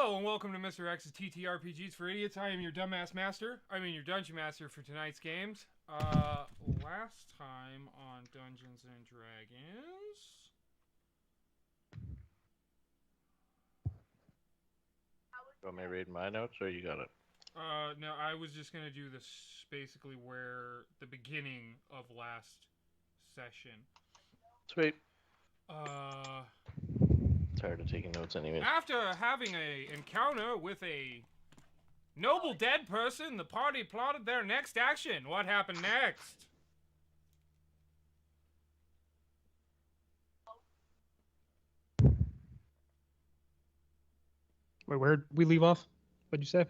Hello and welcome to Mr. X's TTRPGs for Idiots. I am your your Dungeon Master for tonight's games. Last time on Dungeons and Dragons... You want me to read my notes, or you got it? No, I was just gonna do this basically where the beginning of last session. Sweet. Uh... Tired of taking notes anyways. After having a encounter with a noble dead person, the party plotted their next action. What happened next? Wait, where'd we leave off? What'd you say?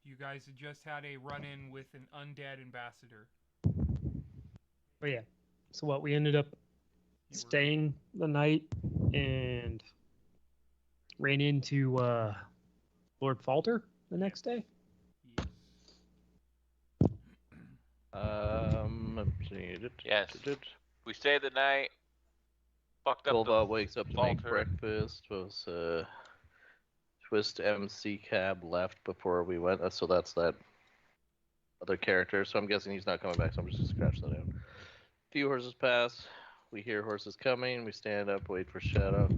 You guys had just had a run-in with an undead ambassador. Oh yeah. So what? We ended up staying the night and ran into Lord Falter the next day. Yes. We stayed the night. Fucked up. Golbot wakes up to make Falter. breakfast. Was Twist MC Cab left before we went, so that's that other character. So I'm guessing he's not coming back. So I'm just gonna scratch that out. A few horses pass. We hear horses coming. We stand up, wait for Shadow.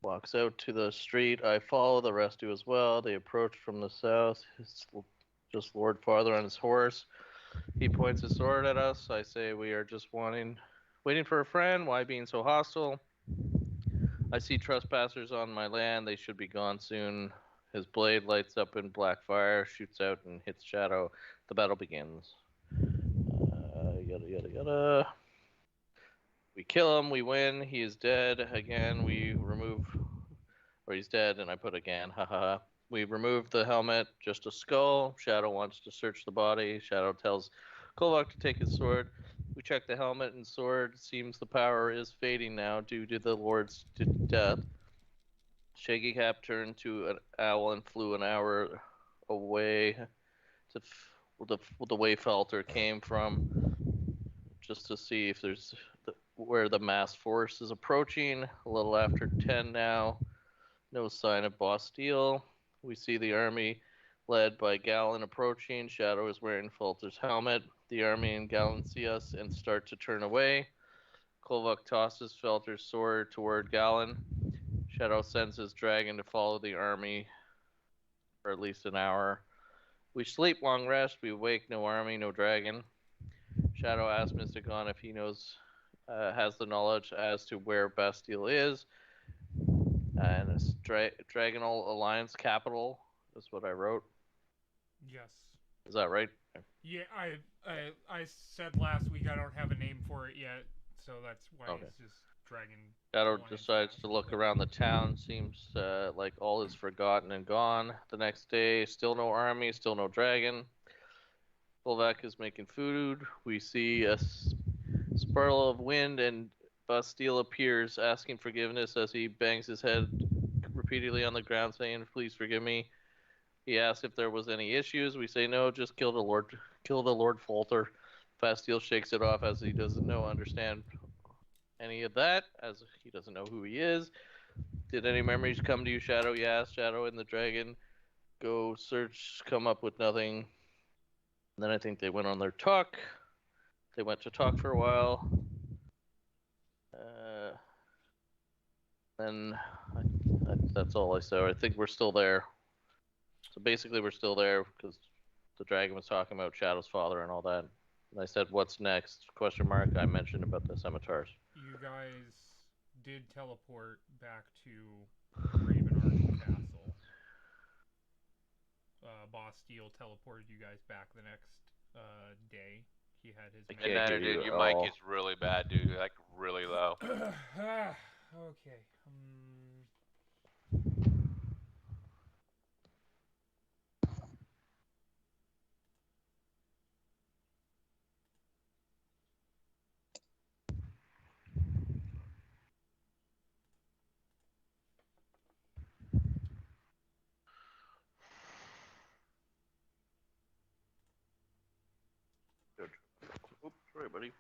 Walks out to the street. I follow. The rest do as well. They approach from the south. It's just Lord Farther on his horse. He points his sword at us. I say we are just waiting for a friend. Why being so hostile? I see trespassers on my land. They should be gone soon. His blade lights up in black fire, shoots out and hits Shadow. The battle begins. Yada. We kill him. We win. He is dead. Again, we remove... Or he's dead, and I put again. Haha. We remove the helmet, just a skull. Shadow wants to search the body. Shadow tells Kolvak to take his sword. We check the helmet and sword. Seems the power is fading now due to the Lord's death. Shaggy Cap turned to an owl and flew an hour away to the way Falter came from, just to see if there's where the mass force is approaching. A little after 10 now. No sign of Bastille. We see the army led by Gallon approaching. Shadow is wearing Falter's helmet. The army and Gallon see us and start to turn away. Kolvak tosses Falter's sword toward Gallon. Shadow sends his dragon to follow the army for at least an hour. We sleep, long rest. We wake, no army, no dragon. Shadow asks Mystigon if he has the knowledge as to where Bastille is. And it's Dragonal Alliance capital is what I wrote. Yes. Is that right? Yeah, I said last week I don't have a name for it yet, so that's why it's just Dragon. Shadow decides to look around the town. Seems like all is forgotten and gone. The next day, still no army, still no dragon. Kolvak is making food. We see a sparrow of wind, and Bastille appears, asking forgiveness as he bangs his head repeatedly on the ground, saying, "Please forgive me." He asks if there was any issues. We say no, just kill the Lord Falter. Bastille shakes it off as he doesn't understand any of that, as he doesn't know who he is. Did any memories come to you, Shadow? Yeah, Shadow and the dragon go search, come up with nothing. And then I think they went on their talk. They went to talk for a while. Then that's all I saw. I think we're still there. So basically we're still there because the dragon was talking about Shadow's father and all that. And I said, what's next? Question mark. I mentioned about the scimitars. You guys did teleport back to Ravenark Castle. Bastille teleported you guys back the next day. He had his... Dude, your mic is really bad, dude. Like, really low. Okay. Good. Oops, sorry, buddy.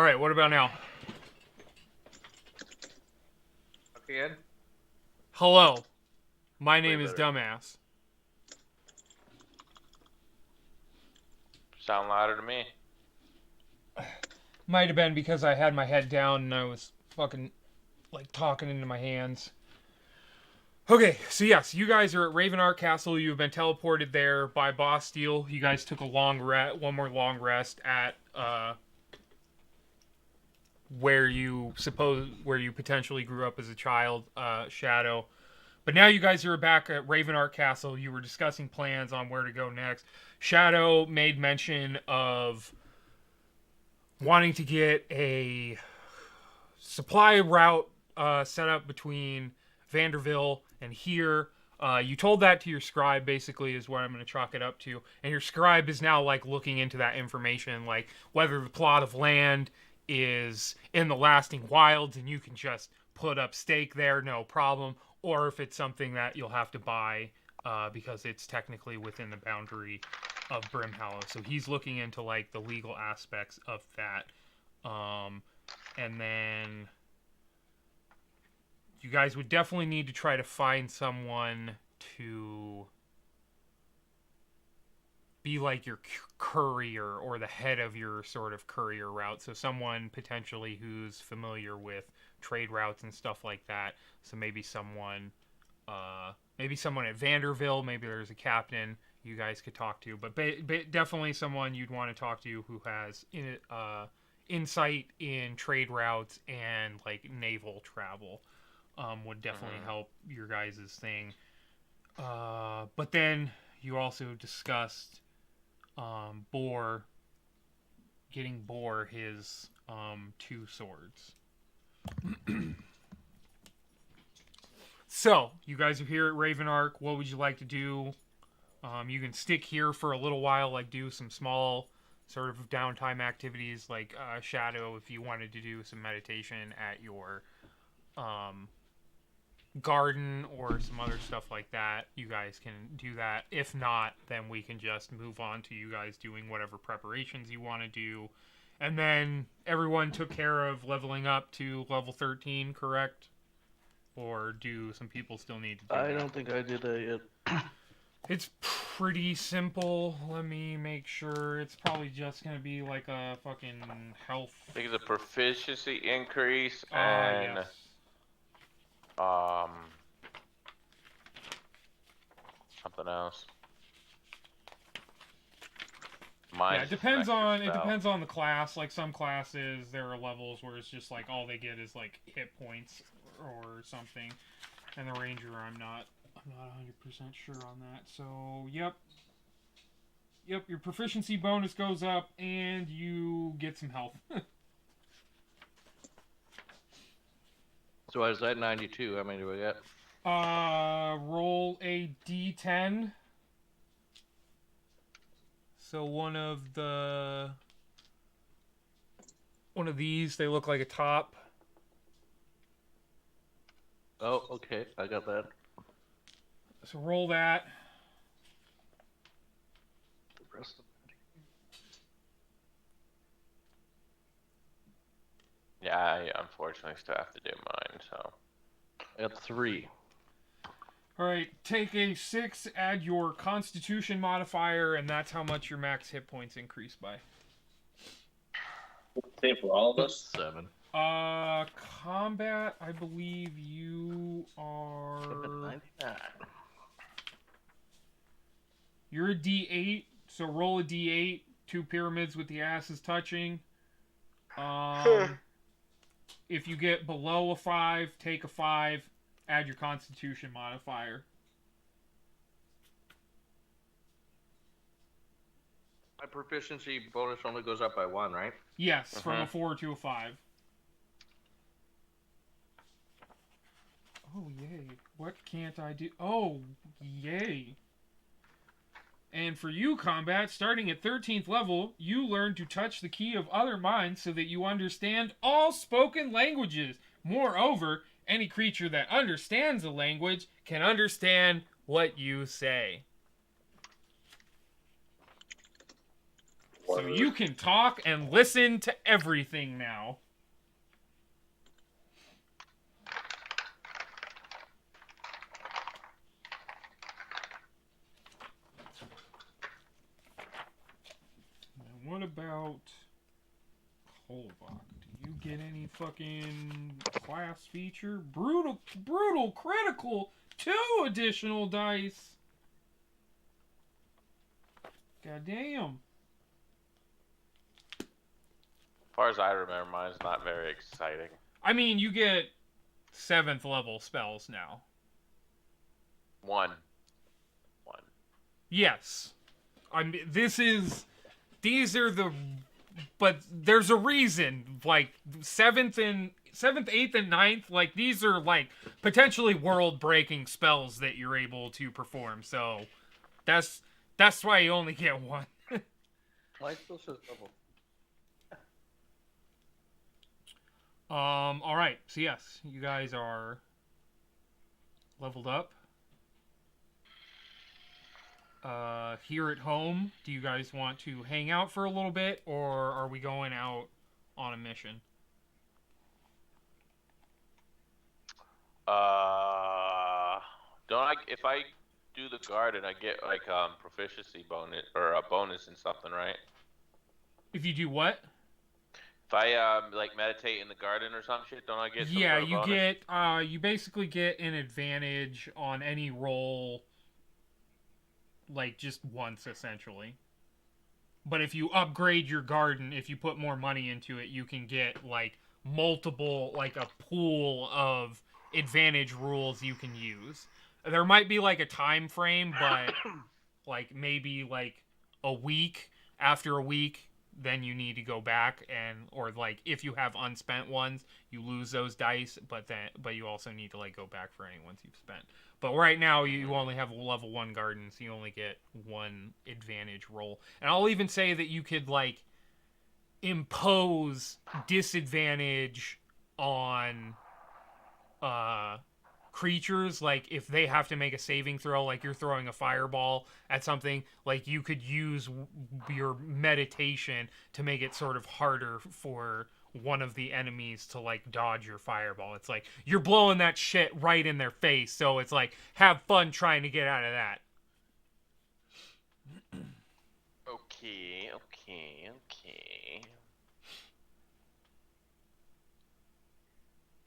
All right, what about now? Again? Hello. My name Way is better. Dumbass. Sound louder to me. Might have been because I had my head down and I was fucking, like, talking into my hands. Okay, so yes, you guys are at Ravenark Castle. You've been teleported there by Boss Steel. You guys took a one more long rest at, where you potentially grew up as a child, Shadow. But now you guys are back at Ravenark Castle. You were discussing plans on where to go next. Shadow made mention of wanting to get a supply route set up between Vanderville and here. You told that to your scribe, basically, is what I'm going to chalk it up to. And your scribe is now, like, looking into that information, like, whether the plot of land is in the Lasting Wilds and you can just put up stake there, no problem, or if it's something that you'll have to buy because it's technically within the boundary of Brimhallow. So he's looking into, like, the legal aspects of that. And then you guys would definitely need to try to find someone to be like your courier or the head of your sort of courier route. So someone potentially who's familiar with trade routes and stuff like that. So maybe someone at Vanderville, maybe there's a captain you guys could talk to, but definitely someone you'd want to talk to who has insight in trade routes and like naval travel. Would definitely help your guys' thing. But then you also discussed getting Boar his 2 swords. So, you guys are here at Ravenark. What would you like to do? You can stick here for a little while, like do some small sort of downtime activities, like Shadow, if you wanted to do some meditation at your garden or some other stuff like that, you guys can do that. If not, then we can just move on to you guys doing whatever preparations you want to do. And then everyone took care of leveling up to level 13, correct? Or do some people still need to do that? I don't think I did that yet. It's pretty simple. Let me make sure. It's probably just going to be like a fucking health. I think it's a proficiency increase and Yes. Something else. Yeah, it depends on the class. Like some classes, there are levels where it's just like all they get is like hit points or something. And the ranger, I'm not 100% sure on that. So, yep, your proficiency bonus goes up and you get some health. So I was at 92. How many do I get? Roll a d10. So one of these, they look like a top. Oh, okay. I got that. So roll that. The rest of Yeah, I unfortunately still have to do mine, so. I got 3. Alright, take a 6, add your Constitution modifier, and that's how much your max hit points increase by. Same for all of us? 7. Combat, I believe you are... 799. You're a D8, so roll a D8, 2 pyramids with the asses touching. If you get below a 5, take a 5, add your Constitution modifier. My proficiency bonus only goes up by 1, right? Yes, from a 4 to a 5. Oh, yay. What can't I do? Oh, yay. And for you, Combat, starting at 13th level, you learn to touch the key of other minds so that you understand all spoken languages. Moreover, any creature that understands a language can understand what you say. So you can talk and listen to everything now. Now what about Kolbach? Do you get any fucking class feature? Brutal, critical, 2 additional dice. God damn. As far as I remember, mine's not very exciting. I mean, you get 7th level spells now. One. Yes. These are the, but there's a reason, like 7th, 8th, and 9th, like these are like potentially world-breaking spells that you're able to perform, so that's why you only get 1. Why still says double? Alright, so yes, you guys are leveled up. Here at home, do you guys want to hang out for a little bit, or are we going out on a mission? If I do the garden, I get like proficiency bonus or a bonus in something, right? If you do what? If I like meditate in the garden or some shit, don't I get some Yeah, sort of you bonus? get you basically get an advantage on any roll, like just once essentially. But if you upgrade your garden, if you put more money into it, you can get like multiple, like a pool of advantage rules you can use. There might be like a time frame, but like maybe like a week. After a week, then you need to go back or like if you have unspent ones, you lose those dice, but you also need to like go back for any ones you've spent. But right now you only have a level 1 garden, so you only get 1 advantage roll. And I'll even say that you could like impose disadvantage on creatures, like if they have to make a saving throw, like you're throwing a fireball at something, like you could use your meditation to make it sort of harder for one of the enemies to like dodge your fireball. It's like you're blowing that shit right in their face, so it's like have fun trying to get out of that. Okay.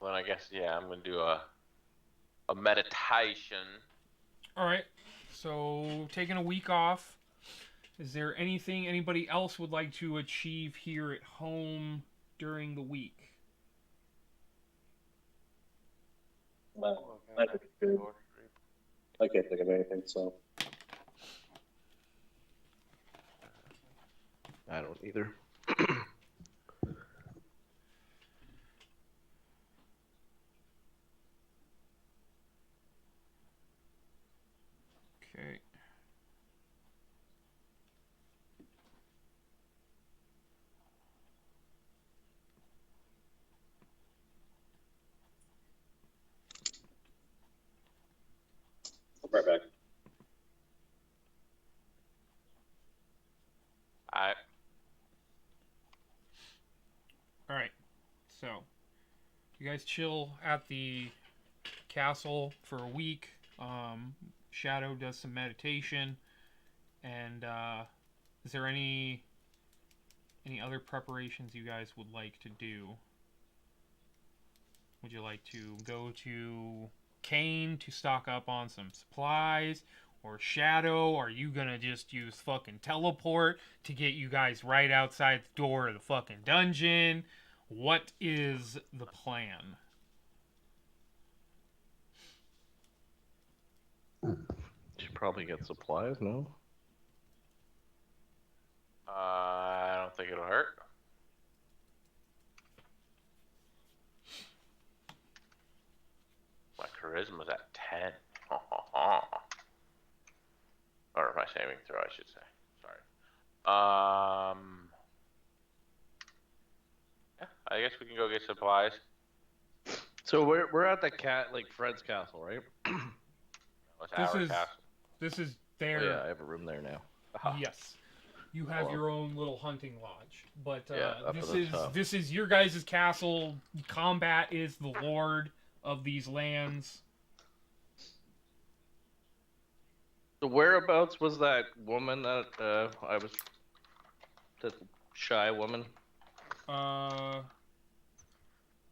But I guess I'm gonna do a meditation. All right, so taking a week off. Is there anything anybody else would like to achieve here at home during the week? No, I think it's good. I can't think of anything, so. I don't either. Okay. I'll be right back. All right. So, you guys chill at the castle for a week. Shadow does some meditation, and is there any other preparations you guys would like to do? Would you like to go to Kane to stock up on some supplies? Or Shadow? Are you gonna just use fucking teleport to get you guys right outside the door of the fucking dungeon? What is the plan? Should probably get supplies, no? I don't think it'll hurt. My charisma's at 10. Or my saving throw, I should say. Sorry. Yeah, I guess we can go get supplies. So we're at the Fred's castle, right? It's our castle. This is Oh, their... yeah, I have a room there now. Yes. You have Hello. your own little hunting lodge, but Yeah, up at the top. this is your guys' castle. Combat is the lord of these lands. The whereabouts was that woman that I was, that shy woman?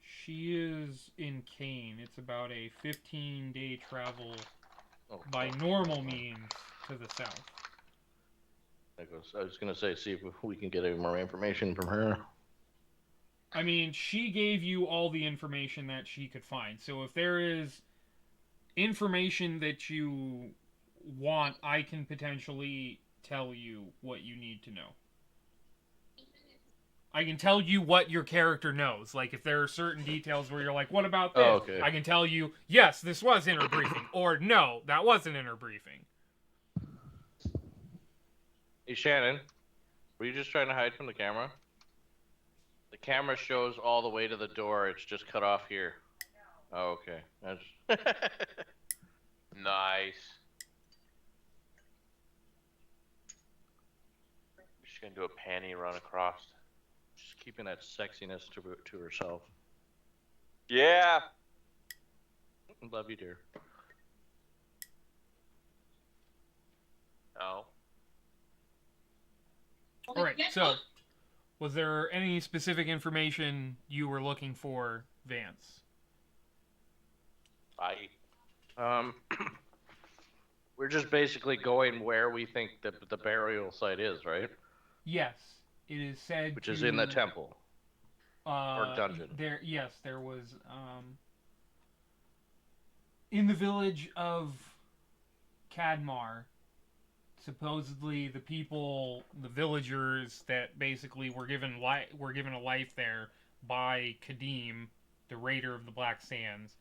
She is in Kane. It's about a 15-day travel by normal means to the south. I was gonna say, see if we can get any more information from her. I mean, she gave you all the information that she could find. So if there is information that you want, I can potentially tell you what you need to know. I can tell you what your character knows. Like, if there are certain details where you're like, what about this? Oh, okay. I can tell you, yes, this was inner briefing. Or, no, that wasn't inner briefing. Hey, Shannon, were you just trying to hide from the camera? The camera shows all the way to the door. It's just cut off here. Oh, okay. Nice. She's gonna do a panty run across. She's keeping that sexiness to herself. Yeah. Love you, dear. Oh. All right, so was there any specific information you were looking for, Vance? We're just basically going where we think the burial site is, right? Yes, it is said Which is in the temple. Or dungeon. There was in the village of Cadmar, supposedly the people, the villagers that basically were given a life there by Kadim, the raider of the Black Sands.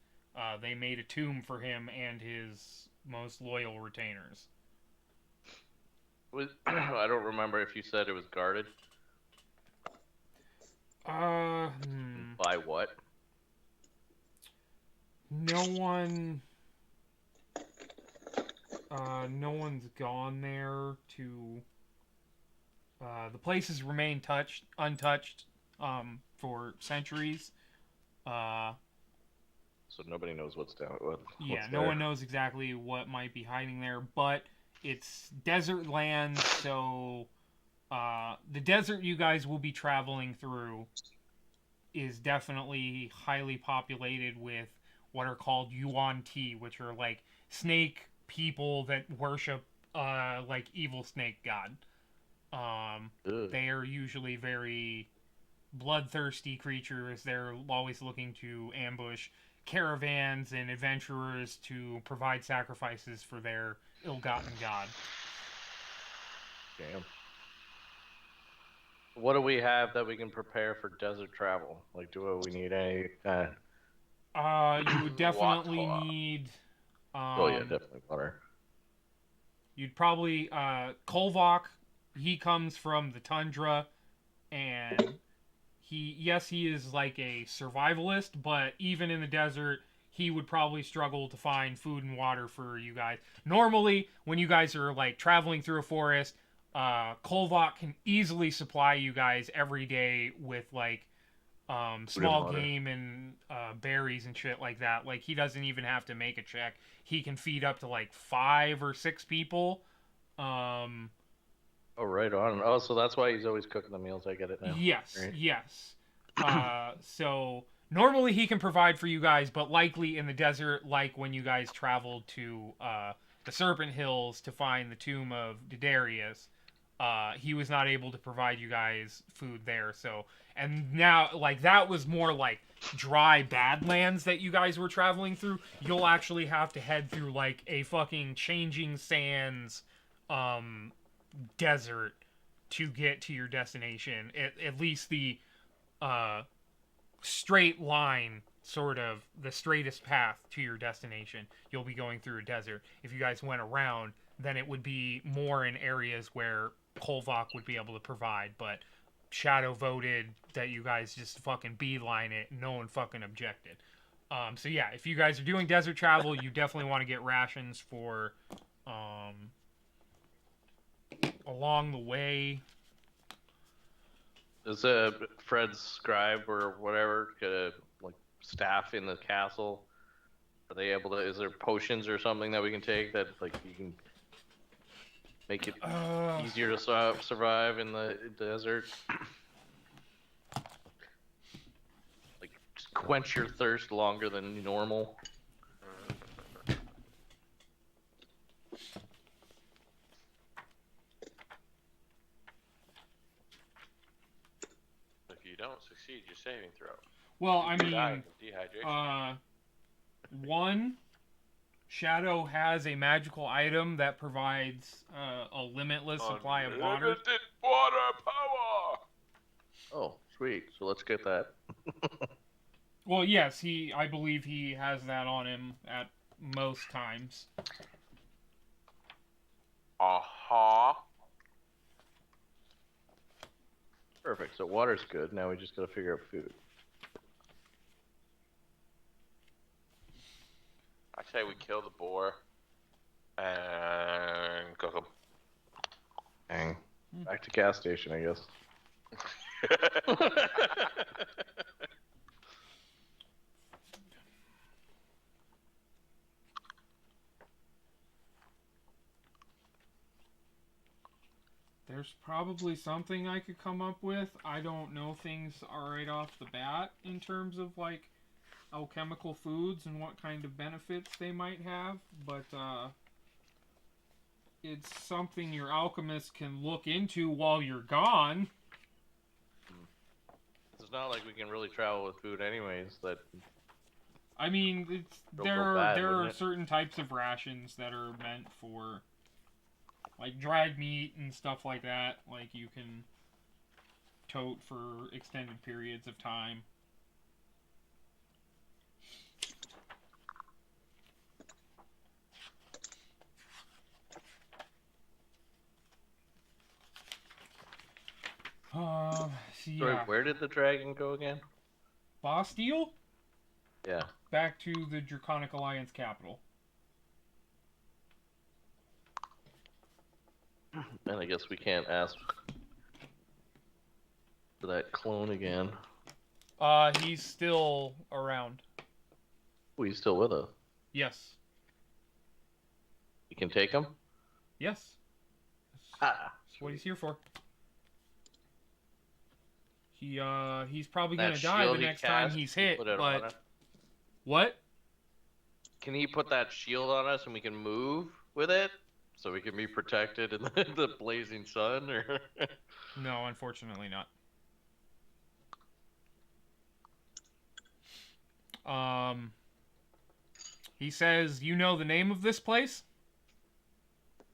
They made a tomb for him and his most loyal retainers. I don't remember if you said it was guarded. By what? No one's gone there to. The place has remained untouched, for centuries. So nobody knows what's down. No one knows exactly what might be hiding there, but it's desert land, so the desert you guys will be traveling through is definitely highly populated with what are called Yuan-Ti, which are like snake people that worship like evil snake god. They are usually very bloodthirsty creatures. They're always looking to ambush caravans and adventurers to provide sacrifices for their ill-gotten god. Damn. What do we have that we can prepare for desert travel? Like, do we need any? You would definitely need. Definitely water. You'd probably Kolvok. He comes from the tundra, and he is like a survivalist, but even in the desert, he would probably struggle to find food and water for you guys. Normally, when you guys are like traveling through a forest, Kolvok can easily supply you guys every day with like small game and berries and shit like that. Like, he doesn't even have to make a check. He can feed up to like 5 or 6 people. Oh, right on. Oh, so that's why he's always cooking the meals. I get it now. Yes, right? yes. So normally he can provide for you guys, but likely in the desert, like when you guys traveled to the Serpent Hills to find the tomb of Didarius, he was not able to provide you guys food there. So, and now, like, that was more like dry Badlands that you guys were traveling through. You'll actually have to head through like a fucking changing sands desert to get to your destination. At least the straight line, sort of the straightest path to your destination, you'll be going through a desert. If you guys went around, then it would be more in areas where Kolvok would be able to provide, but Shadow voted that you guys just fucking beeline it. No one fucking objected. So yeah, if you guys are doing desert travel, you definitely want to get rations for along the way. Is Fred's scribe or whatever like staff in the castle? Are they able to? Is there potions or something that we can take that like you can make it easier to survive in the desert? Like just quench your thirst longer than normal. If you don't succeed your saving throw, Well, you I die mean, from dehydration. one, Shadow has a magical item that provides a limitless supply of water. Unlimited water power. Oh, sweet. So let's get that. Well, yes, I believe he has that on him at most times. Uh-huh. Perfect. So water's good. Now we just gotta figure out food. I say we kill the boar and cook him. Dang. Back to gas station, I guess. There's probably something I could come up with. I don't know things right off the bat in terms of like alchemical foods and what kind of benefits they might have, but it's something your alchemist can look into while you're gone. It's not like we can really travel with food anyways. That I mean, It'll there go are bad, there are wouldn't it? certain types of rations that are meant for like dried meat and stuff like that. Like you can tote for extended periods of time. See, Sorry, yeah. where did the dragon go again? Bastille? Yeah. Back to the Draconic Alliance capital. And I guess we can't ask for that clone again. He's still around. Oh, he's still with us. Yes. You can take him? Yes. Ah, That's what he's here for. He's probably That gonna die the shield he next time cast, he's you hit, put it on but... us? What? Can he put that shield on us and we can move with it? So we can be protected in the blazing sun? Or No, unfortunately not. He says, you know the name of this place?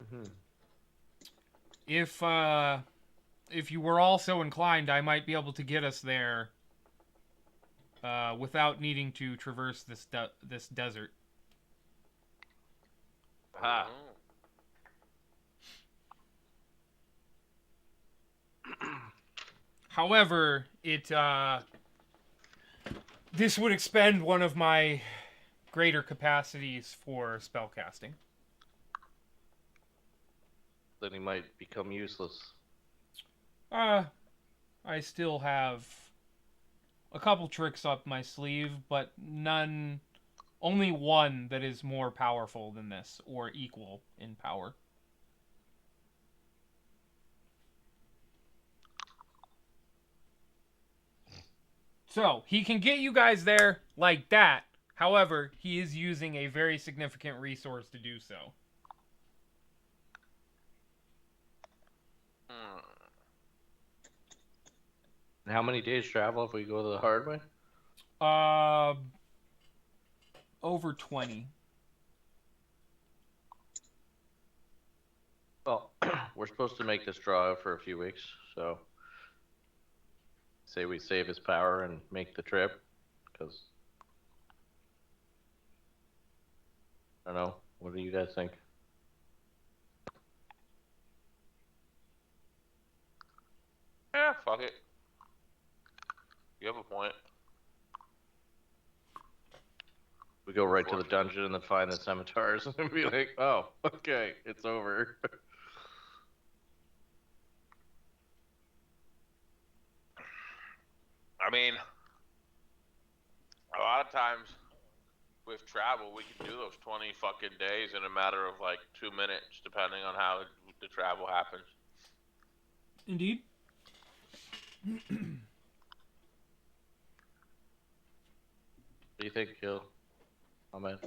Mhm. If you were all so inclined, I might be able to get us there without needing to traverse this desert. Ah. However, this would expend one of my greater capacities for spellcasting. Then he might become useless. I still have a couple tricks up my sleeve, but only one that is more powerful than this, or equal in power. So, he can get you guys there like that. However, he is using a very significant resource to do so. And how many days travel if we go the hard way? Over 20. Well, we're supposed to make this draw out for a few weeks, so say we save his power and make the trip, because I don't know. What do you guys think? Yeah, fuck it. You have a point. We go right to the dungeon and then find the scimitars and be like, oh, okay, it's over. I mean, a lot of times with travel, we can do those 20 fucking days in a matter of like 2 minutes, depending on how the travel happens. Indeed. What do you think, Gil? Oh man.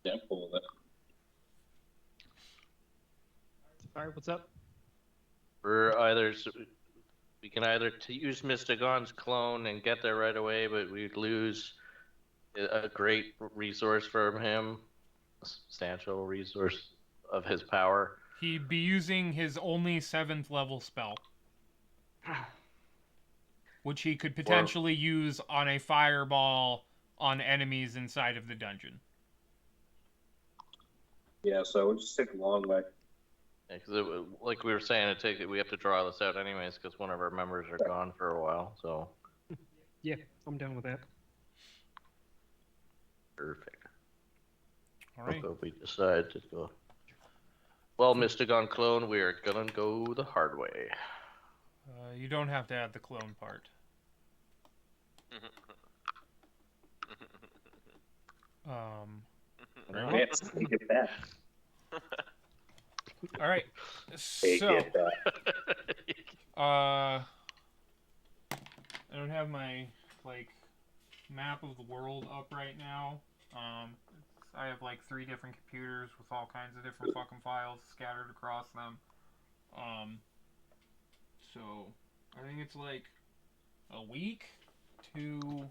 Yeah, I'm cool with it. All right, what's up? We can either use Mystagon's clone and get there right away, but we'd lose a great resource from him, a substantial resource of his power. He'd be using his only 7th level spell, which he could potentially use on a fireball on enemies inside of the dungeon. Yeah, so we'll just take a long way. Yeah, because like we were saying, we have to draw this out anyways, because one of our members are gone for a while. So Yeah, I'm down with that. perfect. All right. So we decide to go. Well, Mystagon clone, we are gonna go the hard way. You don't have to add the clone part. No? Can't sneak it back. All right. Take So, it back. I don't have my map of the world up right now. I have like 3 different computers with all kinds of different fucking files scattered across them. So I think it's like a week to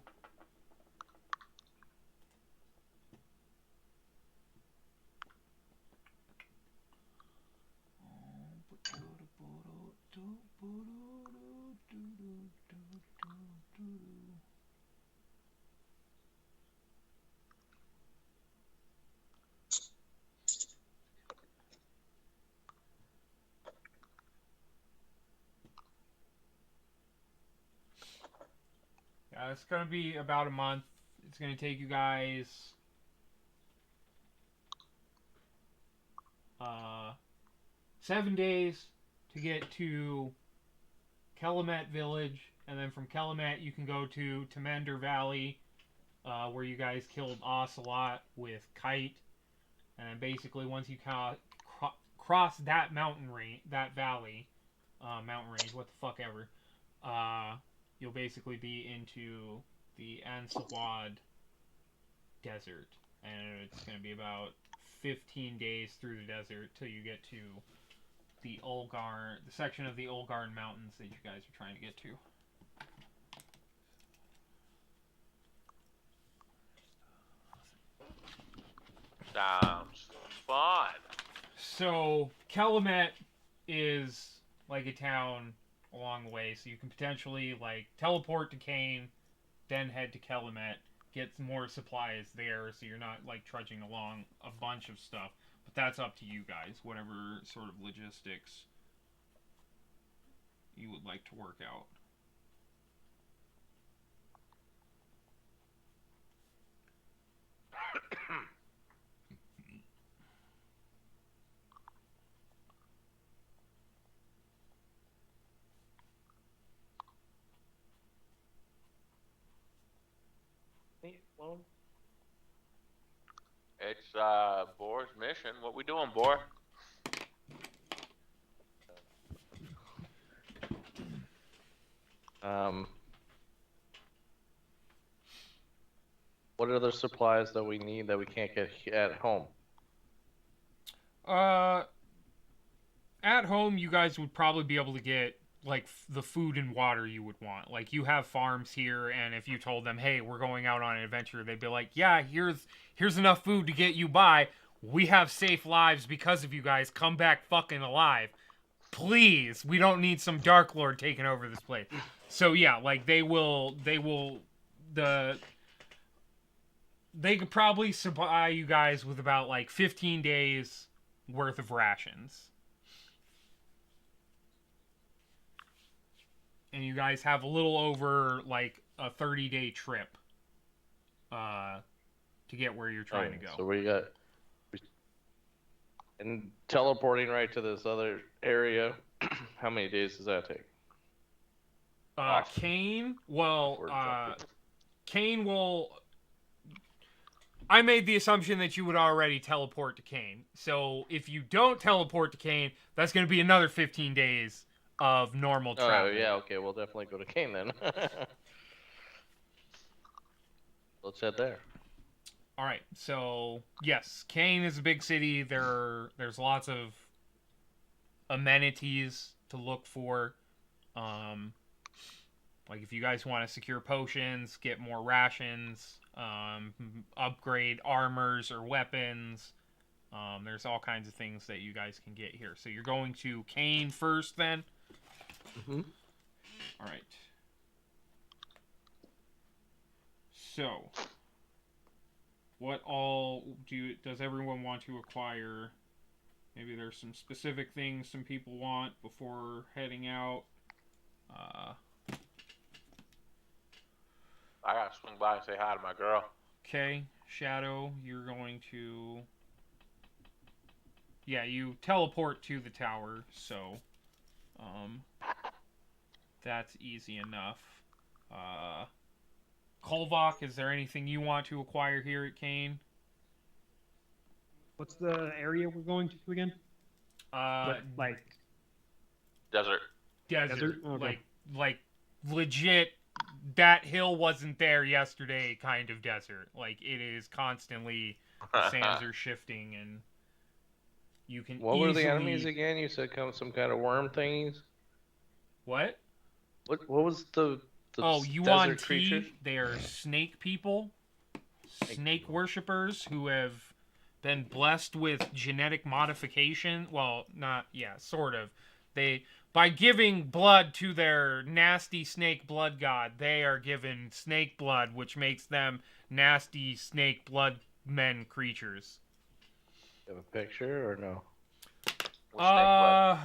it's going to be about a month. It's going to take you guys 7 days to get to Kelamet Village, and then from Kelamet you can go to Temender Valley, where you guys killed Ocelot with Kite, and basically once you cross that mountain range, that valley, mountain range, what the fuck ever, you'll basically be into the Ansawad Desert, and it's going to be about 15 days through the desert till you get to the section of the Ulgarn Mountains that you guys are trying to get to. Sounds fun. So, Kelamet is like a town along the way, so you can potentially teleport to Kane, then head to Kelamet, get more supplies there, so you're not trudging along a bunch of stuff. But that's up to you guys, whatever sort of logistics you would like to work out. It's Boar's mission. What we doing, Boar? What are the supplies that we need that we can't get at home? At home, you guys would probably be able to get the food and water you would want. You have farms here, and if you told them, hey, we're going out on an adventure, they'd be like, yeah, here's enough food to get you by. We have safe lives because of you guys. Come back fucking alive. Please, we don't need some Dark Lord taking over this place. So yeah, they could probably supply you guys with about 15 days worth of rations. And you guys have a little over a 30-day trip to get where you're trying to go. So and teleporting right to this other area, how many days does that take? Awesome. Kane, Word jumping. Kane will. I made the assumption that you would already teleport to Kane. So if you don't teleport to Kane, that's going to be another 15 days of normal travel. Oh, yeah, okay, we'll definitely go to Kane then. Let's head there. All right. So yes, Kane is a big city. There's lots of amenities to look for. Like if you guys want to secure potions, get more rations, upgrade armors or weapons. There's all kinds of things that you guys can get here. So you're going to Kane first, then. Mm-hmm. All right. So, what all does everyone want to acquire? Maybe there's some specific things some people want before heading out. I gotta swing by and say hi to my girl. Okay, Shadow, you're going to... Yeah, you teleport to the tower, so... that's easy enough. Kolvok, is there anything you want to acquire here at Kane? What's the area we're going to again? Like Desert. Desert. Okay. Like legit, that hill wasn't there yesterday kind of desert. Like, it is constantly, the sands are shifting, and you can What easily... were the enemies again? You said some kind of worm thingies? What? What was the Yuan desert creatures? They are snake people. Snake worshippers who have been blessed with genetic modification. Well, not, yeah, sort of. By giving blood to their nasty snake blood god, they are given snake blood, which makes them nasty snake blood men creatures. You have a picture or no? With snake blood.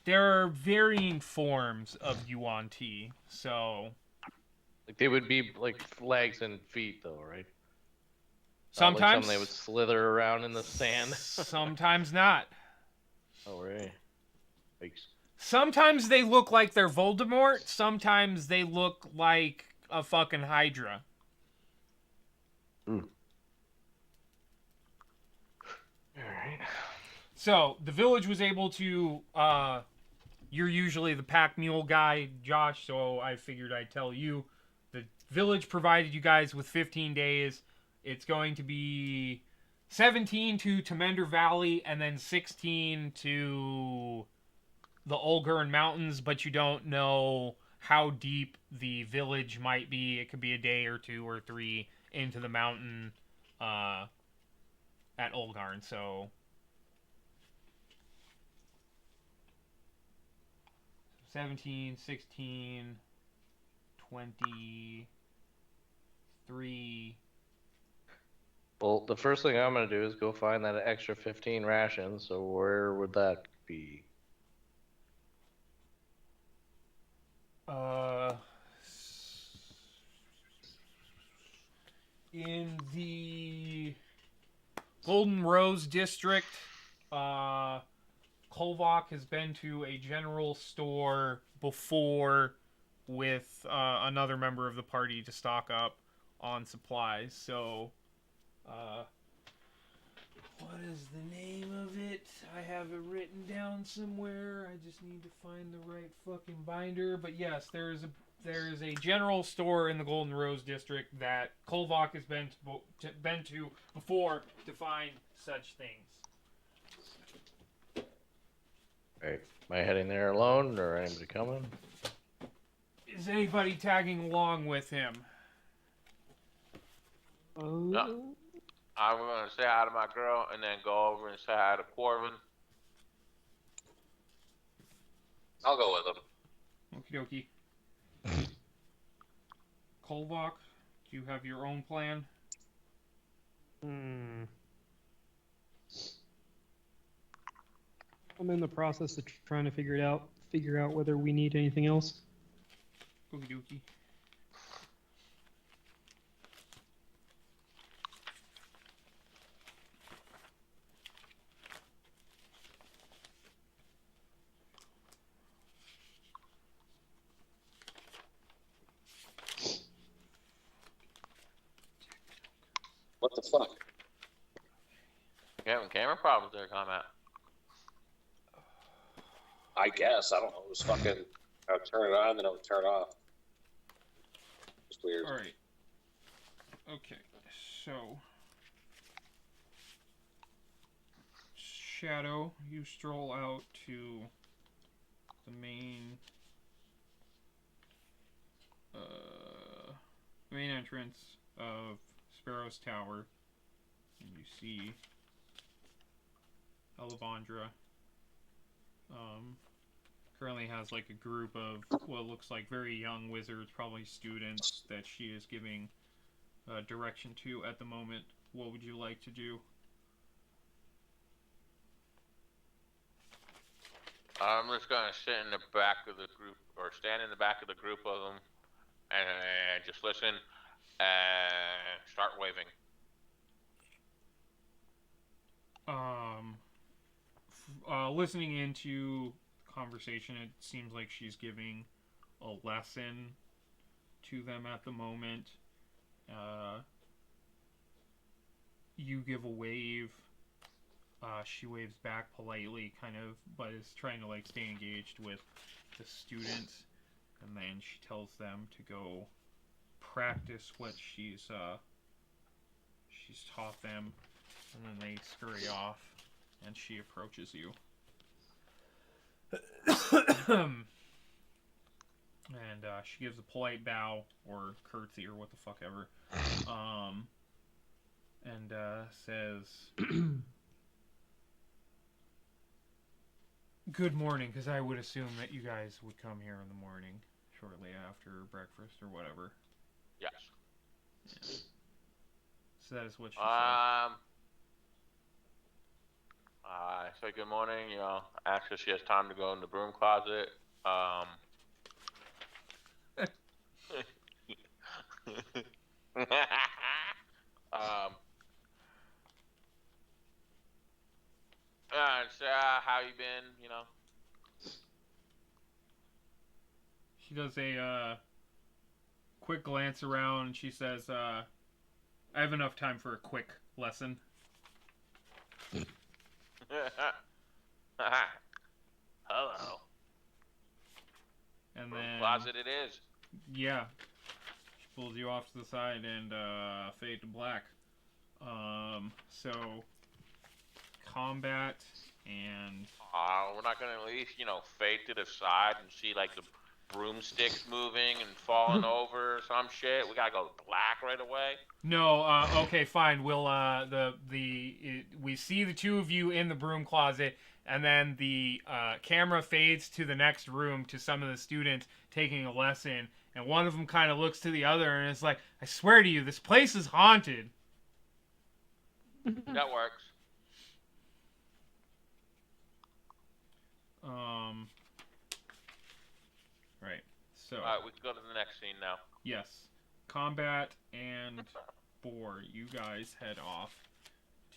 There are varying forms of Yuan Ti, so... Like they would be like legs and feet though, right? Sometimes... Like some they would slither around in the sand. Sometimes not. Oh, right. Yikes. Sometimes they look like they're Voldemort. Sometimes they look like a fucking Hydra. Alright. So, the village was able to... you're usually the pack mule guy, Josh, so I figured I'd tell you. The village provided you guys with 15 days. It's going to be 17 to Temender Valley, and then 16 to the Olgurn Mountains, but you don't know how deep the village might be. It could be a day or 2 or 3 into the mountain at Olgarn, so... 17, 16, 23... Well, the first thing I'm gonna do is go find that extra 15 rations. So where would that be? In the Golden Rose District, Kolvok has been to a general store before with another member of the party to stock up on supplies. So, what is the name of it? I have it written down somewhere. I just need to find the right fucking binder. But yes, there is a general store in the Golden Rose District that Kolvok has been to before to find such things. Right. Am I heading there alone or anybody coming? Is anybody tagging along with him? No. I'm gonna say hi to my girl and then go over and say hi to Corvin. I'll go with him. Okie dokie. Kolvok, do you have your own plan? I'm in the process of trying to figure out whether we need anything else. Okie dokie. What the fuck? You having camera problems there, Combat? I guess. I don't know. It was fucking. I would turn it on, then I would turn it off. It's weird. All right. Okay. So, Shadow, you stroll out to the main entrance of Sparrows Tower, and you see Elevandra. Currently has like a group of what looks like very young wizards, probably students, that she is giving direction to at the moment. What would you like to do? I'm just gonna sit in the back of the group, or stand in the back of the group of them, and just listen and start waving. Listening into conversation, it seems like she's giving a lesson to them at the moment. You give a wave. She waves back politely, kind of, but is trying to like stay engaged with the students. And then she tells them to go practice what she's taught them. And then they scurry off, and she approaches you. And she gives a polite bow, or curtsy, or what the fuck ever. And says, good morning, because I would assume that you guys would come here in the morning, shortly after breakfast, or whatever. Yes. Yeah. So that is what she said. I say good morning, ask if she has time to go in the broom closet. How you been, She does a quick glance around, and she says, I have enough time for a quick lesson. Hello. And Broom then, closet it is. yeah, she pulls you off to the side and fade to black. So combat and We're not gonna at least, fade to the side and see like the broomsticks moving and falling over or some shit. We gotta go black right away. no. Okay, fine. We'll we see the two of you in the broom closet, and then the camera fades to the next room to some of the students taking a lesson, and one of them kind of looks to the other and is like, "I swear to you, this place is haunted." That works. Right. So. Alright, we can go to the next scene now. Yes. Combat and Boar, you guys head off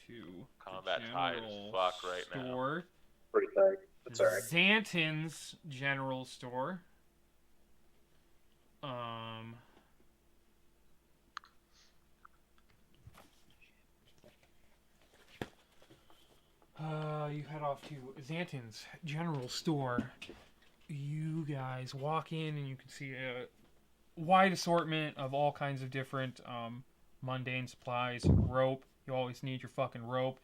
to Combat's the high as general fuck right now. store. Pretty tight. That's alright. Zantons general store. You head off to Zantons general store. You guys walk in and you can see a wide assortment of all kinds of different mundane supplies. Rope. You always need your fucking rope.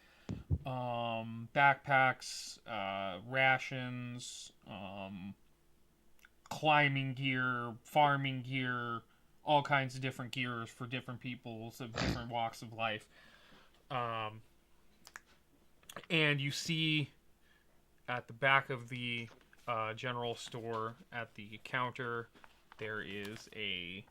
Backpacks, rations, climbing gear, farming gear, all kinds of different gears for different peoples of different walks of life. And you see at the back of the general store, at the counter, there is a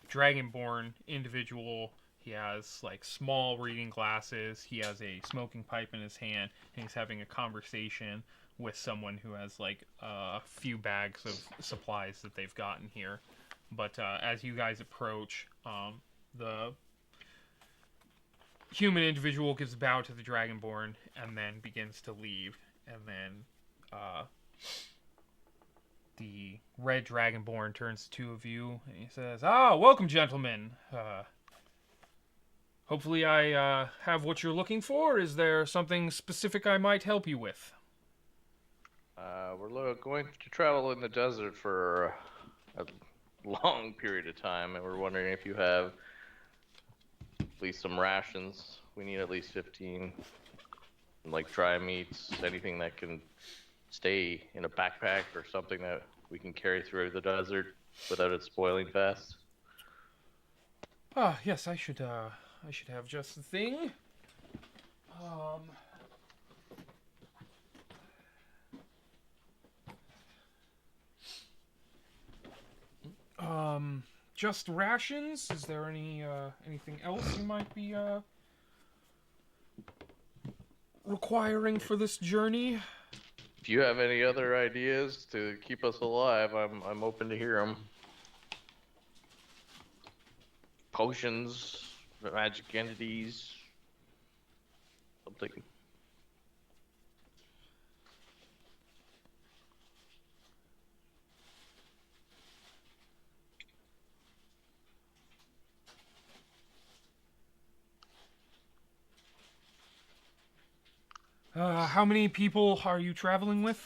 dragonborn individual. He has like small reading glasses. He has a smoking pipe in his hand, and he's having a conversation with someone who has like a few bags of supplies that they've gotten here. But as you guys approach, the human individual gives a bow to the dragonborn and then begins to leave. And then the red dragonborn turns to two of you and he says, "Ah, welcome, gentlemen. Hopefully I have what you're looking for. Is there something specific I might help you with? We're going to travel in the desert for a long period of time, and we're wondering if you have at least some rations. We need at least 15, like dry meats, anything that can stay in a backpack or something that we can carry through the desert without it spoiling fast. Ah, yes, I should have just the thing. Just rations? Is there anything else you might be requiring for this journey? If you have any other ideas to keep us alive, I'm open to hear them. Potions, magic entities, something. How many people are you traveling with?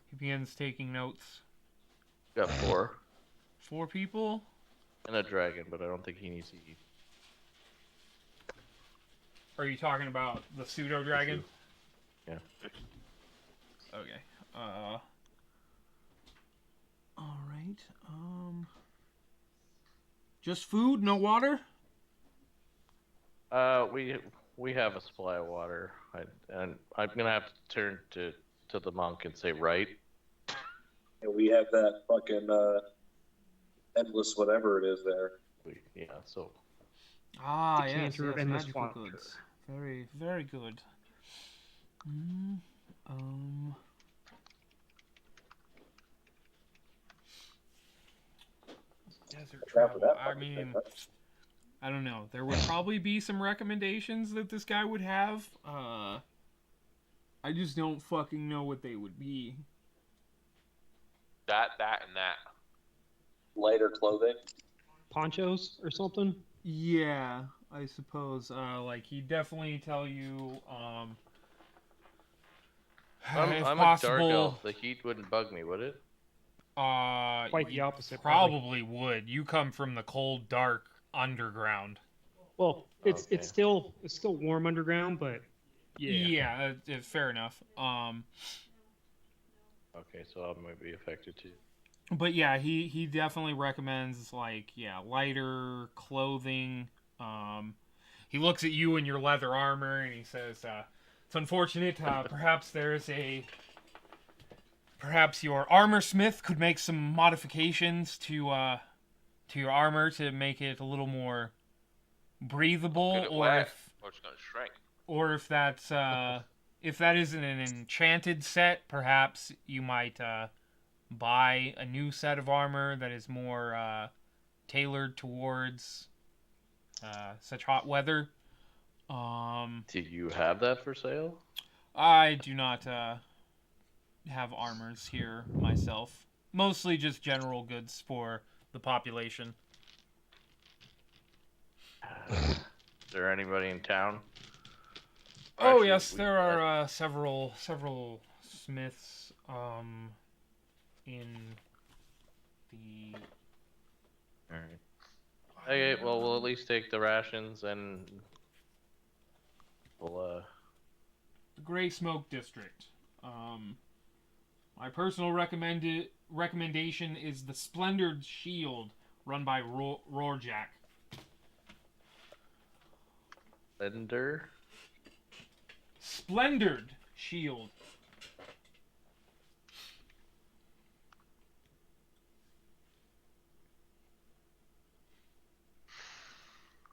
He begins taking notes. Got 4. 4 people? And a dragon, but I don't think he needs to eat. Are you talking about the pseudo dragon? Yeah. Okay. All right. Just food, no water? We have a supply of water, and I'm gonna have to turn to the monk and say, right? And we have that fucking endless whatever it is there. So Ah, yes, Decanter of yes, endless magical water. goods. Very, very good. Desert travel. I mean, I don't know. There would probably be some recommendations that this guy would have. I just don't fucking know what they would be. That, and that. Lighter clothing. Ponchos or something? Yeah, I suppose. Like he'd definitely tell you, if I'm possible, a dark elf. The heat wouldn't bug me, would it? Quite the you opposite, probably would. You come from the cold, dark underground. Well, it's Okay. it's still warm underground, but yeah. Yeah, fair enough. Okay, so I might be affected too. But yeah, he definitely recommends lighter clothing. He looks at you in your leather armor and he says, "It's unfortunate. Perhaps your armor smith could make some modifications to your armor to make it a little more breathable, Get it or wet, or it's gonna shrink. if that's if that isn't an enchanted set, perhaps you might buy a new set of armor that is more tailored towards such hot weather." Do you have that for sale? I do not have armors here myself. Mostly just general goods for the population. Is there anybody in town? Oh Actually, yes, there are several smiths in the. All right. Okay, well, we'll at least take the rations and we'll The Gray Smoke District. My personal recommendation is the Splendid Shield, run by Roarjack. Lender. Splendid Shield.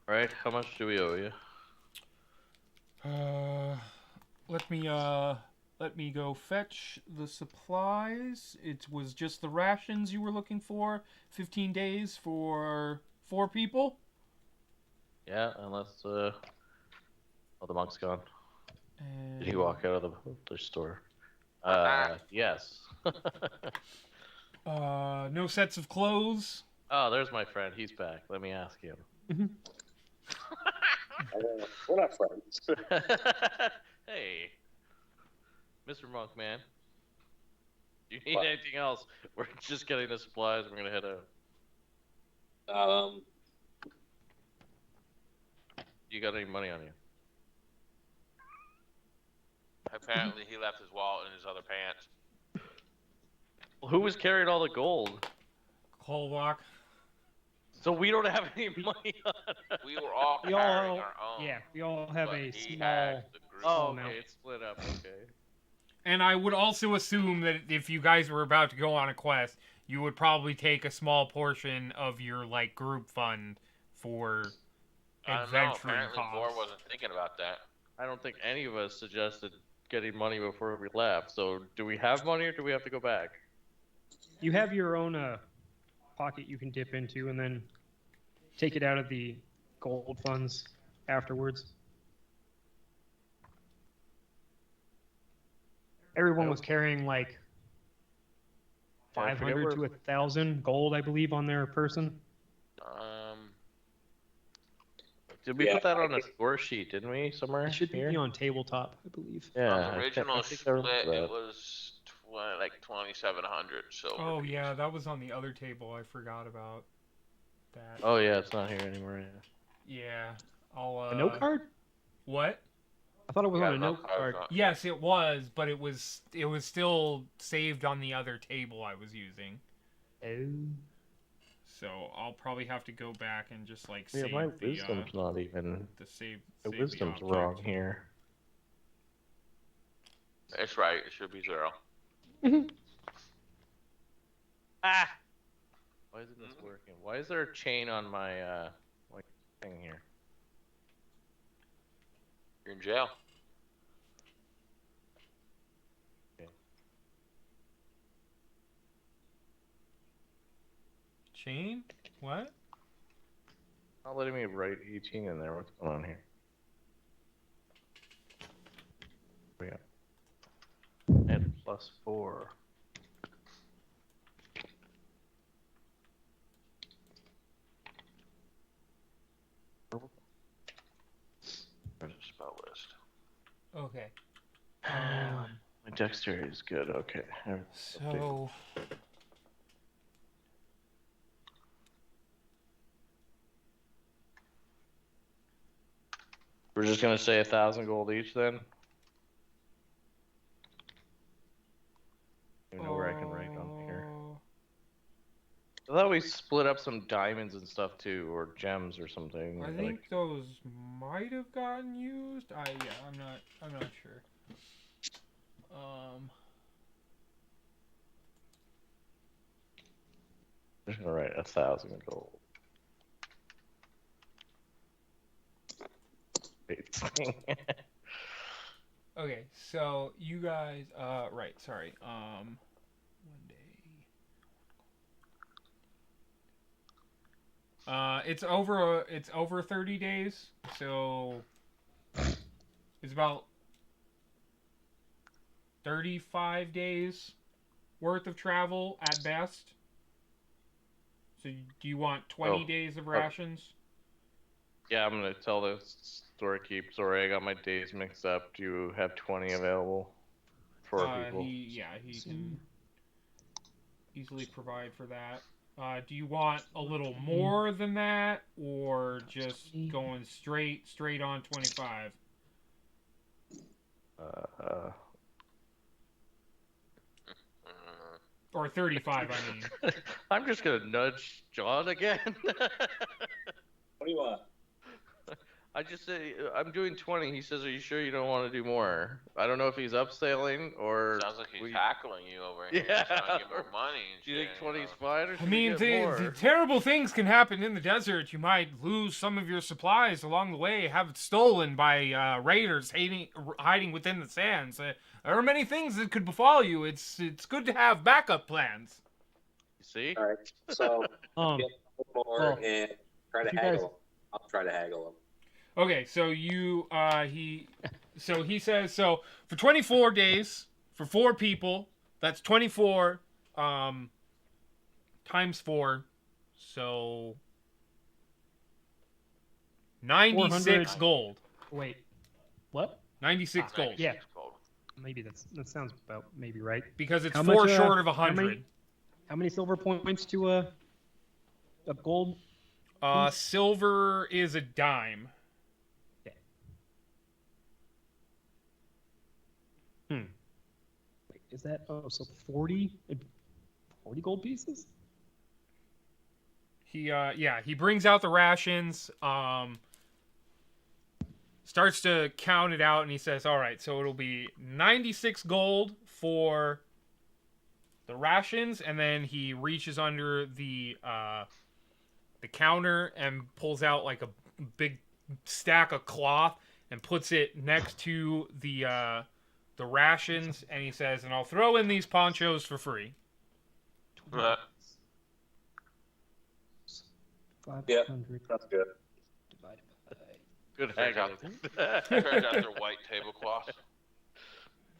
Right, how much do we owe you? Let me go fetch the supplies. It was just the rations you were looking for. 15 days for 4 people. Yeah, unless oh, the monk's gone. And Did he walk out of the store? Yes. no sets of clothes. Oh, there's my friend. He's back. Let me ask him. We're not friends. Hey, Mr. Monkman. You need What? anything else? We're just getting the supplies. We're gonna head out. You got any money on you? Apparently, he left his wallet in his other pants. Well, who was carrying all the gold? Kolvok. So we don't have any money on us. We were all We carrying all, our own. yeah, we all have but a he small. had the group Oh, amount. okay, it's split up. Okay. And I would also assume that if you guys were about to go on a quest, you would probably take a small portion of your like group fund for I don't know. adventuring Apparently, Vor costs. wasn't thinking about that. I don't think any of us suggested getting money before we left. So do we have money or do we have to go back? You have your own pocket you can dip into, and then take it out of the gold funds afterwards. Everyone was carrying like I forget 500 to 1,000 gold, I believe, on their person. Did we Yeah, put that I on a think- score sheet, didn't we, somewhere? It should here? be on tabletop, I believe. Yeah. On I the think- original I think I remember split, it that. was like 2,700 silver. Oh piece. yeah, that was on the other table. I forgot about that. Oh yeah, it's not here anymore. Yeah. Yeah, I'll. A note card? What? I thought it was Yeah, on a no note cards card. on- Yes, it was, but it was still saved on the other table I was using. Oh. So I'll probably have to go back and just like Yeah, save my the wisdom's not even. the save. The save wisdom's the wrong object. here. It's right. It should be 0. Ah! Why isn't this working? Why is there a chain on my like thing here? You're in jail. Chain? What? Not letting me write 18 in there. What's going on here? Yeah. And +4. There's a spell list. Okay. My dexterity is good. Okay. So We're just gonna say 1,000 gold each then. I don't know where I can write on here. I thought we split up some diamonds and stuff too, or gems or something. I think those might have gotten used. I'm not sure. I'm just gonna write 1,000 gold. Wait. Okay, so you guys right, sorry. 1 day. It's over 30 days, so it's about 35 days worth of travel at best. So do you want 20 Oh. days of rations? Yeah, I'm gonna tell the storekeep. Sorry, I got my days mixed up. Do you have 20 available for people? He can easily provide for that. Do you want a little more than that, or just going straight on 25? Or 35, I mean. I'm just gonna nudge John again. What do you want? I just say I'm doing 20. He says, "Are you sure you don't want to do more?" I don't know if he's upselling or. Sounds like he's we- tackling you over here. Yeah. He's trying to get more money. And Do you think shit, 20 is know. fine, or I should mean, we get more? the terrible things can happen in the desert. You might lose some of your supplies along the way, have it stolen by raiders hiding within the sands. There are many things that could befall you. It's good to have backup plans. You see? All right, so Um, get more well, and try to if you haggle guys- him. I'll try to haggle him. Okay, so he says, so for 24 days, for 4 people, that's 24 times 4, so 96 400. gold. Wait, what? 96 gold. 96 Yeah. gold. Maybe that sounds about maybe right. Because it's How 4 much, short of how many- 100. How many silver points to a gold? piece? Silver is a dime. Wait, is that so 40 gold pieces? He brings out the rations, starts to count it out, and he says, all right, so it'll be 96 gold for the rations, and then he reaches under the counter and pulls out like a big stack of cloth and puts it next to the rations, and he says, and I'll throw in these ponchos for free. Uh, 500 That's good. divided by. Good turns out, haggling. turns out they're white tablecloths.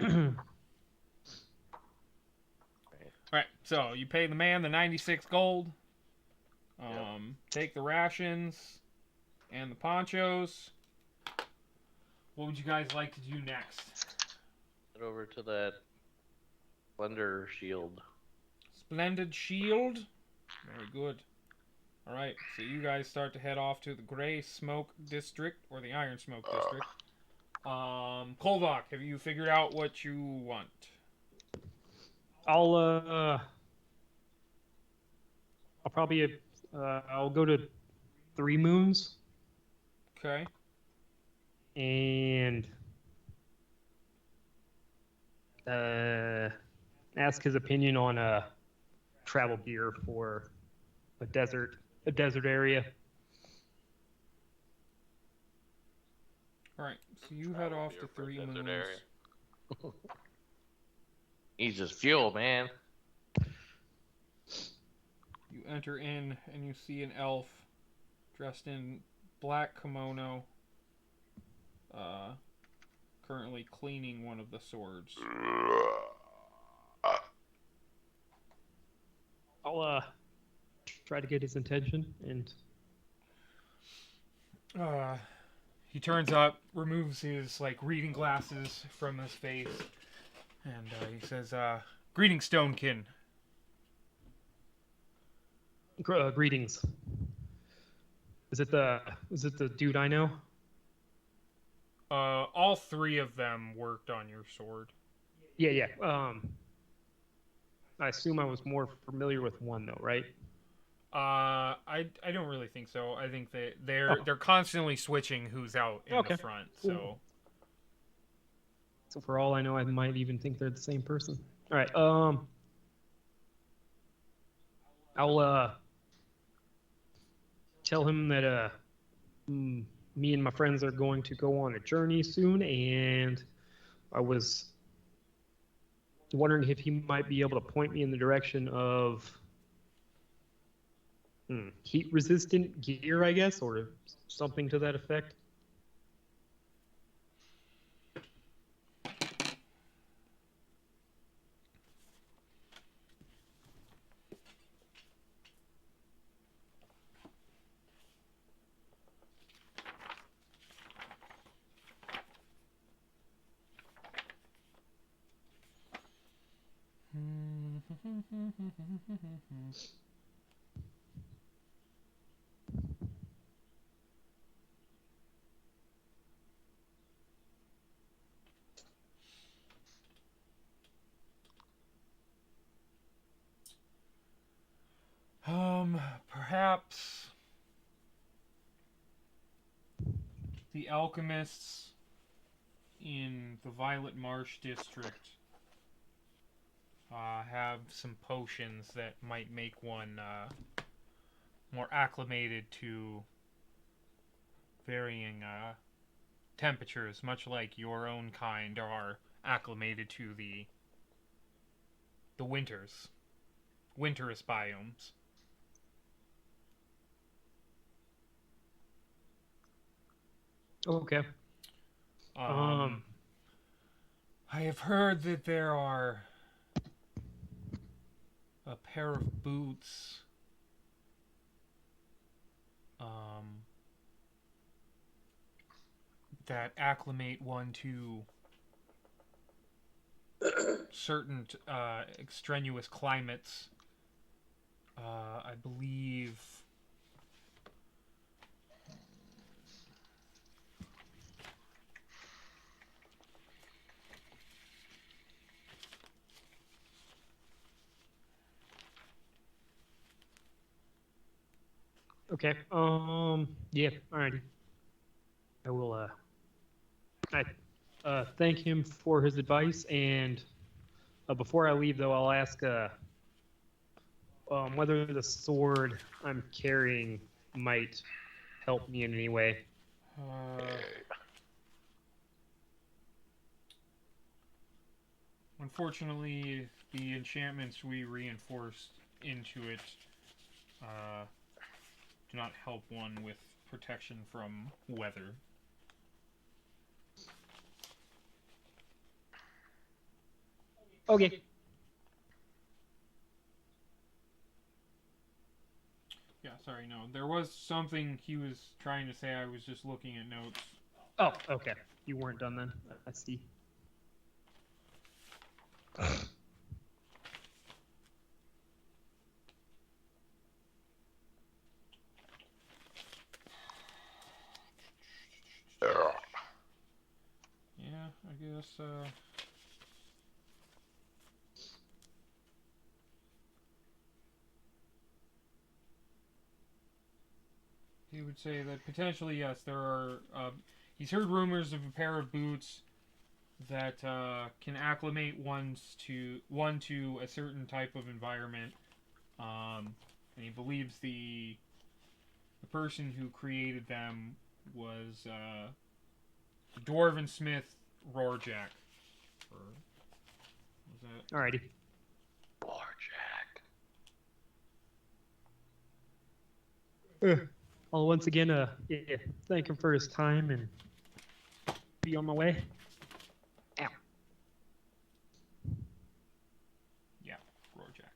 All right, so you pay the man the 96 gold. Take the rations and the ponchos. What would you guys like to do next? Head over to that Splendor Shield. Splendid shield. Very good. All right, so you guys start to head off to the Gray Smoke District or the Iron Smoke District. Kolvok, have you figured out what you want? I'll probably I'll go to Three Moons Okay. and ask his opinion on travel gear for a desert area. All right, so you head off to for a Three desert Moons. area. He's just fuel, man. You enter in and you see an elf dressed in black kimono, currently cleaning one of the swords. I'll try to get his attention and He turns up, removes his reading glasses from his face, and he says, "Greetings, Stonekin." greetings. Is it the dude I know? All three of them worked on your sword. Yeah. I assume I was more familiar with one though, right? I don't really think so. I think they're constantly switching who's out in Okay, the front. cool. So for all I know, I might even think they're the same person. All right. I'll tell him that me and my friends are going to go on a journey soon, and I was wondering if he might be able to point me in the direction of heat-resistant gear, I guess, or something to that effect. Perhaps the alchemists in the Violet Marsh district have some potions that might make one more acclimated to varying temperatures, much like your own kind are acclimated to the winterous biomes. Okay. I have heard that there are a pair of boots that acclimate one to certain extraneous climates. I believe. Okay. Yeah. Alrighty. I will. I thank him for his advice, and before I leave, though, I'll ask whether the sword I'm carrying might help me in any way. Unfortunately, the enchantments we reinforced into it do not help one with protection from weather. Okay. Yeah, sorry, no. There was something he was trying to say. I was just looking at notes. Oh, okay. You weren't done then. I see. Yeah, I guess, he would say that potentially, yes, there are, he's heard rumors of a pair of boots that, can acclimate one to a certain type of environment, and he believes the person who created them was, the dwarven smith Rorjack. Or was that? Alrighty. I'll once again, thank him for his time and be on my way. Ow. Yeah, Rorjack.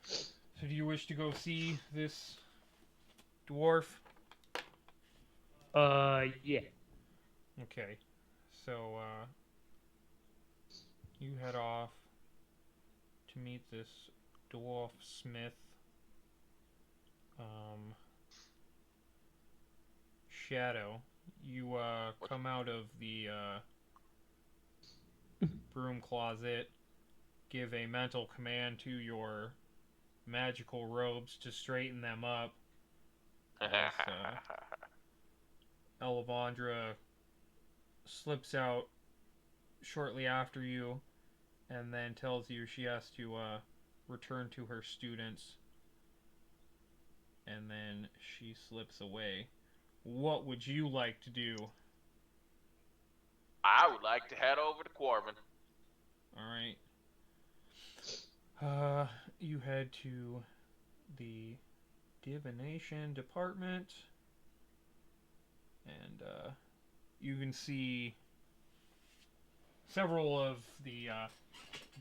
So do you wish to go see this dwarf? Yeah. Okay. So, you head off to meet this dwarf smith. Shadow, you come out of the broom closet, give a mental command to your magical robes to straighten them up. Elevandra slips out shortly after you and then tells you she has to return to her students, and then she slips away. What would you like to do? I would like to head over to Corvin. Alright. You head to the divination department, and you can see several of the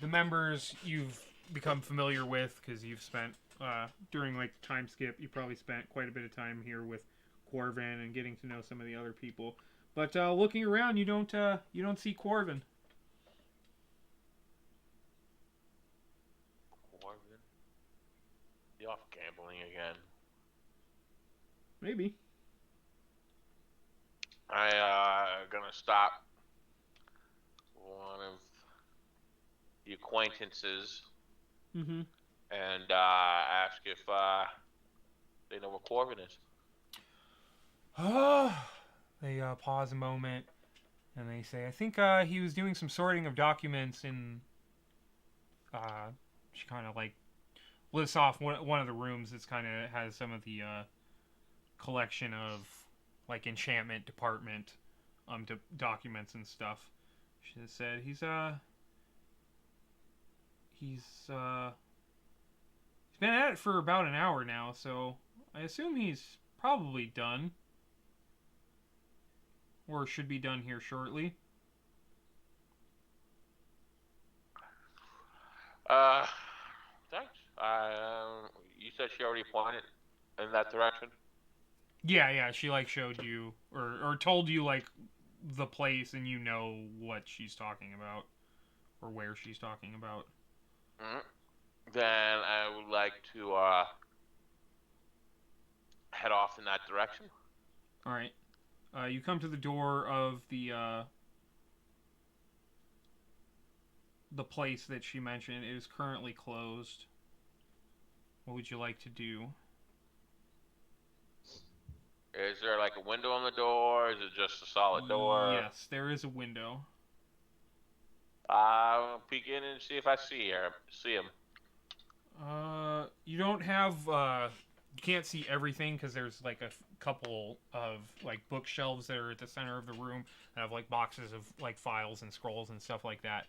members you've become familiar with because you've spent during like time skip. You probably spent quite a bit of time here with Corvin and getting to know some of the other people. But looking around, you don't see Corvin. Corvin? You off gambling again? Maybe. Gonna stop one of the acquaintances Mm-hmm. and ask if they know where Corvin is. They pause a moment, and they say, I think he was doing some sorting of documents in... she kind of, like, lists off one of the rooms that's kind of has some of the collection of, like, enchantment department documents and stuff. She said, he's been at it for about an hour now, so I assume he's probably done. Or should be done here shortly. Thanks. You said she already pointed in that direction? Yeah. She like showed you or told you like the place, and you know what she's talking about or where she's talking about. Mhm. Then I would like to head off in that direction. All right. You come to the door of the place that she mentioned. It is currently closed. What would you like to do? Is there like a window on the door? Is it just a solid door? Yes, there is a window. I'll peek in and see if I see him. You don't have you can't see everything because there's like a couple of like bookshelves that are at the center of the room that have like boxes of like files and scrolls and stuff like that.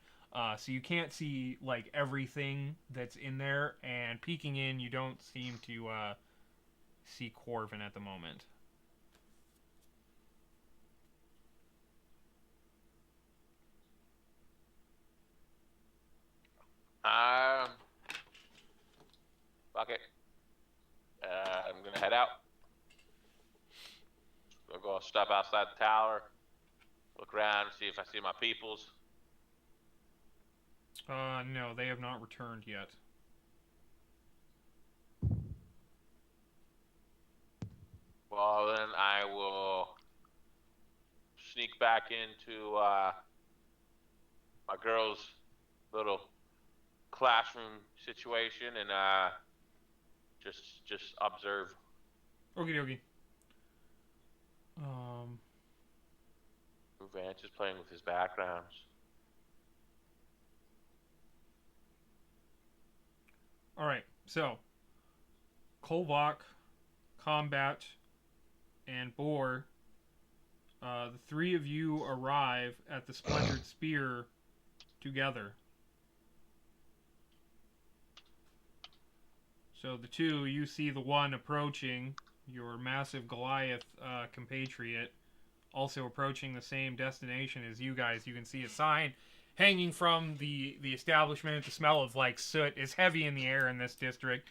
So you can't see like everything that's in there, and peeking in, you don't seem to see Corvin at the moment. Fuck it. I'm gonna head out. I'll go step outside the tower, look around, see if I see my peoples. No, they have not returned yet. Well, then I will sneak back into my girl's little classroom situation and just observe. Okie dokie. Vance is playing with his backgrounds. All right, so Kolvak, Combat, and Boar, the three of you arrive at the Splintered Spear together. So the two, you see the one approaching, your massive Goliath compatriot, also approaching the same destination as you guys. You can see a sign hanging from the establishment. The smell of like soot is heavy in the air in this district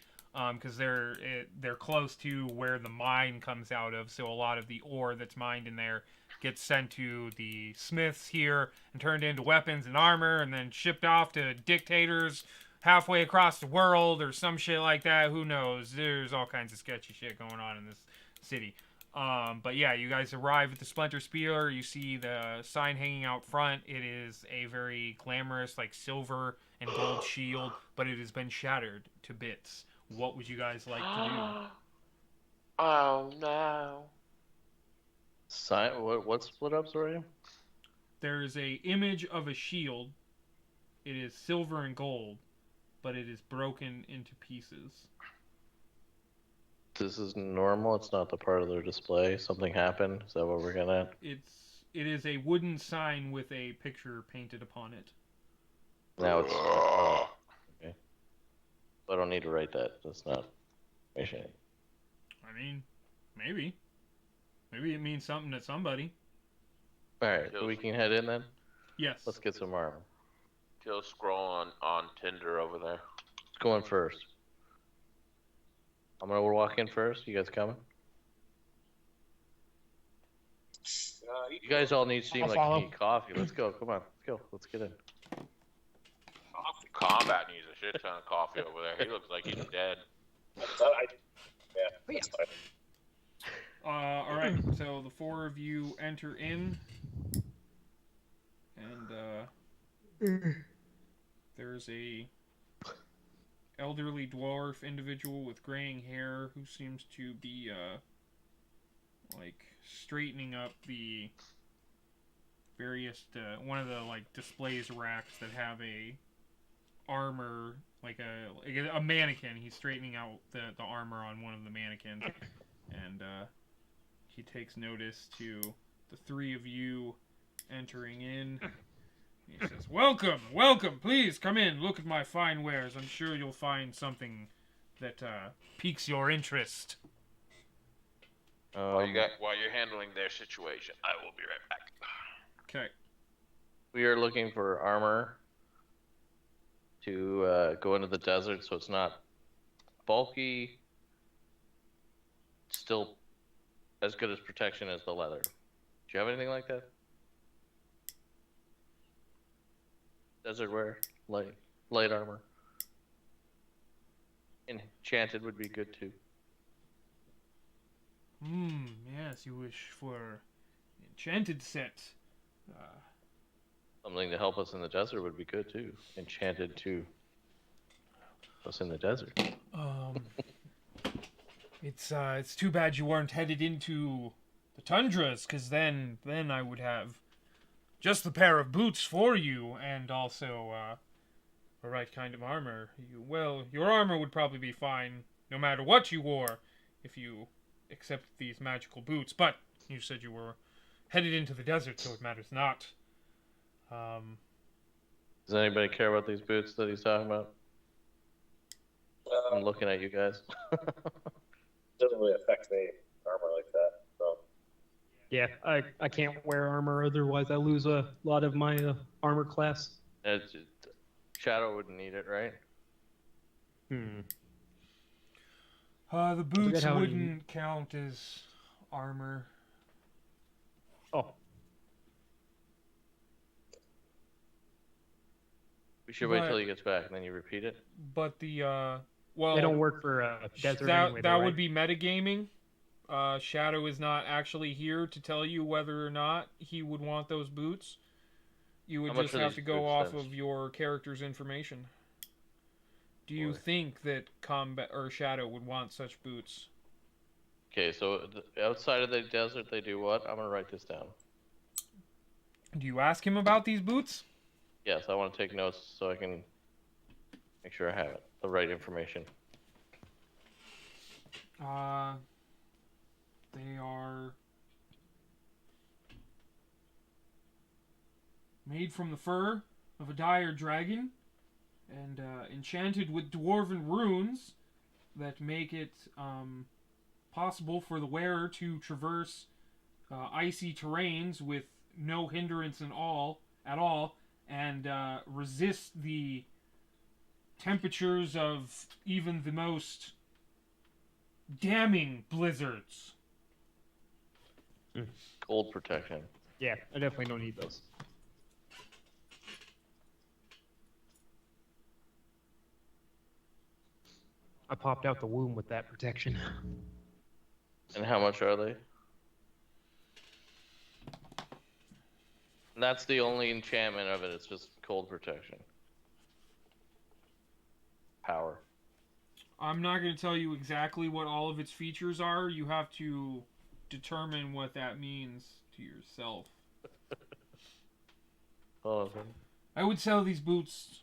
because they're close to where the mine comes out of. So a lot of the ore that's mined in there gets sent to the smiths here and turned into weapons and armor, and then shipped off to dictators halfway across the world or some shit like that. Who knows? There's all kinds of sketchy shit going on in this city. But yeah, you guys arrive at the Splinter Spear. You see the sign hanging out front. It is a very glamorous, like silver and gold shield, but it has been shattered to bits. What would you guys like to do? Oh no. What's split up, sorry? There's a image of a shield. It is silver and gold, but it is broken into pieces. This is normal. It's not the part of their display. Something happened. Is that what we're getting at? It is a wooden sign with a picture painted upon it. Now it's okay. I don't need to write that. That's not information. I mean, maybe it means something to somebody. All right, so we can head in then. Yes. Let's get some armor. Kill scroll on Tinder over there. Let's go in first. I'm gonna walk in first. You guys coming? You guys all seem I'll like follow. you need coffee. Let's go. Come on. Let's go. Let's get in. Combat needs a shit ton of coffee over there. He looks like he's dead. That's fine. All right. So the four of you enter in, and there's a elderly dwarf individual with graying hair who seems to be like straightening up the various one of the like displays racks that have a armor, like a mannequin. He's straightening out the armor on one of the mannequins, and he takes notice to the three of you entering in. He says, welcome, please come in, look at my fine wares. I'm sure you'll find something that piques your interest. While you're handling their situation, I will be right back. Okay. We are looking for armor to go into the desert, so it's not bulky, still as good as protection as the leather. Do you have anything like that? Desert wear, light armor. Enchanted would be good too. Yes, you wish for enchanted set. Something to help us in the desert would be good too. Enchanted to help us in the desert. It's too bad you weren't headed into the tundras, because then I would have just the pair of boots for you, and also the right kind of armor. Your armor would probably be fine no matter what you wore, if you accept these magical boots. But you said you were headed into the desert, so it matters not. Does anybody care about these boots that he's talking about? I'm looking at you guys. Doesn't really affect me, armor like that. So. Yeah, I can't wear armor, otherwise I lose a lot of my armor class. Shadow wouldn't need it, right? The boots how wouldn't count as armor. Oh, We should wait till he gets back and then you repeat it. But the they don't work for desert that anyway, that though, would right? be metagaming. Shadow is not actually here to tell you whether or not he would want those boots. You would How much just are have these to go boots, off then? of your character's information. Do you Boy. think that Combat or Shadow would want such boots? Okay, so outside of the desert they do what? I'm gonna write this down. Do you ask him about these boots? Yes, I want to take notes so I can make sure I have it, the right information. They are made from the fur of a dire dragon and enchanted with dwarven runes that make it possible for the wearer to traverse icy terrains with no hindrance at all, and resist the temperatures of even the most damning blizzards. Cold protection. Yeah, I definitely don't need those. I popped out the womb with that protection. And how much are they? That's the only enchantment of it. It's just cold protection. Power. I'm not going to tell you exactly what all of its features are. You have to determine what that means to yourself. All of them. I would sell these boots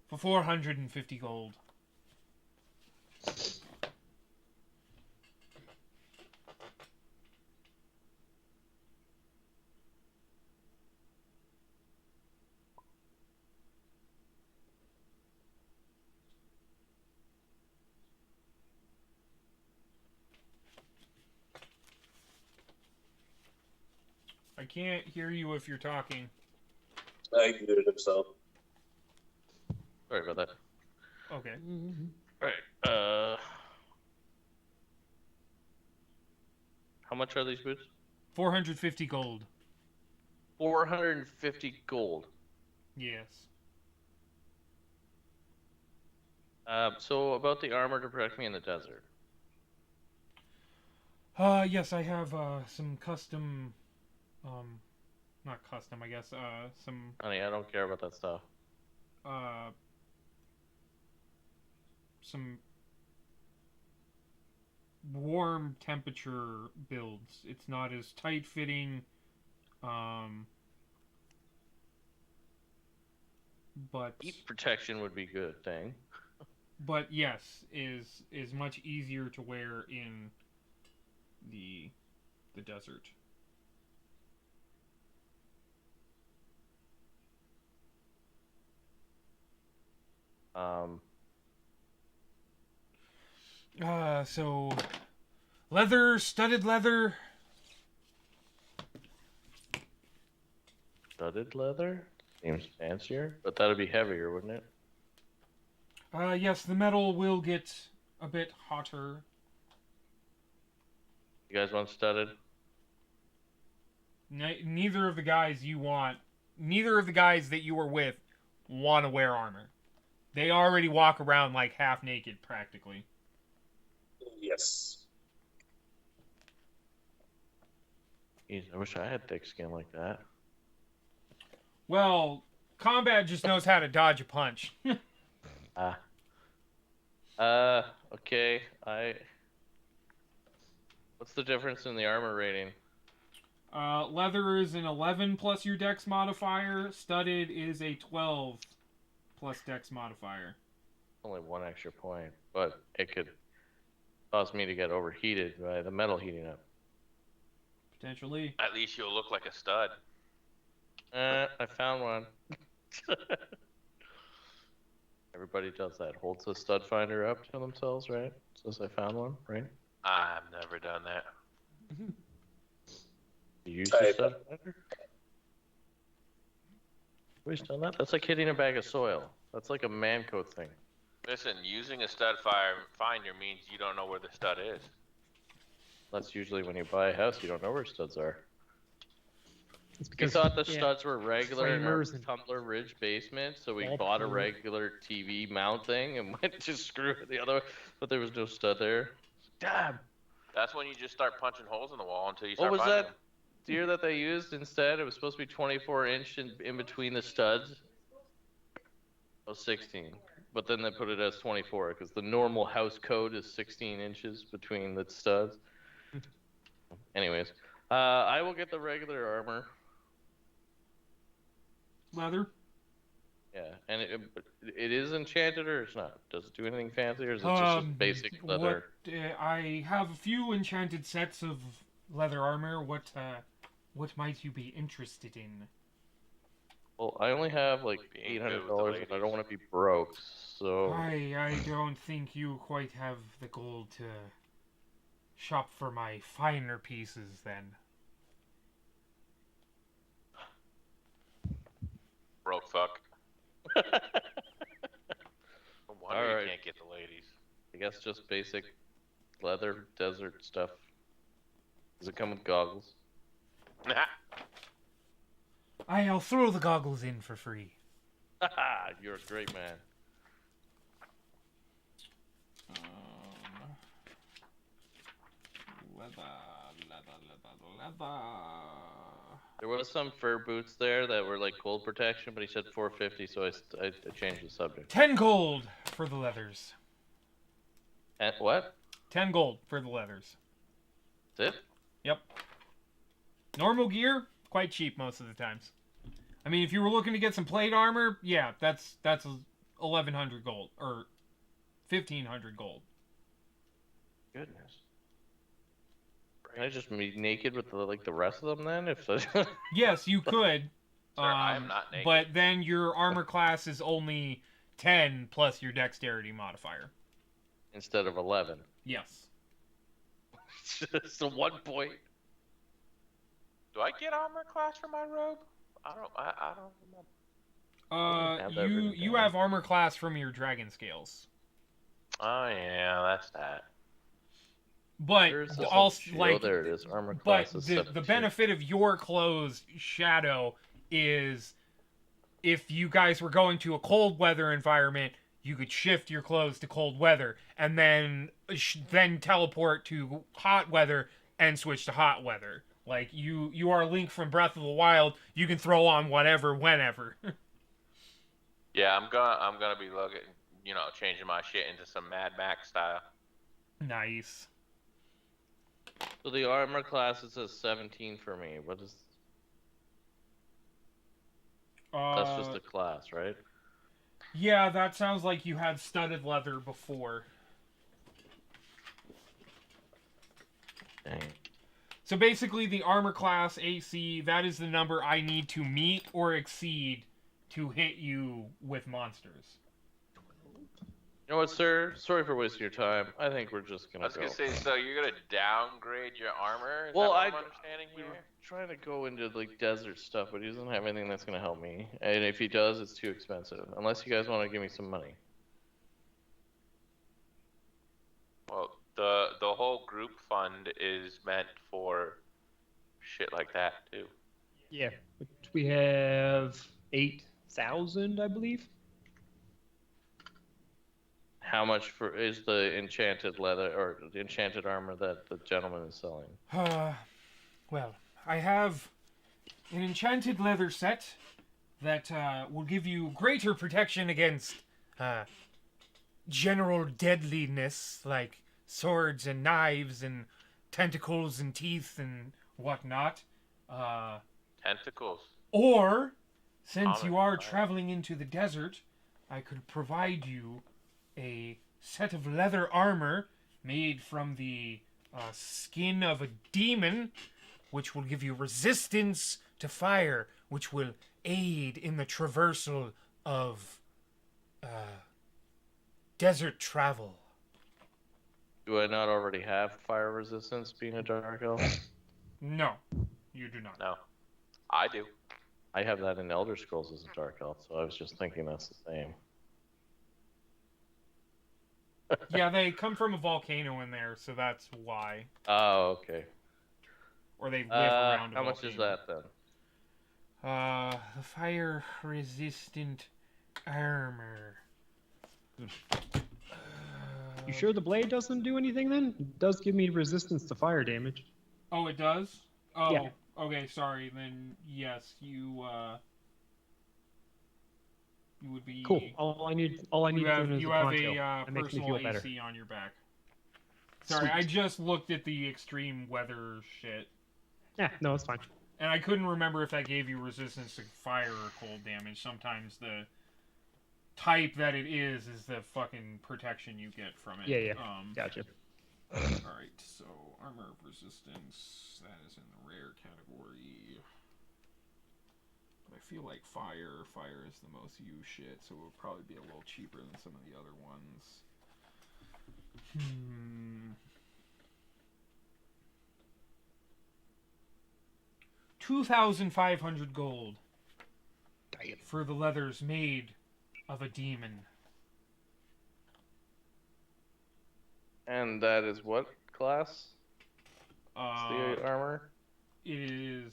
for 450 gold. I can't hear you if you're talking. I muted himself. Sorry about that. Okay. Alright, how much are these boots? 450 gold. 450 gold. Yes. So about the armor to protect me in the desert. Yes, I have some custom, not custom, I guess, some, Honey, I don't care about that stuff. some warm temperature builds. It's not as tight fitting, but Heat protection would be good thing. but yes, is much easier to wear in the desert. So leather, studded leather. Studded leather? Seems fancier, but that'd be heavier, wouldn't it? Yes, the metal will get a bit hotter. You guys want studded? Neither of the guys that you were with want to wear armor. They already walk around like half naked, practically. Yes. Jeez, I wish I had thick skin like that. Well, combat just knows how to dodge a punch. Okay. What's the difference in the armor rating? Leather is an 11 plus your dex modifier. Studded is a 12 plus dex modifier. Only 1 extra point, but it could cause me to get overheated by the metal heating up. Potentially. At least you'll look like a stud. I found one. Everybody does that. Holds the stud finder up to themselves, right? Says I found one, right? I've never done that. You use the stud finder? Nobody's done that? That's like hitting a bag of soil. That's like a man coat thing. Listen, using a stud finder means you don't know where the stud is. That's usually when you buy a house, you don't know where studs are. It's We because thought the studs were regular in our framers and Tumbler Ridge basement, so we wall bought a panel. regular TV mount thing and went to screw it the other way, but there was no stud there. Damn! That's when you just start punching holes in the wall until you What start was finding that deer that they used instead? It was supposed to be 24-inch in between the studs. Oh, 16. But then they put it as 24 because the normal house code is 16 inches between the studs. Anyways, I will get the regular armor. Leather. Yeah, and it is enchanted or it's not? Does it do anything fancy or is it just basic leather? I have a few enchanted sets of leather armor. What might you be interested in? Well, I only have like Being good with the $800 and I don't ladies. want to be broke, so... I don't think you quite have the gold to shop for my finer pieces then. broke fuck. No wonder Alright. you can't get the ladies. I guess just basic leather desert stuff. Does it come with goggles? I'll throw the goggles in for free. Haha, you're a great man. Leather. There was some fur boots there that were like cold protection, but he said 450, so I changed the subject. 10 gold for the leathers. And what? 10 gold for the leathers. That's it? Yep. Normal gear, quite cheap most of the times. I mean, if you were looking to get some plate armor, yeah, that's 1,100 gold or 1,500 gold. Goodness. Can I just be naked with the rest of them then? If so... Yes, you could. Sir, I am not naked. But then your armor class is only 10 plus your dexterity modifier. Instead of 11. Yes. So 1 point. Do I get armor class for my robe? I don't remember. have that written You down. have armor class from your dragon scales. Oh yeah, that's that. But Where's this also shield? like There it is. Armor but class is the 17. benefit of your clothes, Shadow, is if you guys were going to a cold weather environment, you could shift your clothes to cold weather and then teleport to hot weather and switch to hot weather. Like you are Link from Breath of the Wild. You can throw on whatever, whenever. Yeah, I'm gonna be looking, changing my shit into some Mad Max style. Nice. So the armor class, it says 17 for me. What is... That's just the class, right? Yeah, that sounds like you had studded leather before. Dang. So basically, the armor class AC, that is the number I need to meet or exceed to hit you with monsters. You know what, sir? Sorry for wasting your time. I think we're just I gonna was go. gonna say, so you're gonna downgrade your armor? Is Well, that what I- I'm understanding We here? were trying to go into like desert stuff, but he doesn't have anything that's gonna help me. And if he does, it's too expensive. Unless you guys want to give me some money. Well, the whole group group fund is meant for shit like that too. Yeah, which we have 8,000, I believe. How much for is the enchanted leather or the enchanted armor that the gentleman is selling? Well, I have an enchanted leather set that will give you greater protection against general deadliness like swords and knives and tentacles and teeth and whatnot. Tentacles. Or, since you are Fire. traveling into the desert, I could provide you a set of leather armor made from the skin of a demon, which will give you resistance to fire, which will aid in the traversal of desert travel. Do I not already have fire resistance being a dark elf? No, you do not. No, I do. I have that in Elder Scrolls as a dark elf, so I was just thinking that's the same. Yeah, they come from a volcano in there, so that's why. Oh, okay. Or they live around a how volcano. much is that then? The fire resistant armor. You sure the blade doesn't do anything then? It does give me resistance to fire damage. Oh, it does? Oh, Yeah. Okay, sorry. Then, yes, you would be... Cool. All I need You have, is you a have poncho. a That makes me personal feel better. AC on your back. Sorry, Sweet. I just looked at the extreme weather shit. Yeah, no, it's fine. And I couldn't remember if that gave you resistance to fire or cold damage. Sometimes the type that it is the fucking protection you get from it. Yeah. Gotcha. Alright, so armor of resistance, that is in the rare category. But I feel like fire is the most used shit, so it would probably be a little cheaper than some of the other ones. 2,500 gold Damn. for the leathers made of a demon. And that is what class? Uh, The armor? it is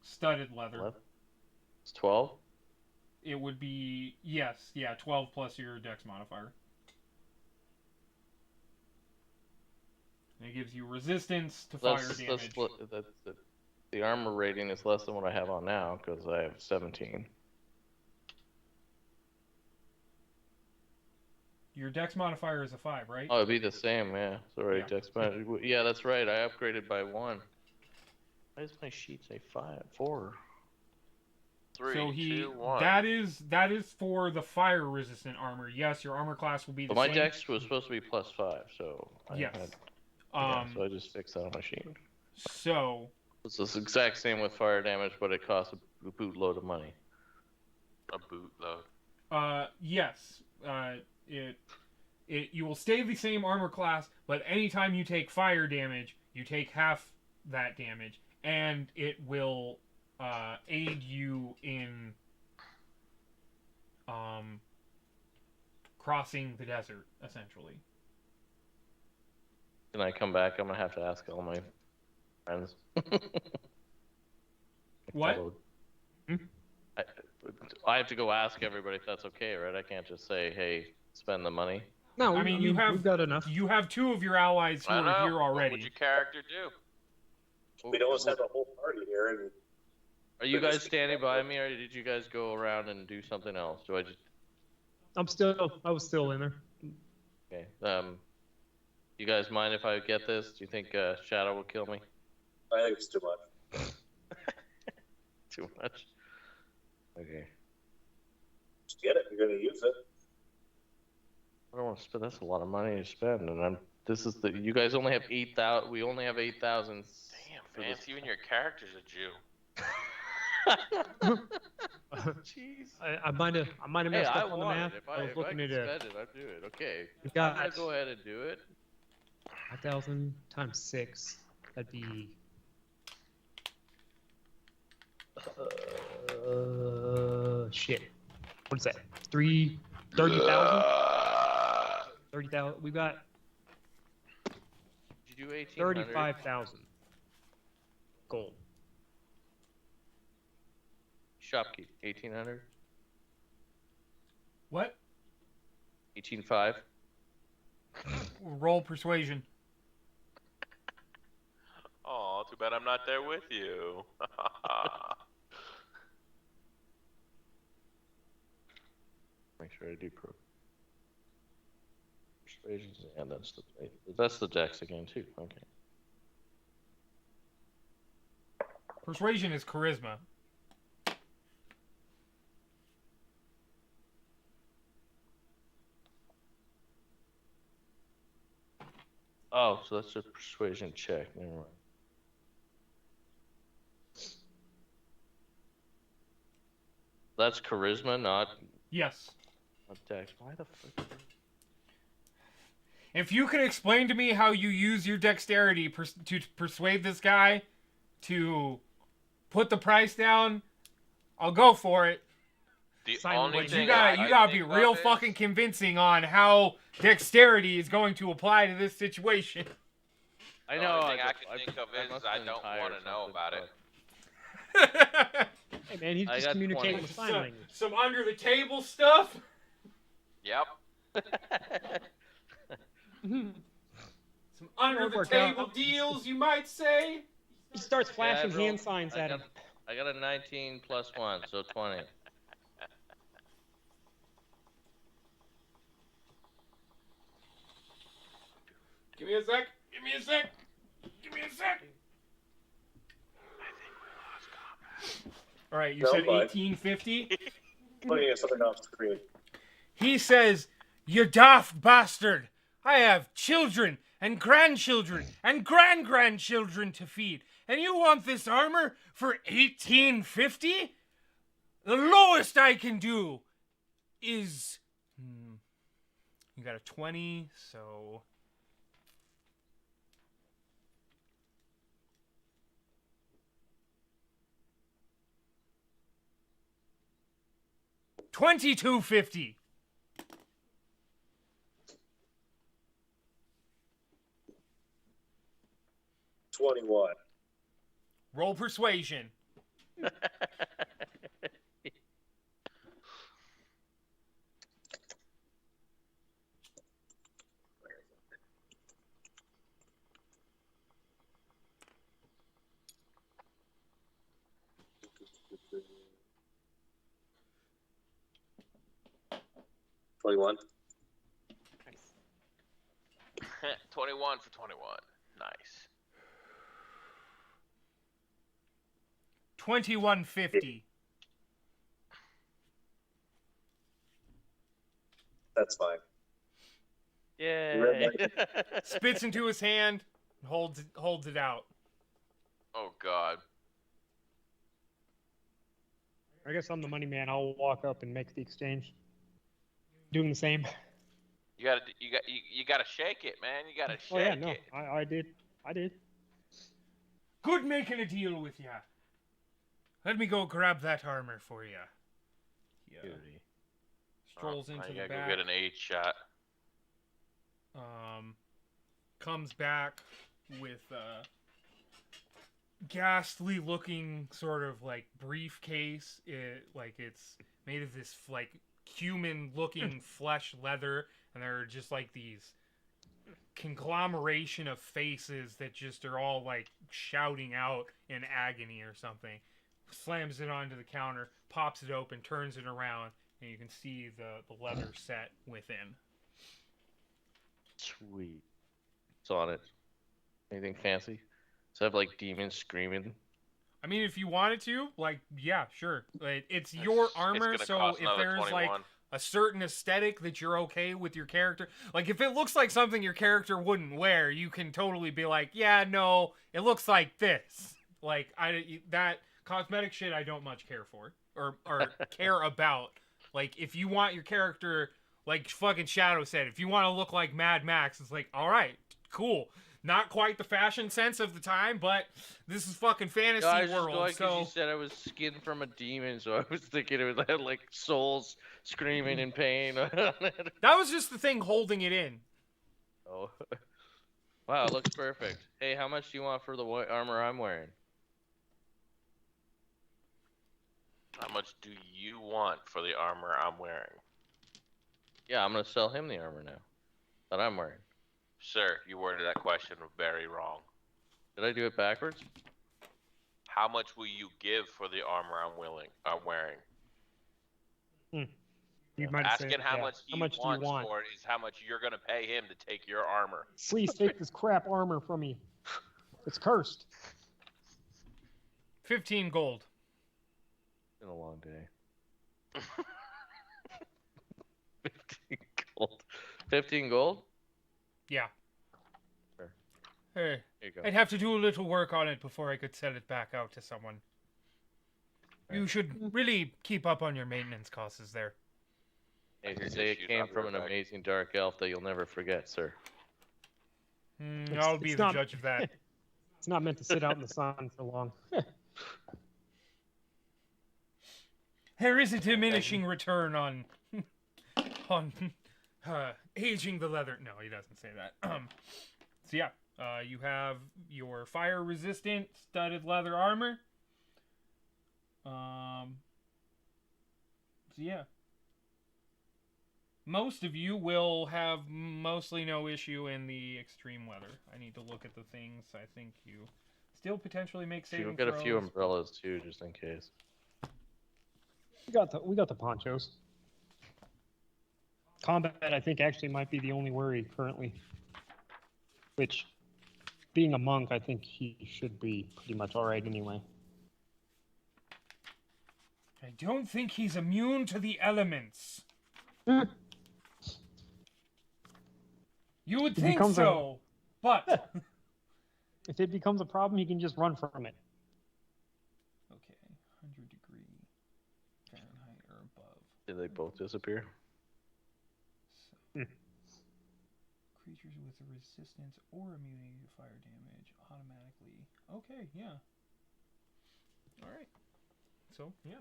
studded leather. It's 12? It would be, yes, yeah, 12 plus your dex modifier. And it gives you resistance to fire damage. The armor rating is less than what I have on now because I have 17. Your dex modifier is a 5, right? Oh, it'd be the same, yeah. Sorry, Yeah. Dex yeah, that's right. I upgraded by 1. Why does my sheet say 4? 3, So 2, 1. that is for the fire resistant armor. Yes, your armor class will be the But my same. dex was supposed to be +5, so Yes. so I just fixed that on my sheet. So It's the exact same with fire damage, but it costs a bootload of money. A bootload. yes. You will stay the same armor class, but anytime you take fire damage, you take half that damage, and it will aid you in crossing the desert, essentially. Can I come back? I'm gonna have to ask all my friends. What? I have to go ask everybody if that's okay, right? I can't just say, "Hey, spend the money." No, I mean, you have- we've got enough. You have 2 of your allies who I are know. here What already. would your character do? We don't have a whole party here, and Are you guys standing by me, or did you guys go around and do something else? Do I just I was still in there. okay? You guys mind if I get this? Do you think Shadow will kill me? I think it's too much. Too much. Okay. Just get it. You're gonna use it. I don't want to spend. That's a lot of money to spend, and this is the. You guys only have 8,000. We only have 8,000. Damn, Vance, even your character's a Jew. Jeez. I might have Hey, messed I up on the want math. it. If I I was could looking at spend it. it, I'd do it. Okay. We I'm got gonna go ahead and do it. 5,000 times 6. That'd be. Shit. What is that? 30,000? 30,000. We've got You 1800. 35,000 gold. Shopkeep 1800. What? 18.5. Roll persuasion. Oh, too bad I'm not there with you. Make sure I do persuasion. Yeah, that's the dex again too. Okay. Persuasion is charisma. Oh, so that's a persuasion check. Never mind. That's charisma, not Yes. dex. Why the fuck? If you can explain to me how you use your dexterity to persuade this guy to put the price down, I'll go for it. The Silent only Witch. But thing you I gotta can be think real of is- fucking convincing on how dexterity is going to apply to this situation. I The know. only thing I can think of is must I have been don't tired want or to know something, about but- it. Hey man, he's I just got communicating 20. with sign language. Some under the table stuff. Yep. Some under the Work out. table deals, you might say. He starts Yeah, I flashing rolled- hand signs at him. I got a 19 plus 1, so 20. Give me a sec. Give me a sec. Give me a sec. All right, you No, said bud. 1850. Putting something off screen. He says, "You daft bastard! I have children and grandchildren and grand-grandchildren to feed, and you want this armor for 1850? The lowest I can do is you got a 20, so 2250. $21. Roll persuasion. $21. 21 for 21. Nice. 2150. That's fine. Yay! Spits into his hand, and holds it out. Oh God. I guess I'm the money man. I'll walk up and make the exchange. Doing the same. You gotta shake it, man. You gotta shake Oh yeah, no, it. I did. Good making a deal with ya. Let me go grab that armor for ya. Yeah. Strolls Oh, into you the gotta back. go get an 8 shot. Comes back with ghastly looking sort of like briefcase. It's made of this like human looking flesh leather, and there are just like these conglomeration of faces that just are all like shouting out in agony or something. Slams it onto the counter, pops it open, turns it around, and you can see the leather set within. Sweet. What's on it? Anything fancy? Does it have like demons screaming? I mean, if you wanted to, like, yeah, sure. Like, it's your armor, It's so gonna cost if another there's like 21. a certain aesthetic that you're okay with your character, like if it looks like something your character wouldn't wear, you can totally be like, yeah, no, it looks like this. Like that cosmetic shit I don't much care for or care about. Like if you want your character, like fucking Shadow said, if you want to look like Mad Max, it's like, all right, cool. Not quite the fashion sense of the time, but this is fucking fantasy No, I was just world. going 'cause So you said I was skinned from a demon, so I was thinking it was like souls screaming in pain. that was just the thing holding it in. Oh. Wow, it looks perfect. Hey, how much do you want for the armor I'm wearing? How much do you want for the armor I'm wearing? Yeah, I'm gonna sell him the armor now that I'm wearing. Sir, you worded that question very wrong. Did I do it backwards? How much will you give for the armor I'm wearing? You might have said, Asking how much how much do you want? for it is how much you're gonna pay him to take your armor. Please take this crap armor from me. It's cursed. 15 gold. Been a long day. 15 gold. 15 gold? Yeah. Sure. Hey, Here you go. I'd have to do a little work on it before I could sell it back out to someone. You should really keep up on your maintenance costs there. Hey, Just say it shoot came off from your an back. amazing dark elf that you'll never forget, sir. I'll be it's the not- judge of that. It's not meant to sit out in the sun for long. There is a diminishing return on on aging the leather. No, he doesn't say that. So yeah, you have your fire-resistant studded leather armor. So yeah, most of you will have mostly no issue in the extreme weather. I need to look at the things. I think you still potentially make saving You'll get a few throws. umbrellas too, just in case. We got the ponchos. Combat, I think, actually might be the only worry currently. Which, being a monk, I think he should be pretty much all right anyway. I don't think he's immune to the elements. Hmm. You would He think becomes a- so, but If it becomes a problem, he can just run from it. okay, 100-degree Fahrenheit or above. Did they both disappear? So, Hmm. creatures with a resistance or immunity to fire damage automatically. Okay, yeah. All right. So yeah.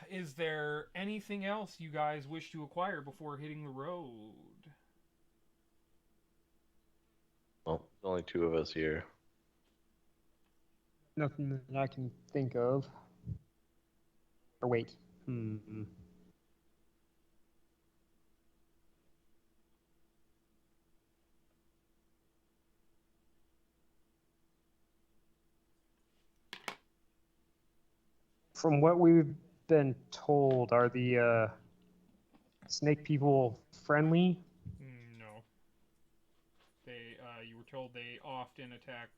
Is there anything else you guys wish to acquire before hitting the road? Well, there's only two of us here. Nothing that I can think of. Or wait. From what we've been told, are the snake people friendly? No. They, you were told they often attack,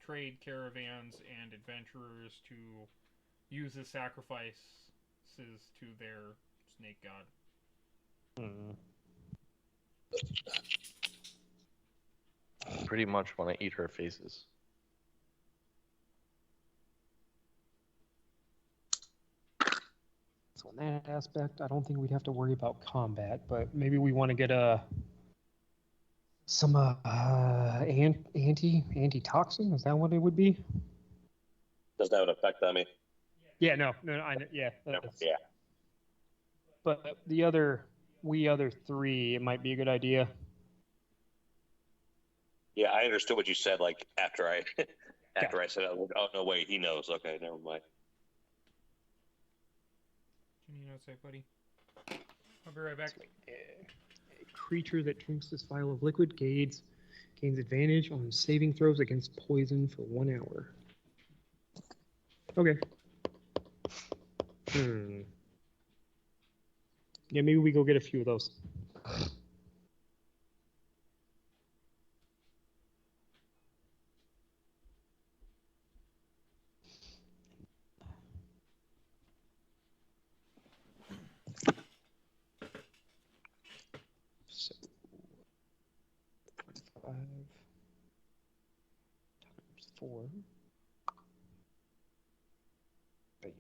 trade caravans and adventurers to use as sacrifices to their snake god. Pretty much want to eat her faces. So in that aspect, I don't think we'd have to worry about combat, but maybe we want to get some antitoxin. Is that what it would be? Doesn't have an effect on me. Yeah, no, yeah. Yeah. But the other three, it might be a good idea. Yeah, I understood what you said. Like after I said, oh no, wait, he knows. Okay, never mind. Any notes there, buddy? I'll be right back. A creature that drinks this vial of liquid gains advantage on saving throws against poison for 1 hour. Okay. Yeah, maybe we go get a few of those. So, 25 times 4. Bam.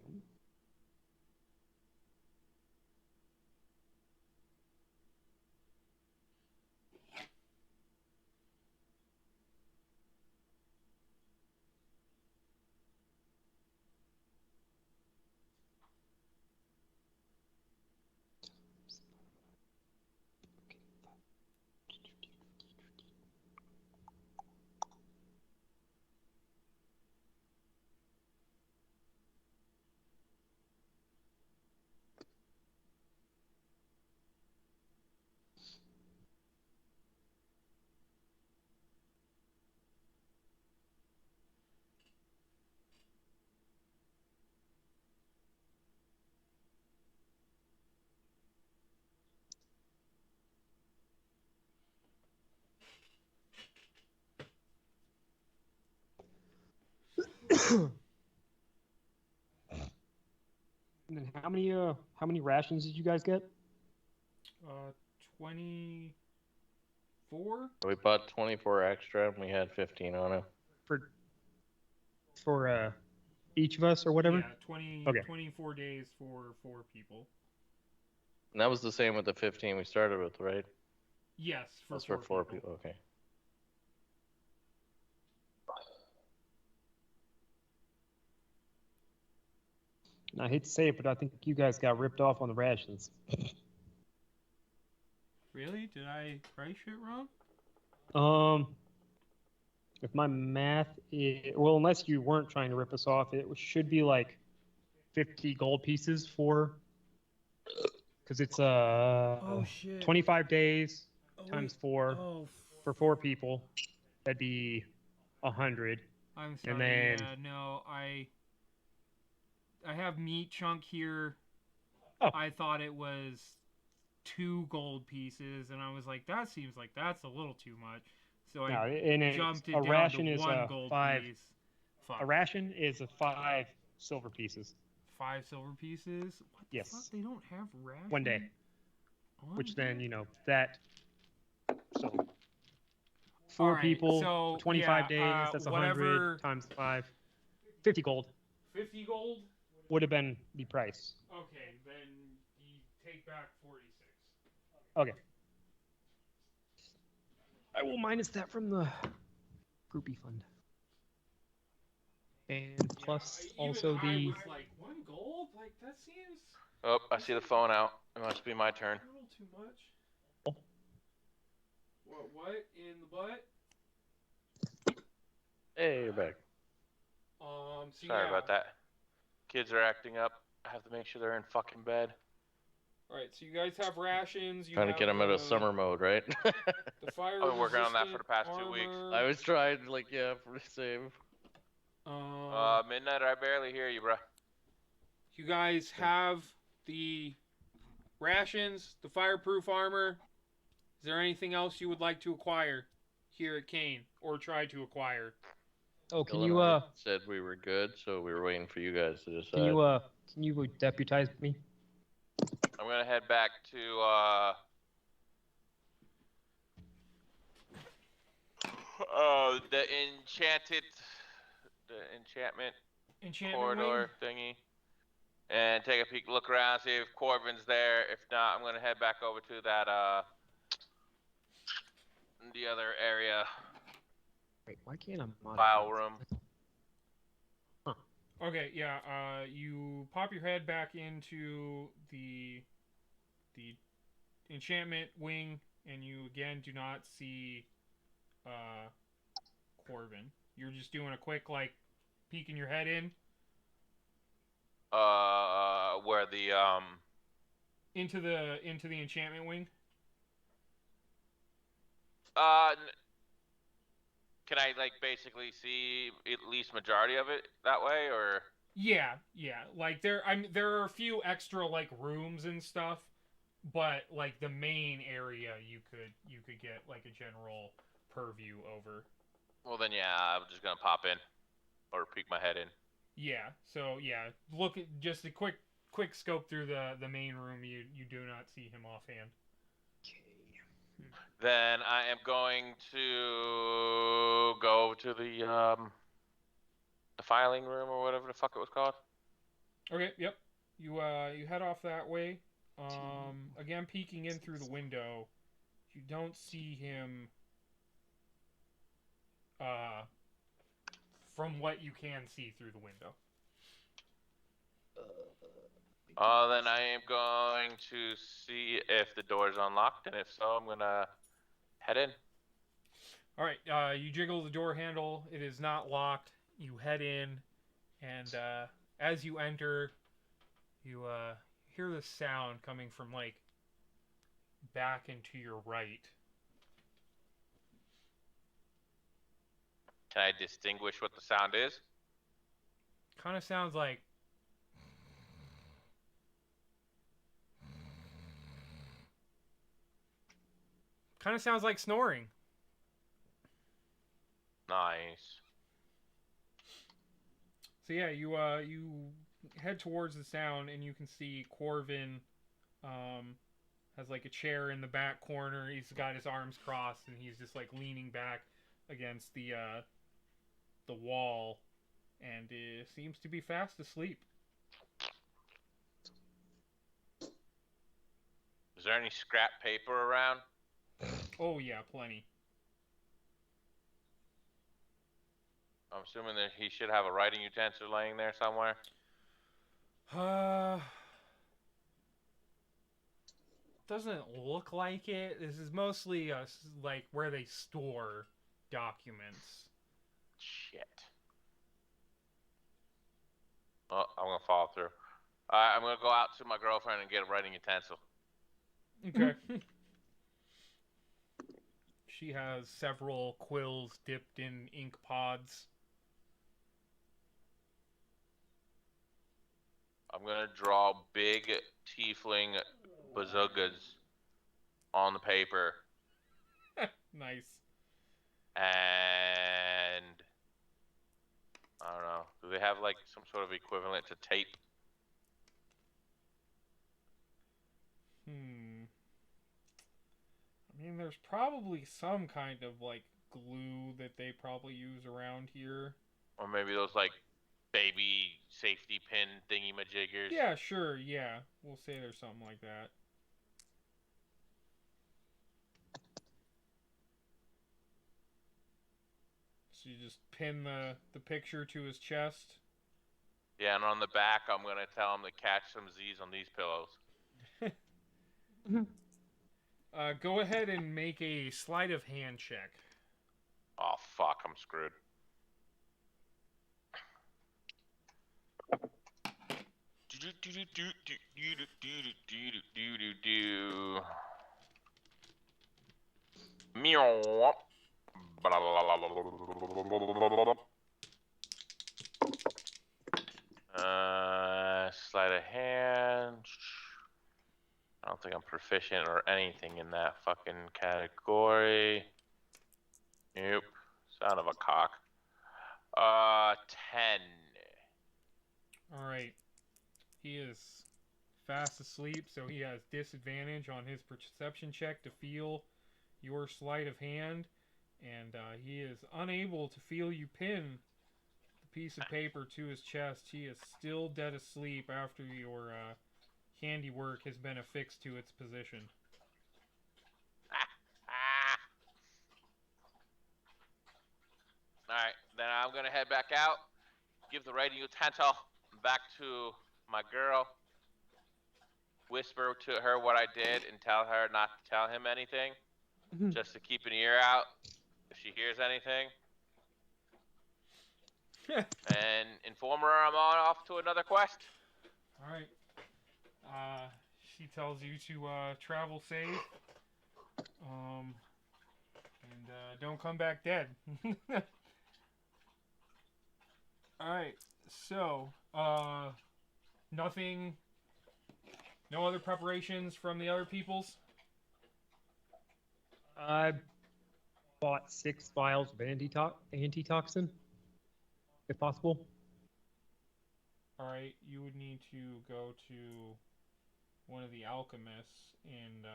And then how many rations did you guys get? 24. We bought 24 extra and we had 15 on it. For each of us or whatever? Yeah, 20. Okay. 24 days for 4 people. And that was the same with the 15 we started with, right? Yes, That's for 4 people. Okay. And I hate to say it, but I think you guys got ripped off on the rations. Really? Did I price shit wrong? If my math is, well, unless you weren't trying to rip us off, it should be like 50 gold pieces because it's Shit. 25 days times wait. 4 Oh, for 4 people. That'd be 100. I'm sorry. And then- Yeah, no, I have meat chunk here. Oh. I thought it was 2 gold pieces, and I was like, that seems like that's a little too much. So No, I and jumped it a down ration to is 1 gold 5. piece. Fuck. A ration is 5 silver pieces. 5 silver pieces? What the Yes. fuck? They don't have rations? 1 day. Which then, that. So 4 Alright, people, so, 25 yeah, days, that's whatever- 100 times 5. 50 gold 50 gold? would have been the price. Okay, then you take back 46. Okay. I will minus that from the groupie fund. And plus Even also I the... was like, 1 gold? Like, that seems Oh, I see the phone out. It must be my turn. a little too much. What in the butt? Hey, you're back. So Sorry yeah. about that. Kids are acting up. I have to make sure they're in fucking bed. Alright, so you guys have rations. You Trying to have get them out of the- summer mode, right? The fire I've been working on that for the past 2 resistant weeks. armor. I was trying, for the same. Midnight, I barely hear you, bro. You guys have the rations, the fireproof armor. Is there anything else you would like to acquire here at Kane, or try to acquire? Oh, can Dylan you already said we were good, so we were waiting for you guys to decide. can you deputize me? I'm gonna head back to the enchantment corridor thingy, and take a peek, look around, see if Corbin's there. If not, I'm gonna head back over to that the other area, Wait, why can't I modify file this? room. Okay, yeah. You pop your head back into the enchantment wing, and you again do not see Corbin. You're just doing a quick peeking your head in Where the into the enchantment wing. Can I basically see at least majority of it that way, or? Yeah. Like there are a few extra rooms and stuff, but the main area you could get a general purview over. Well then, yeah, I'm just gonna pop in, or peek my head in. Yeah. So yeah, look at just a quick scope through the main room. You do not see him offhand. Then I am going to go to the filing room or whatever the fuck it was called. Okay. Yep. You head off that way. Again, peeking in through the window, you don't see him. From what you can see through the window. Then I am going to see if the door is unlocked, and if so, I'm gonna head in. All right. You jiggle the door handle. It is not locked. You head in, and as you enter, you hear the sound coming from back and to your right. Can I distinguish what the sound is? Kind of sounds like. Kind of sounds like snoring. Nice. So yeah, you head towards the sound, and you can see Corvin has like a chair in the back corner. He's got his arms crossed, and he's just like leaning back against the wall, and seems to be fast asleep. Is there any scrap paper around? Oh yeah, plenty. I'm assuming that he should have a writing utensil laying there somewhere. Doesn't look like it. This is mostly like where they store documents. Shit. Oh, I'm gonna follow through. I'm gonna go out to my girlfriend and get a writing utensil. Okay. She has several quills dipped in ink pods. I'm gonna draw big tiefling bazookas on the paper, Nice. and I don't know. Do they have like some sort of equivalent to tape? I mean, there's probably some kind of like glue that they probably use around here. Or maybe those like baby safety pin thingy majiggers? Yeah, sure, yeah. We'll say there's something like that. So you just pin the picture to his chest. Yeah, and on the back, I'm gonna tell him to catch some Z's on these pillows. Go ahead and make a sleight of hand check. Oh fuck, I'm screwed. Meow. Sleight of hand. I don't think I'm proficient or anything in that fucking category. Nope. Son of a cock. 10. Alright. He is fast asleep, so he has disadvantage on his perception check to feel your sleight of hand. And he is unable to feel you pin the piece of paper to his chest. He is still dead asleep after your handiwork has been affixed to its position. Alright, then I'm gonna head back out, give the writing utensil back to my girl, whisper to her what I did, and tell her not to tell him anything, just to keep an ear out if she hears anything, and inform her I'm on off to another quest. Alright. She tells you to travel safe. And don't come back dead. Alright, so, nothing, no other preparations from the other peoples? I bought 6 vials of antitoxin, if possible. Alright, you would need to go to one of the alchemists and,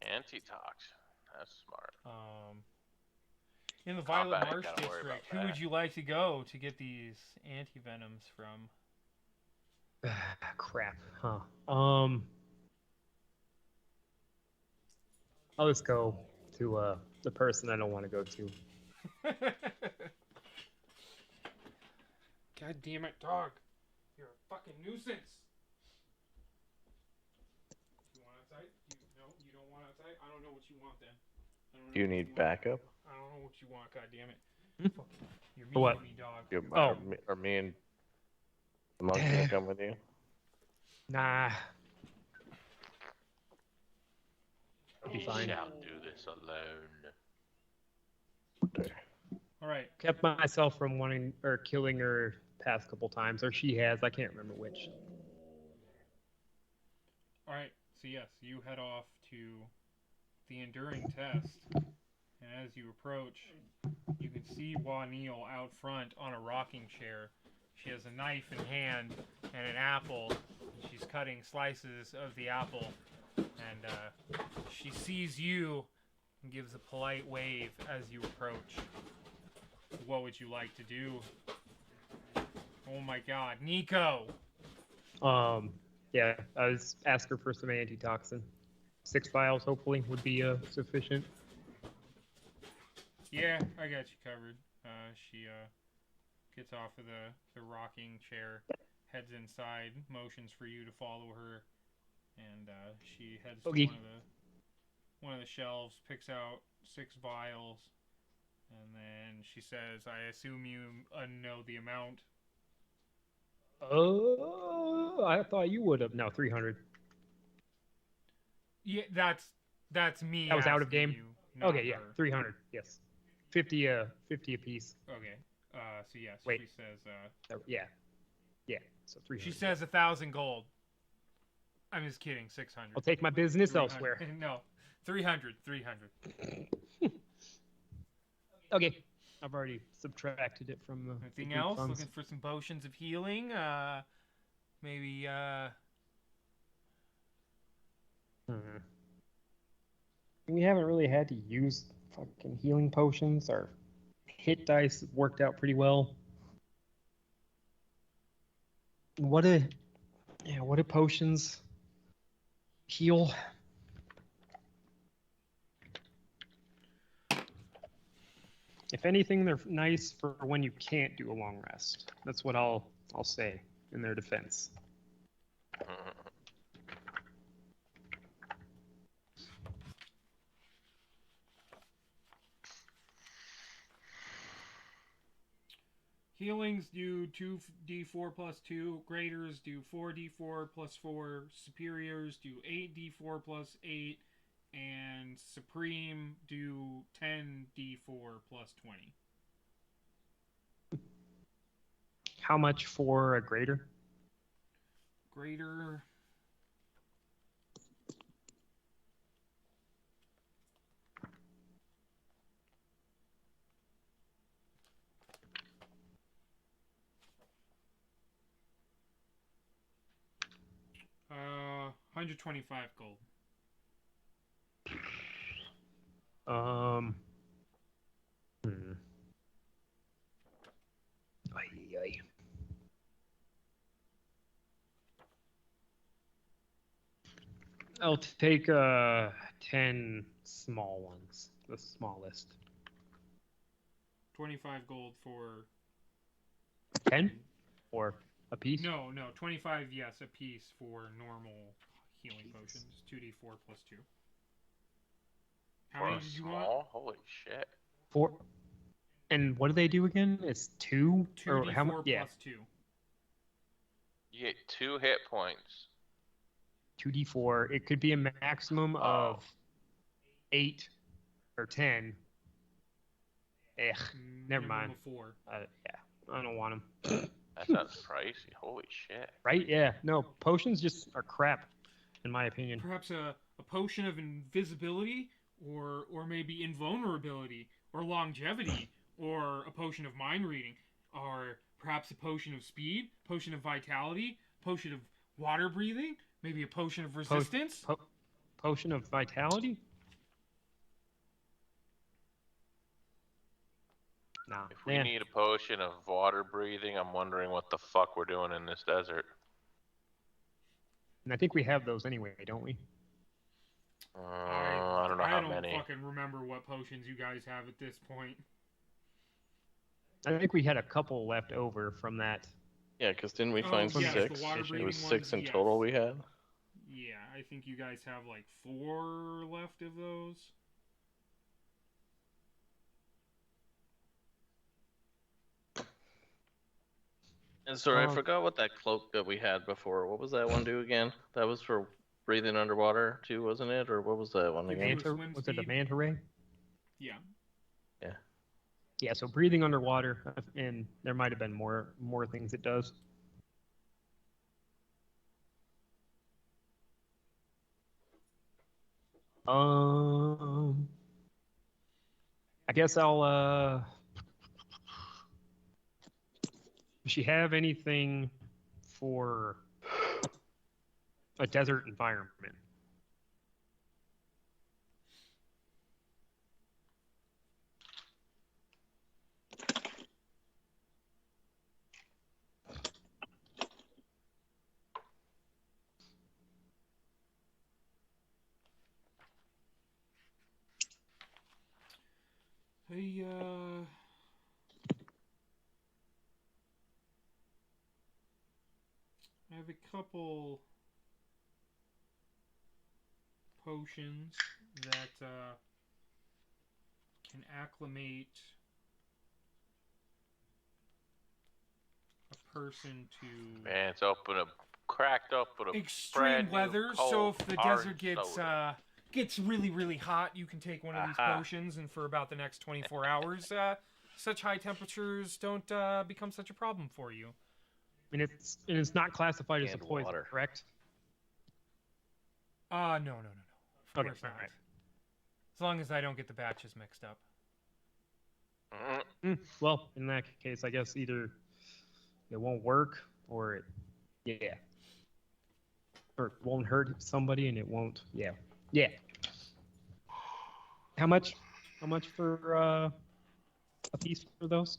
Antitox. That's smart. in the Violet Combat, Marsh gotta worry district, about who would that. you like to go to get these antivenoms from? Crap, huh? I'll just go to the person I don't want to go to. God damn it, dog. You're a fucking nuisance. You want outside? No, you don't want outside? I don't know what you want then. I don't know Do you what need want. backup? I don't know what you want, god damn it. Fuck. You're mean For what? to me, dog. Are me and the monk gonna come with you? Nah. I'll be You fine. shall do this alone. Alright. Kept myself from wanting or killing her past couple times, or she has. I can't remember which. Alright. So yes, you head off to the enduring test. And as you approach, you can can see Juanil out front on a rocking chair. She has a knife in hand and an apple. She's cutting slices of the apple. And she sees you and gives a polite wave as you approach. What would you like to do? Oh my god, Nico! Yeah, I was ask her for some antitoxin. 6 vials, hopefully, would be sufficient. Yeah, I got you covered. She gets off of the rocking chair, heads inside, motions for you to follow her, and she heads to Okay. one of the shelves, picks out 6 vials, and then she says, "I assume you know the amount." Oh, I thought you would have. No, 300. Yeah, that's me. That was out of asking game? You, not Okay, yeah, her. 300. Yes, 50 apiece. Okay. So yes, Wait. she says. Yeah, so 300. She says 1,000 gold. I'm just kidding. 600. I'll take my business 300. elsewhere. No, 300. 300. Okay, I've already subtracted it from the. Anything group else? funds. Looking for some potions of healing? Maybe. We haven't really had to use fucking healing potions. Our hit dice worked out pretty well. What do potions heal? If anything, they're nice for when you can't do a long rest. That's what I'll say in their defense. Healings do 2d4 plus 2. Graders do 4d4 plus 4. Superiors do 8d4 plus 8. And Supreme do 10d4 plus 20. How much for a grader? Grader. Uh, 125 gold. Ay. I'll take 10 small ones, the smallest. 25 gold for 10 or a piece? No, 25, yes, a piece for normal healing potions. 2d4 plus 2. How For many a did you want? small? Holy shit. 4. And what do they do again? It's 2 or 2d4 how much? Yeah, plus 2. You get 2 hit points. 2d4. It could be a maximum of 8 or 10. Never Minimum mind. of 4. Yeah, I don't want them. That sounds pricey. Holy shit. Right? Yeah. No, potions just are crap, in my opinion. Perhaps a potion of invisibility, or maybe invulnerability, or longevity, or a potion of mind reading, or perhaps a potion of speed, potion of vitality, potion of water breathing, maybe a potion of resistance. Potion of vitality? Nah. If we need a potion of water breathing, I'm wondering what the fuck we're doing in this desert. And I think we have those anyway, don't we? I don't know how many. I don't fucking remember what potions you guys have at this point. I think we had a couple left over from that. Yeah, because didn't we Oh, find yes, the 6? water It breathing was 6 in ones, total yes. we had. Yeah, I think you guys have like 4 left of those. And sorry, I forgot what that cloak that we had before. What was that one do again? That was for breathing underwater too, wasn't it? Or what was that one Gives again? you a swim Was it a speed. manta ray? Yeah. Yeah, so breathing underwater, and there might have been more things it does. I guess I'll Does she have anything for a desert environment? I have a couple potions that can acclimate a person to Man, it's cracked up with a extreme brand new weather. So cold if the orange desert soda. gets really, really hot, you can take one of these Aha. potions, and for about the next 24 hours, such high temperatures don't become such a problem for you. And it's not classified as a And poison, water. correct? No. Of Okay, course not. alright. As long as I don't get the batches mixed up. Well, in that case, I guess either it won't work or or it won't hurt somebody and it won't. Yeah. How much for a piece for those?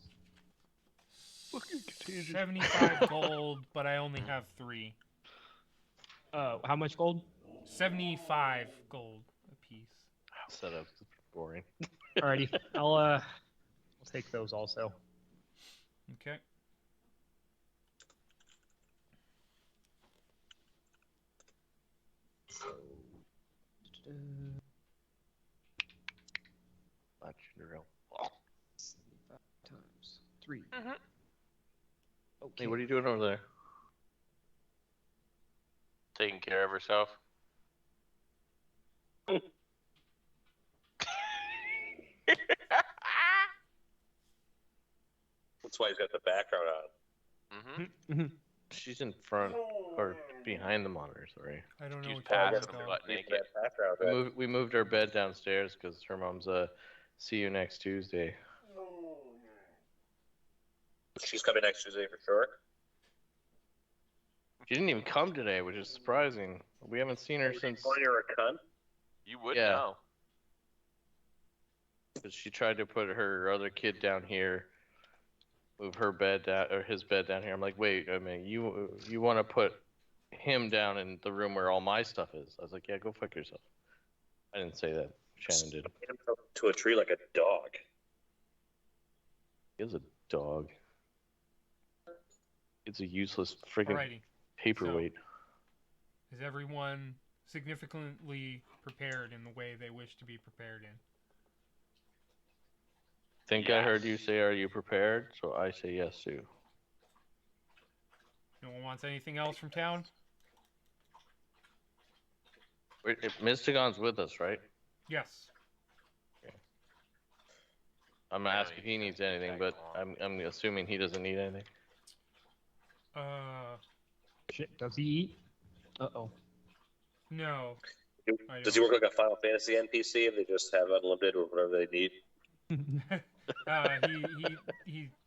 75 gold, but I only have 3. How much gold? 75 gold a piece. Setup is boring. Alrighty, I'll take those also. Okay. Watch your real. 75 times 3. Okay. Hey, what are you doing over there? Taking care of herself. That's why he's got the background on. Mm-hmm. She's in front or behind the monitor. Sorry. I don't know She's what you're passing talking the about. butt naked. That background, right? We moved our bed downstairs because her mom's see you next Tuesday. She's coming next Tuesday for sure. She didn't even come today, which is surprising. We haven't seen her since. You're a cunt. You would Yeah. know. Because she tried to put her other kid down here, move her bed down or his bed down here. I'm like, wait, I mean, you want to put him down in the room where all my stuff is? I was like, yeah, go fuck yourself. I didn't say that. Shannon did. Pin himself to a tree like a dog. He is a dog. It's a useless freaking Alrighty. paperweight. Is everyone significantly prepared in the way they wish to be prepared in? Think I heard you say, "Are you prepared?" So I say yes too. No one wants anything else from town? Wait, if Mystigon's with us, right? Yes. I'm gonna I know ask if you he can needs anything, but tag I'm assuming he doesn't need anything. Shit, does he eat? Uh-oh. No. Does he work like a Final Fantasy NPC and they just have unlimited or whatever they need?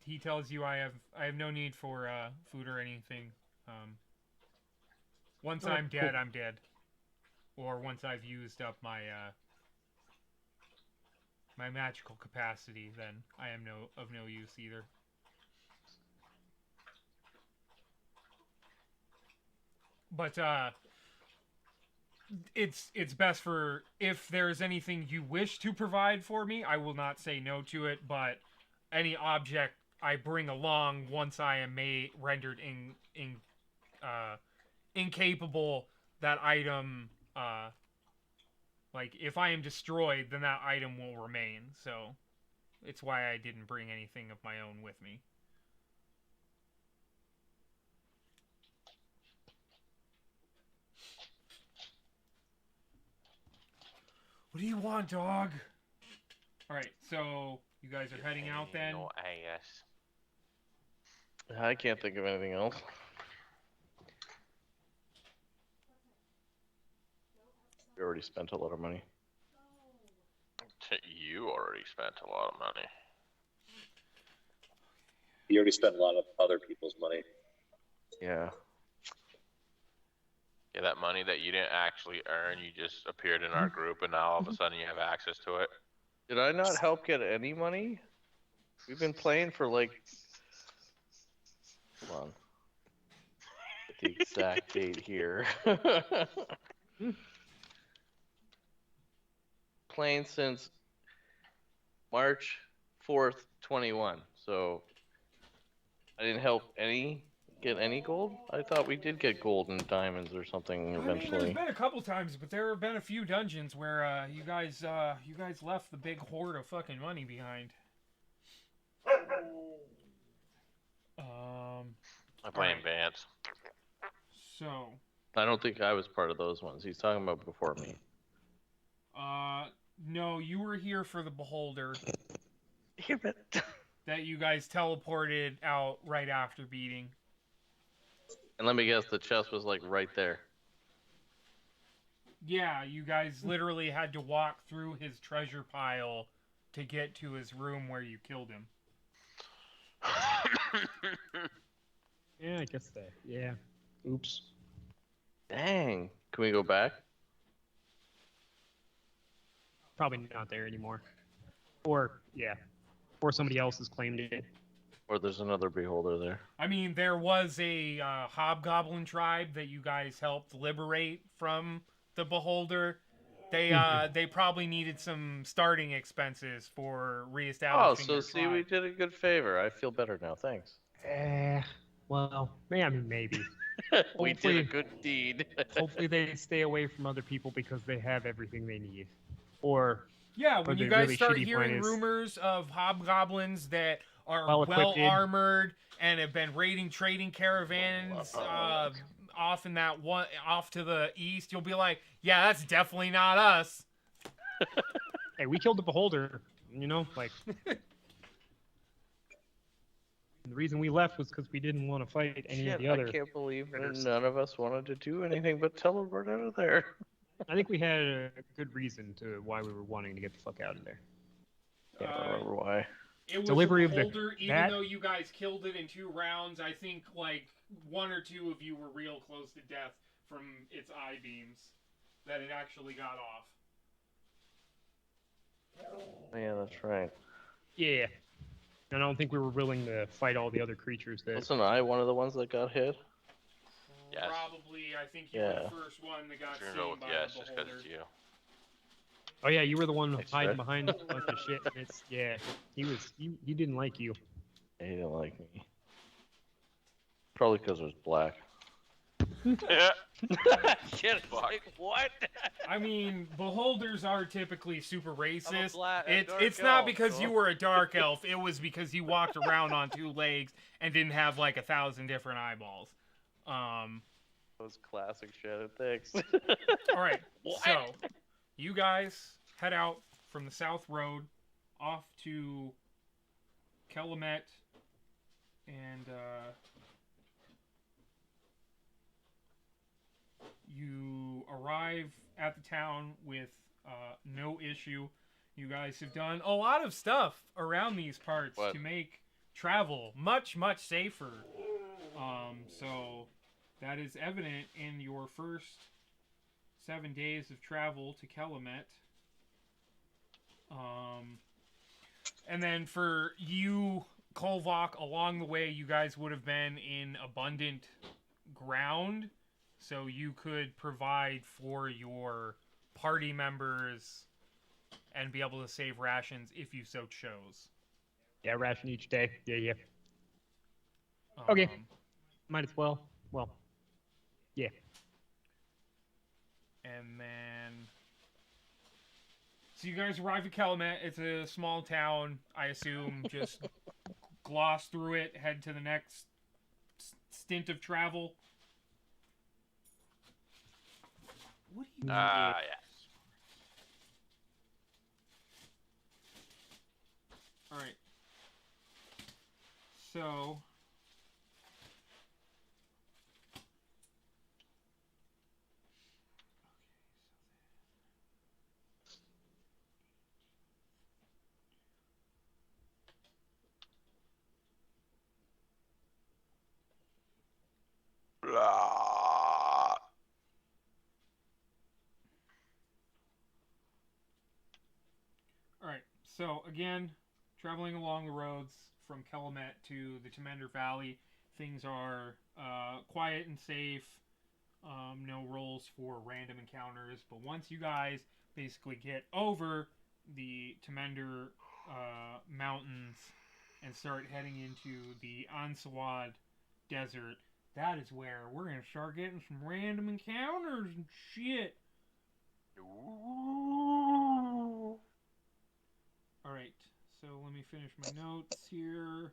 He tells you I have no need for food or anything. Once Oh, I'm dead, cool. I'm dead. Or once I've used up my my magical capacity, then I am of no use either. But it's best for if there's anything you wish to provide for me, I will not say no to it. But any object I bring along once I am rendered incapable, that item like if I am destroyed, then that item will remain. So it's why I didn't bring anything of my own with me. What do you want, dog? Alright, so you guys are heading out then? No ass. I can't think of anything else. We already spent a lot of money. You already spent a lot of money. He already spent a lot of other people's money. Yeah. Yeah, that money that you didn't actually earn, you just appeared in our group, and now all of a sudden you have access to it. Did I not help get any money? We've been playing for like. Hold on. Get the exact date here. Playing since March 4th, 21. So I didn't get any gold. I thought we did get gold and diamonds or something I mean, eventually. there's been a couple times, but there have been a few dungeons where you guys left the big hoard of fucking money behind. I play in Alright. Vance. So, I don't think I was part of those ones. He's talking about before me. no, you were here for the Beholder Damn it. that you guys teleported out right after beating. And let me guess, the chest was like right there. Yeah, you guys literally had to walk through his treasure pile to get to his room where you killed him. Yeah, I guess that. Yeah. Oops. Dang. Can we go back? Probably not there anymore. Or, yeah. Or somebody else has claimed it. Or there's another beholder there? I mean, there was a hobgoblin tribe that you guys helped liberate from the Beholder. They probably needed some starting expenses for Oh, reestablishing so their see, tribe. we did a good favor. I feel better now. Thanks. Well, I mean, maybe. We did Hopefully- a good deed. Hopefully they stay away from other people because they have everything they need. Or Yeah, Or when you the guys really start shitty hearing plan is- rumors of hobgoblins that are Well-equipped. well armored and have been raiding trading caravans off in that one off to the east, you'll be like, yeah, that's definitely not us. hey, we killed the beholder, like the reason we left was because we didn't want to fight any of Shit, the other. I can't believe critters. none of us wanted to do anything but teleport out of there. I think we had a good reason to why we were wanting to get the fuck out of there. Can't remember why. It was Delivery a of the beholder, even bat? though you guys killed it in 2 rounds. I think like 1 or 2 of you were real close to death from its eye beams that it actually got off. Yeah, that's right. Yeah. And I don't think we were willing to fight all the other creatures that. Wasn't I one of the ones that got hit? Yes. Probably, I think you were Yeah. the first one that got I'm seen gonna go with by yes, the just because beholder. it's you. Oh yeah, you were the one Thanks, hiding Fred. behind a bunch of shit. And he didn't like you. He didn't like me. Probably because it was black. Shit, Fuck. like, what? I mean, beholders are typically super racist. a dark It's not elf, because so- you were a dark elf. It was because you walked around on 2 legs and didn't have like 1,000 different eyeballs. That was classic shit. Thanks. All right. What? So, you guys head out from the South Road off to Calumet, and you arrive at the town with no issue. You guys have done a lot of stuff around these parts What? to make travel much, much safer. So that is evident in your first 7 days of travel to Calumet. And then for you, Kolvok, along the way, you guys would have been in abundant ground, so you could provide for your party members and be able to save rations if you so chose. Yeah, ration each day. Yeah. Okay. Um, Might as well. Well, yeah. And then... So you guys arrive at Calumet. It's a small town, I assume. Just gloss through it, head to the next stint of travel. What do you Yes. Alright. So... So again, traveling along the roads from Calumet to the Temender Valley, things are quiet and safe. No rolls for random encounters. But once you guys basically get over the Temender mountains and start heading into the Ansawad Desert, that is where we're gonna start getting some random encounters and shit. Ooh. All right, so let me finish my notes here.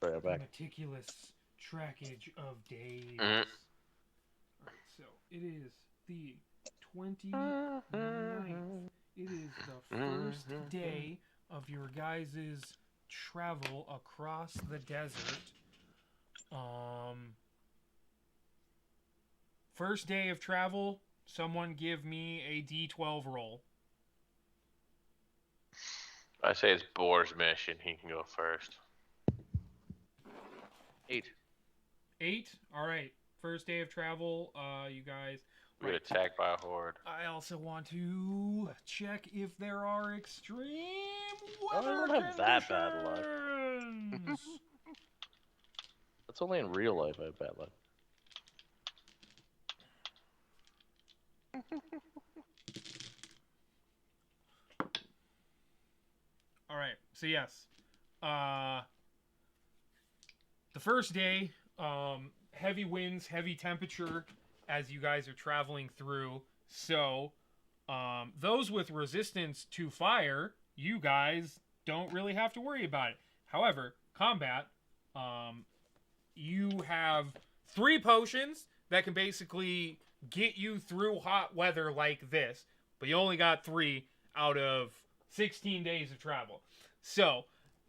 Sorry, I'm back. Meticulous trackage of days. Mhm. Alright, so it is the 29th. It is the first day of your guys' travel across the desert. First day of travel, someone give me a D12 roll. I say it's Boar's mission. He can go first. 8. 8? Alright. First day of travel, you guys. We get attacked by a horde. I also want to check if there are extreme I weather don't have that bad luck. conditions. That's only in real life I have bad luck. All right. So yes, the first day, heavy winds, heavy temperature as you guys are traveling through. So, those with resistance to fire, you guys don't really have to worry about it. However, combat, you have 3 potions that can basically get you through hot weather like this, but you only got 3 out of 16 days of travel. So,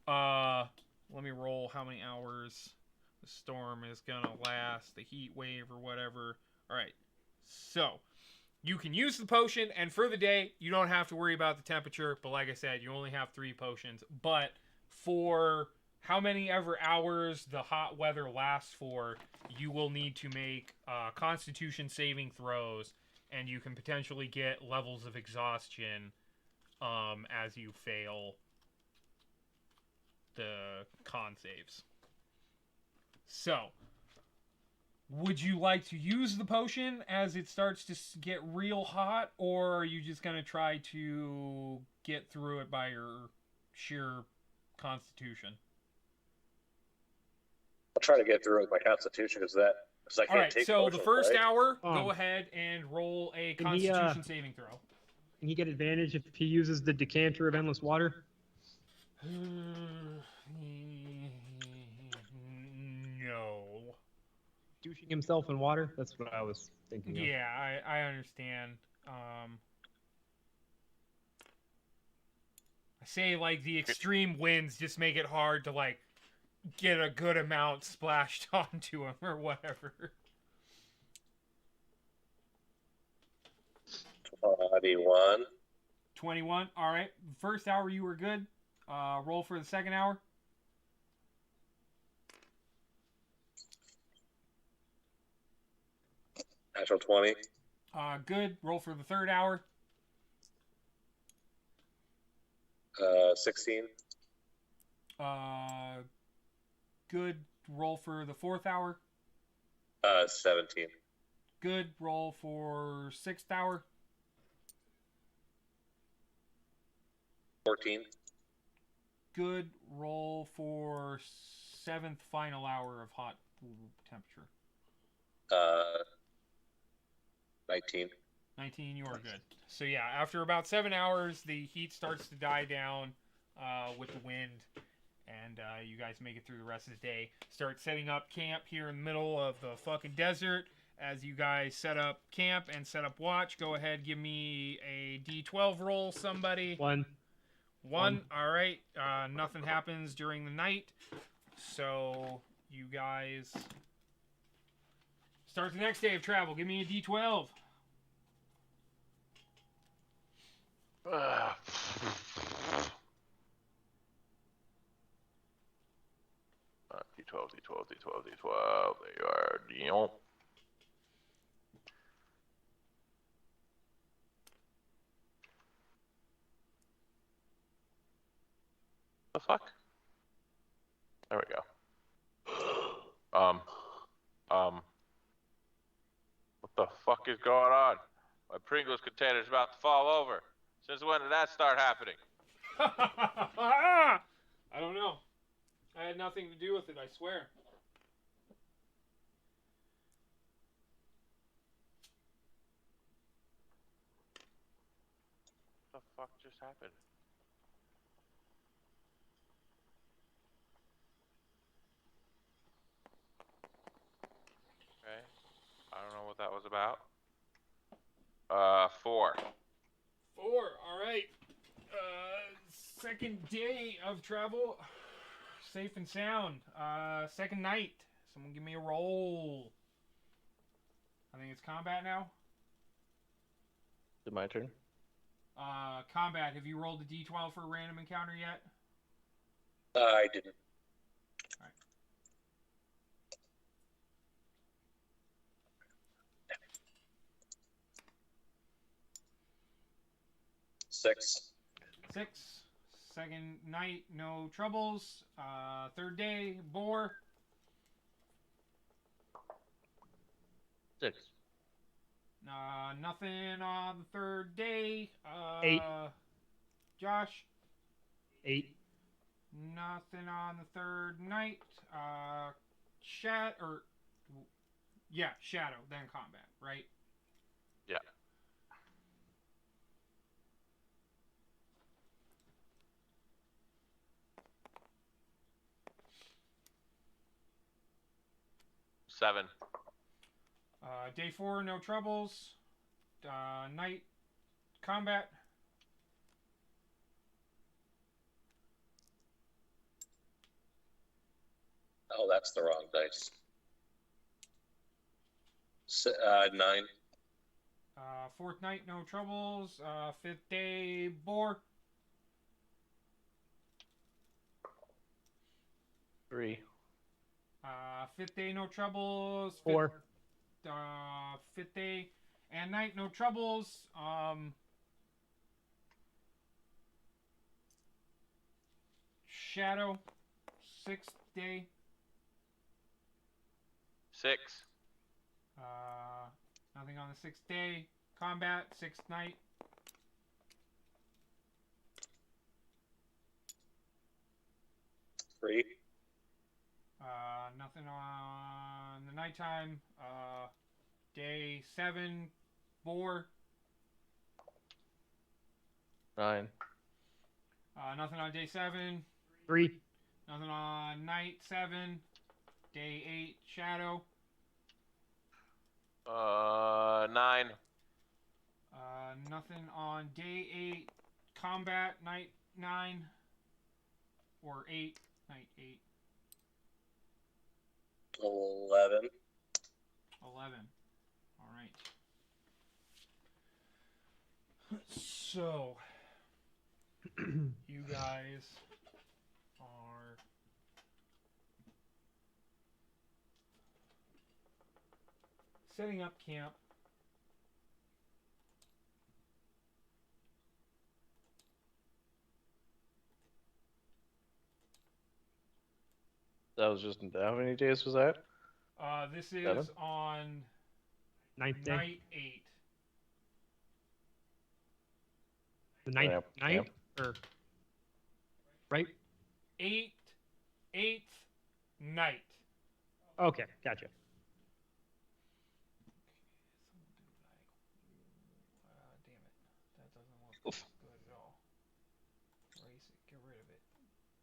let me roll how many hours the storm is gonna last, the heat wave or whatever. Alright, so you can use the potion, and for the day, you don't have to worry about the temperature, but like I said, you only have 3 potions. But for how many ever hours the hot weather lasts for, you will need to make Constitution saving throws, and you can potentially get levels of exhaustion as you fail the con saves. So, would you like to use the potion as it starts to get real hot, or are you just going to try to get through it by your sheer constitution? I'll try to get through it with my constitution because I can't Alright, take so potions, the first right? hour, go ahead and roll a Can he, constitution saving throw. Can he get advantage if he uses the decanter of endless water? No. Douching himself in water? That's what I was thinking of. Yeah, I understand. I say, like, the extreme winds just make it hard to, like, get a good amount splashed onto him or whatever. D1. 21. All right. First hour, you were good. Roll for the second hour. Natural 20. Good. Roll for the third hour. 16. Good. Roll for the fourth hour. 17. Good. Roll for sixth hour. 14. Good. Roll for seventh final hour of hot temperature. 19. 19, you are good. So yeah, after about 7 hours, the heat starts to die down with the wind, and you guys make it through the rest of the day. Start setting up camp here in the middle of the fucking desert. As you guys set up camp and set up watch, go ahead, give me a D12 roll, somebody. One. One. All right. Nothing happens during the night, so you guys start the next day of travel. Give me a D12. D12, D12, D12, D12. There you are. Yep. The fuck? There we go. What the fuck is going on? My Pringles container's about to fall over. Since when did that start happening? I don't know. I had nothing to do with it, I swear. What the fuck just happened? Okay. I don't know what that was about. 4. 4. All right. Second day of travel. Safe and sound. Second night. Someone give me a roll. I think it's combat now. Is it my turn? Combat. Have you rolled a d12 for a random encounter yet? I didn't. All right. 6. 6. Second night, no troubles. Third day, boar. 6. Nothing on the third day. 8. Josh. 8. Nothing on the third night. Shadow, then combat, right? Yeah. Seven. Day 4, no troubles. Night, combat. Oh, that's the wrong dice. 9. Fourth night, no troubles. Fifth day, boar. 3. Fifth day, no troubles. 4. Fifth day and night, no troubles. Shadow, sixth day. 6. Nothing on the sixth day. Combat, sixth night. 3. Nothing on the nighttime. Day 7, boar. 9. Nothing on day 7. 3. Nothing on night 7. Day 8, shadow. 9. Nothing on day 8, combat, night 9. Or 8, night 8. 11. 11. All right. So, you guys are setting up camp. That was just, how many days was that? This is 7? on 9th day. night 8. The 9th Camp. night? Or, right? 8th night. Okay, gotcha. Damn it. That doesn't look good at all. Erase it. Get rid of it.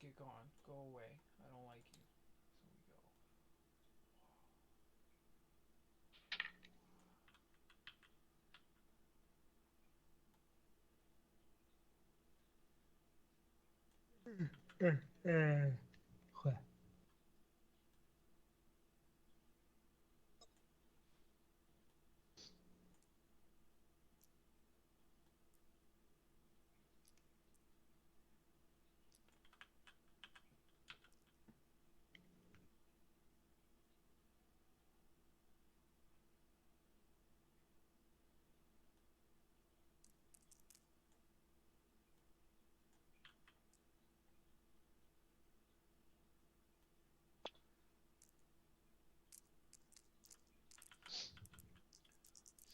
Get gone. Go away. I don't like you. So we go.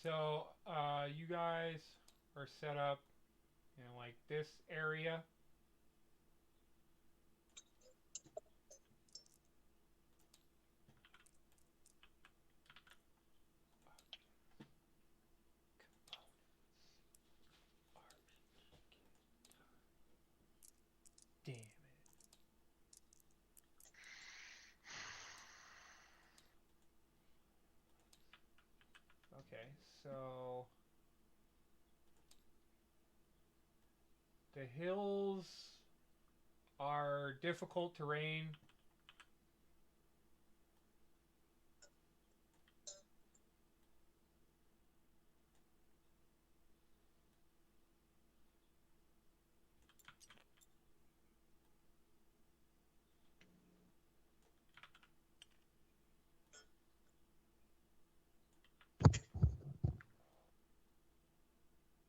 So, you guys are set up in like this area. Damn it. Okay, so the hills are difficult terrain.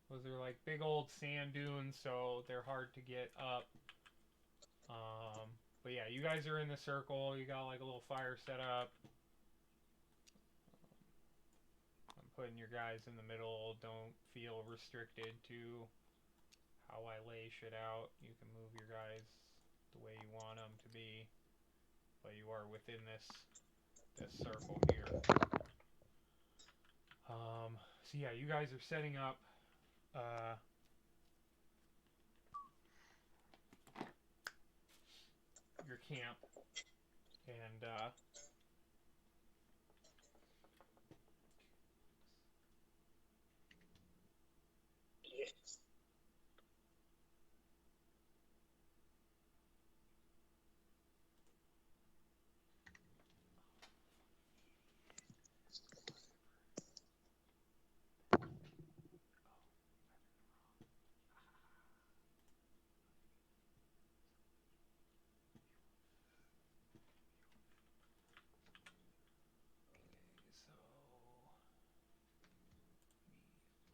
Those are like big old sand dunes, so they're hard to get up. But yeah, you guys are in the circle. You got like a little fire set up. I'm putting your guys in the middle. Don't feel restricted to how I lay shit out. You can move your guys the way you want them to be, but you are within this circle here. So yeah, you guys are setting up. Your camp, and Yes. so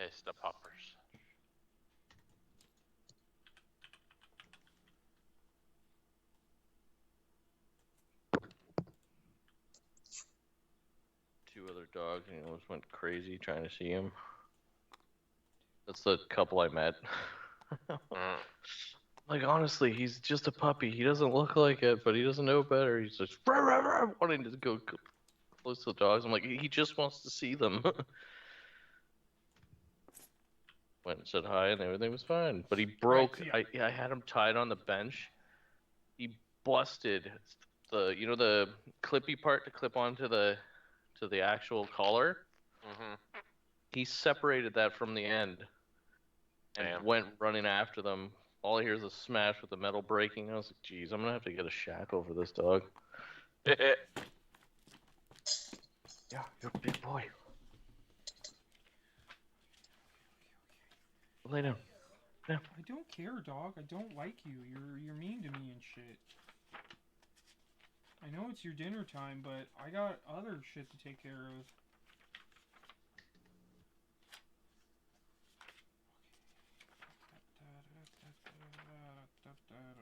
It's the poppers. Two other dogs, and almost went crazy trying to see him. That's the couple I met. Like, honestly, he's just a puppy. He doesn't look like it, but he doesn't know better. He's just rah, rah, rah, wanting to go close to the dogs. I'm like, he just wants to see them. Went and said hi, and everything was fine. But he broke. so yeah. I had him tied on the bench. He busted the clippy part to clip onto the actual collar. Mm-hmm. He separated that from the end and Damn. went running after them. All I hear is a smash with the metal breaking. I was like, geez, I'm gonna have to get a shack over this dog. Yeah, you're a big boy. Lay down. I don't care, dog. I don't like you. You're mean to me and shit. I know it's your dinner time, but I got other shit to take care of.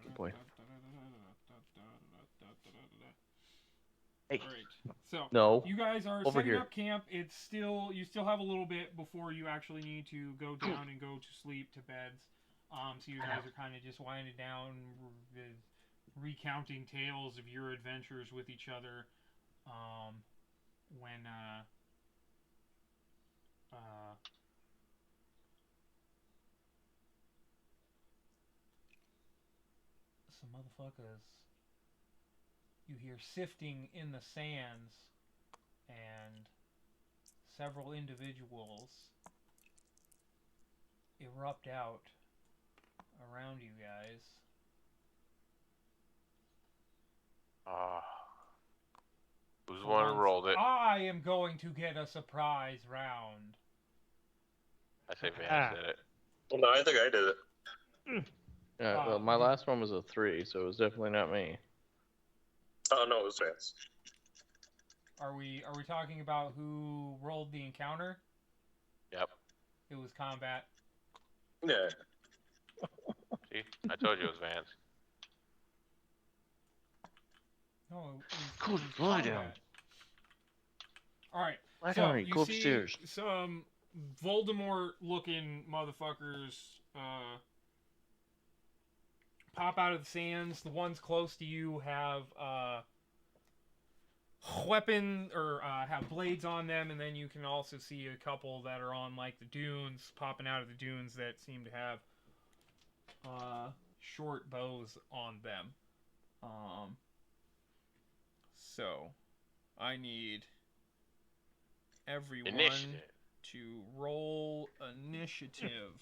Good boy. Hey. All right. So No. you guys are Over setting here. up camp. You still have a little bit before you actually need to go down and go to sleep to beds. So you guys are kind of just winding down, recounting tales of your adventures with each other. When some motherfuckers you hear sifting in the sands, and several individuals erupt out around you guys. Who's the For one who once, rolled it? I am going to get a surprise round. I say Vance did it. Well, no, I think I did it. Yeah, well, my last one was a 3, so it was definitely not me. Oh, no, it was Vance. Are we talking about who rolled the encounter? Yep. It was combat. Yeah. See, I told you it was Vance. No, Cool, it was lie combat. down. All right. Lie So down, you go see upstairs. some Voldemort-looking motherfuckers pop out of the sands. The ones close to you have weapon or have blades on them, and then you can also see a couple that are on like the dunes, popping out of the dunes that seem to have short bows on them. So I need everyone Initiative. to roll initiative.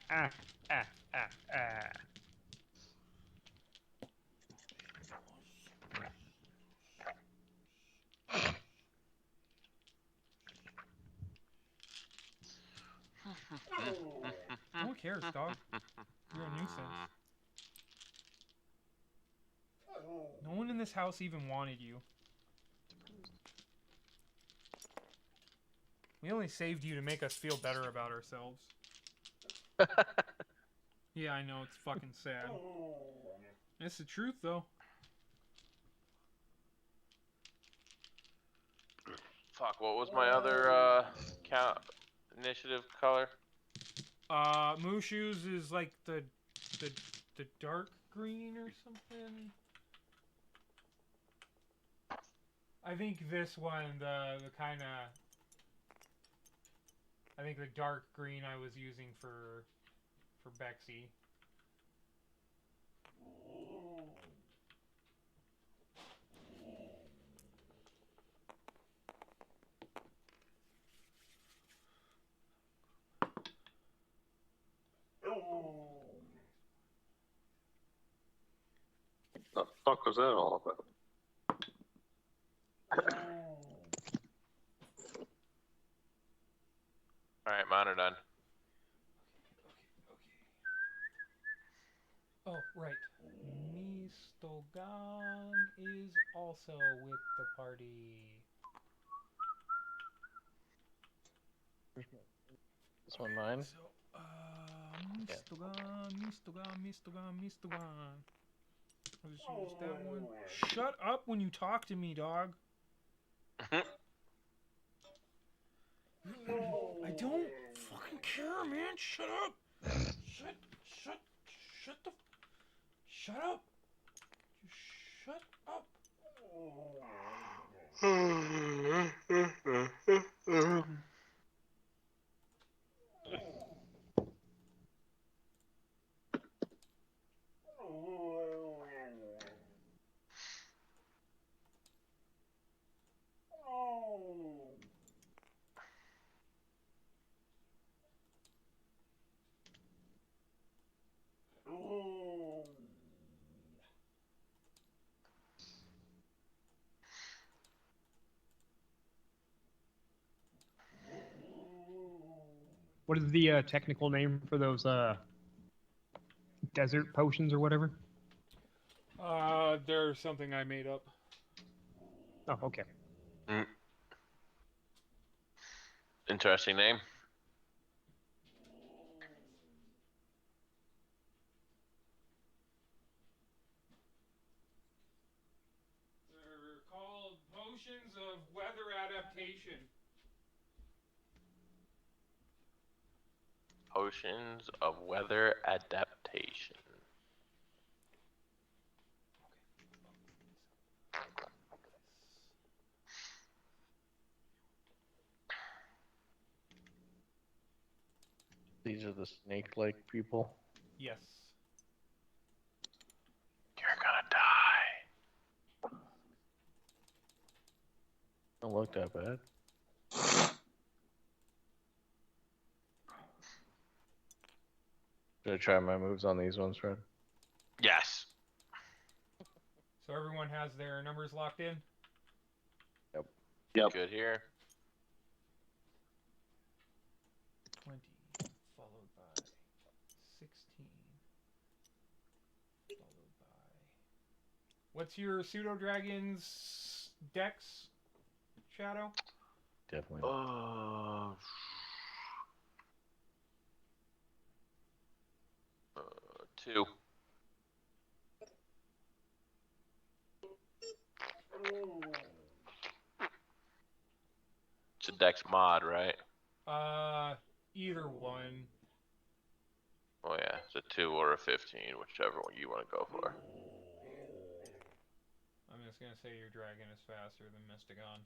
Ah. No one cares, dog. You're a nuisance. No one in this house even wanted you. We only saved you to make us feel better about ourselves. Yeah, I know, it's fucking sad. It's the truth, though. Fuck, what was my other initiative color? Mushu's is like the dark green or something. I think this one, the kind of... I think the dark green I was using for Bexy. The fuck was that all about? Alright, mine are done. Oh, right. Mistogan is also with the party. This one mine? So, Mistogan. I'll just use that one. Shut up when you talk to me, dog. I don't fucking care, man. Shut up. Shut up. Just shut up. What is the technical name for those desert potions or whatever? There's something I made up. Oh, okay. Interesting name. They're called potions of weather adaptation. Potions of weather adaptation. These are the snake-like people. Yes. You're gonna die. Don't look that bad. Should I try my moves on these ones, Fred? Yes. So everyone has their numbers locked in? Yep. Good here. 20, followed by 16, followed by... What's your pseudo-dragon's dex, Shadow? Definitely. 2. It's a dex mod, right? Either one. Oh yeah, it's a 2 or a 15, whichever one you want to go for. I'm just gonna say your dragon is faster than Mystigon.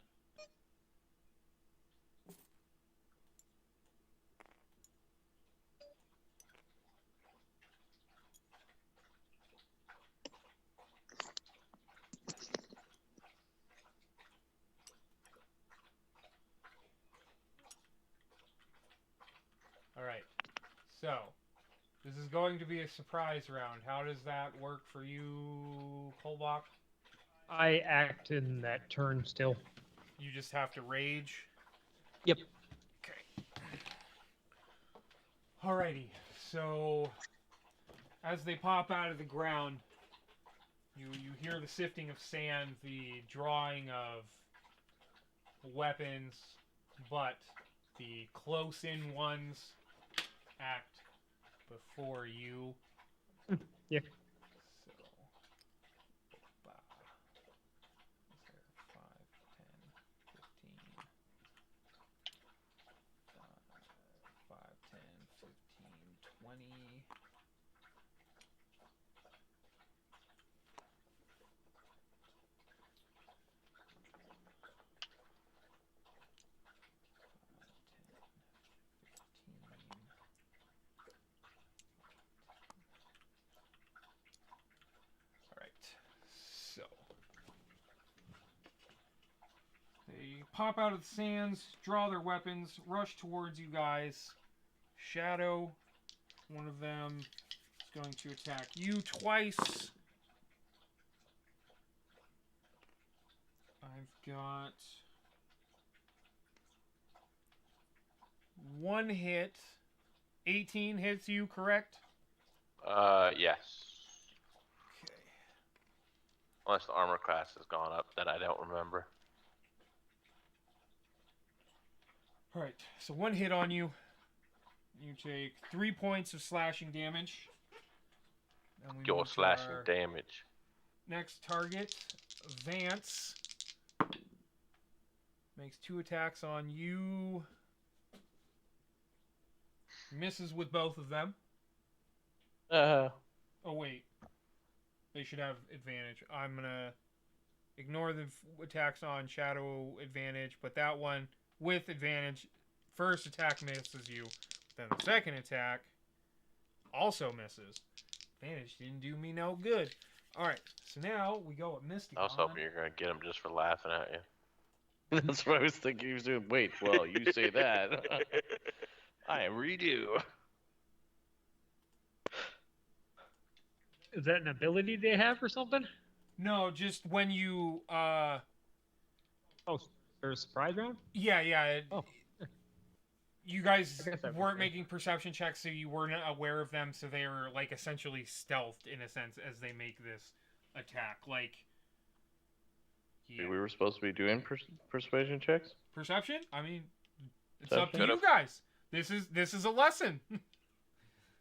Alright. So, this is going to be a surprise round. How does that work for you, Kolbach? I act in that turn still. You just have to rage? Yep. Okay. Alrighty. So, as they pop out of the ground, you hear the sifting of sand, the drawing of weapons, but the close-in ones act before you. Yeah. So, is there 5, 10, 15, 5, 10, 15, 20. Alright, so they pop out of the sands, draw their weapons, rush towards you guys. Shadow, one of them, is going to attack you twice. I've got one hit. 18 hits you, correct? Yes. Okay. Unless the armor class has gone up that I don't remember. Alright, so one hit on you. You take 3 points of slashing damage. Then we Your move to slashing our damage. next target, Vance. Makes 2 attacks on you. Misses with both of them. Oh, wait. They should have advantage. I'm going to ignore the attacks on Shadow advantage, but that one with advantage. First attack misses you. Then the second attack also misses. Advantage didn't do me no good. Alright, so now we go at Mystic. I was hoping you're going to get him just for laughing at you. That's what I was thinking he was doing. Wait, well, you say that. I redo. Is that an ability they have or something? No, just when you Oh, there's a surprise round? yeah. Oh. You guys I guess that weren't makes making perception checks, so you weren't aware of them, so they were like essentially stealthed in a sense as they make this attack. Like, yeah. We were supposed to be doing persuasion checks? Perception? I mean, it's up to Perception? you guys. This is a lesson.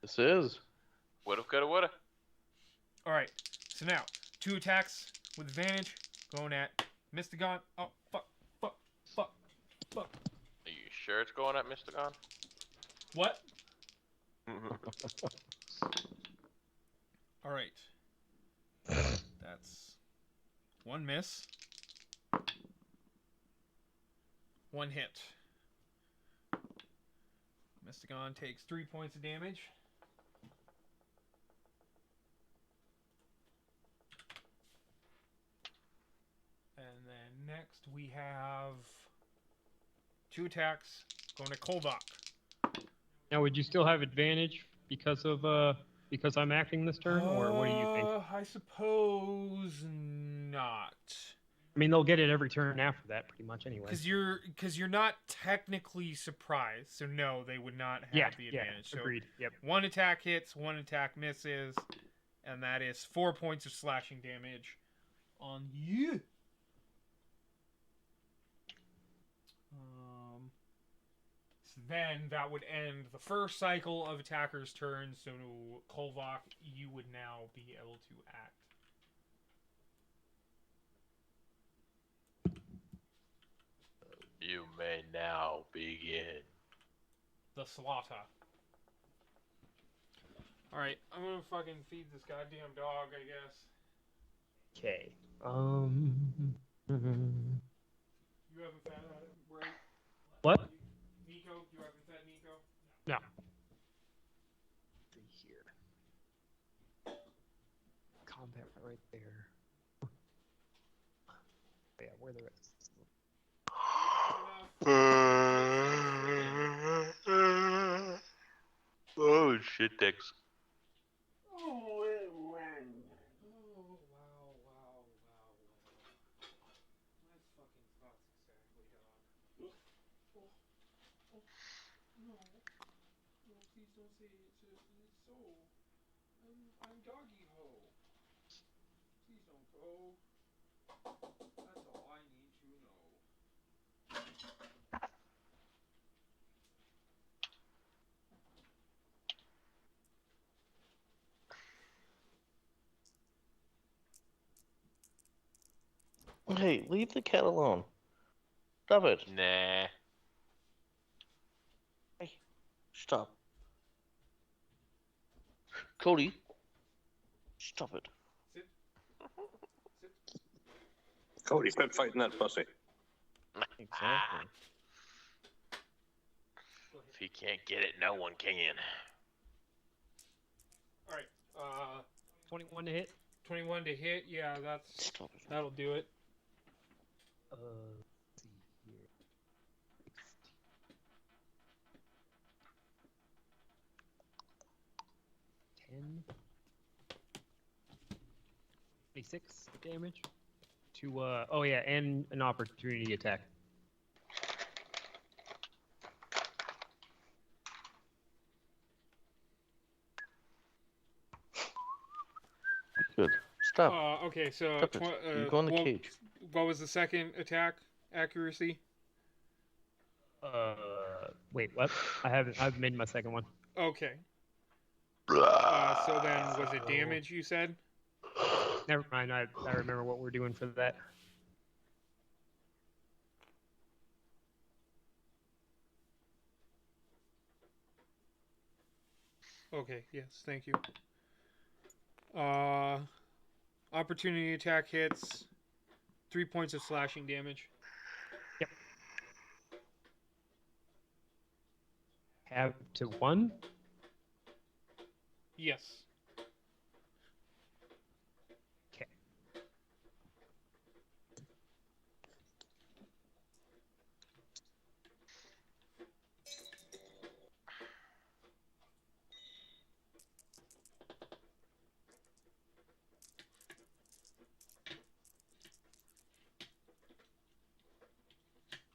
This is. Woulda, coulda, woulda. All right. So now 2 attacks with advantage going at Mystigon. Oh fuck. Are you sure it's going at Mystigon? What? All right. That's 1 miss. 1 hit. Mystigon takes 3 points of damage. And then next we have 2 attacks going to Kolbach. Now, would you still have advantage because I'm acting this turn, or what do you think? I suppose not. I mean, they'll get it every turn after that, pretty much anyway. Because you're not technically surprised, so no, they would not have the advantage. Yeah, agreed. Yep. 1 attack hits, 1 attack misses, and that is 4 points of slashing damage on you. So then that would end the first cycle of attackers' turns. So Kolvok, you would now be able to act. You may now begin. the slaughter. All right, I'm gonna fucking feed this goddamn dog, I guess. Okay. You haven't fed it, right? What? Nico, you haven't fed Nico? No. See here. Combat right there. Yeah, where the rest? Oh shit, dicks. Oh, wow. My fucking thoughts exactly, dog. No. No, please don't say it's so. I'm doggy ho. Please don't go. That's all I need to know. Hey, leave the cat alone. Stop it. Nah. Hey, stop. Cody, stop it. Sit. Sit. Cody, quit fighting that pussy. Exactly. If he can't get it, no one can. Alright, 21 to hit. 21 to hit. Yeah, Stop it. that'll do it. Let's see here. 10. 26 damage. To, oh yeah, and an opportunity attack. Good. Stop. Okay, so Stop it. You go in the cage. what was the second attack accuracy? Wait, what? I've made my second one. Okay. So then, was it damage you said? Never mind, I remember what we're doing for that. Okay, yes, thank you. Opportunity attack hits. 3 points of slashing damage. Yep. Have to 1? Yes. Okay.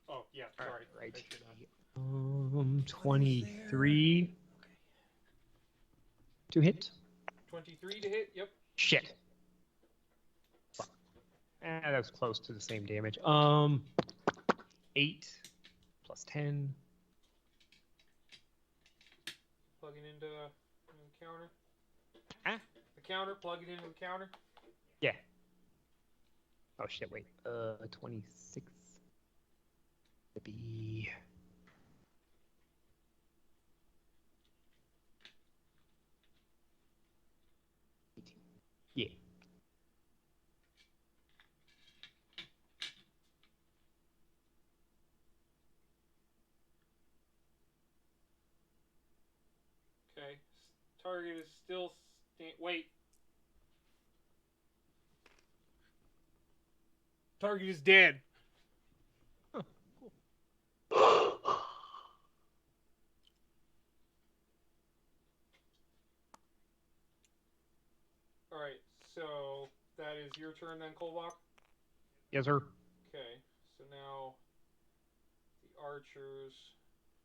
Oh, yeah, sorry. Right. I should have. 23 to hit. 23 to hit, yep. Shit. Fuck. That was close to the same damage. 8 plus 10. Plug it into the counter. Huh? The counter, plug it into the counter. Yeah. Oh shit, wait. 26. To be. Yeah. Okay. Target is still. Wait. Target is dead. Alright, so that is your turn then, Kolbach? Yes, sir. Okay, so now the archers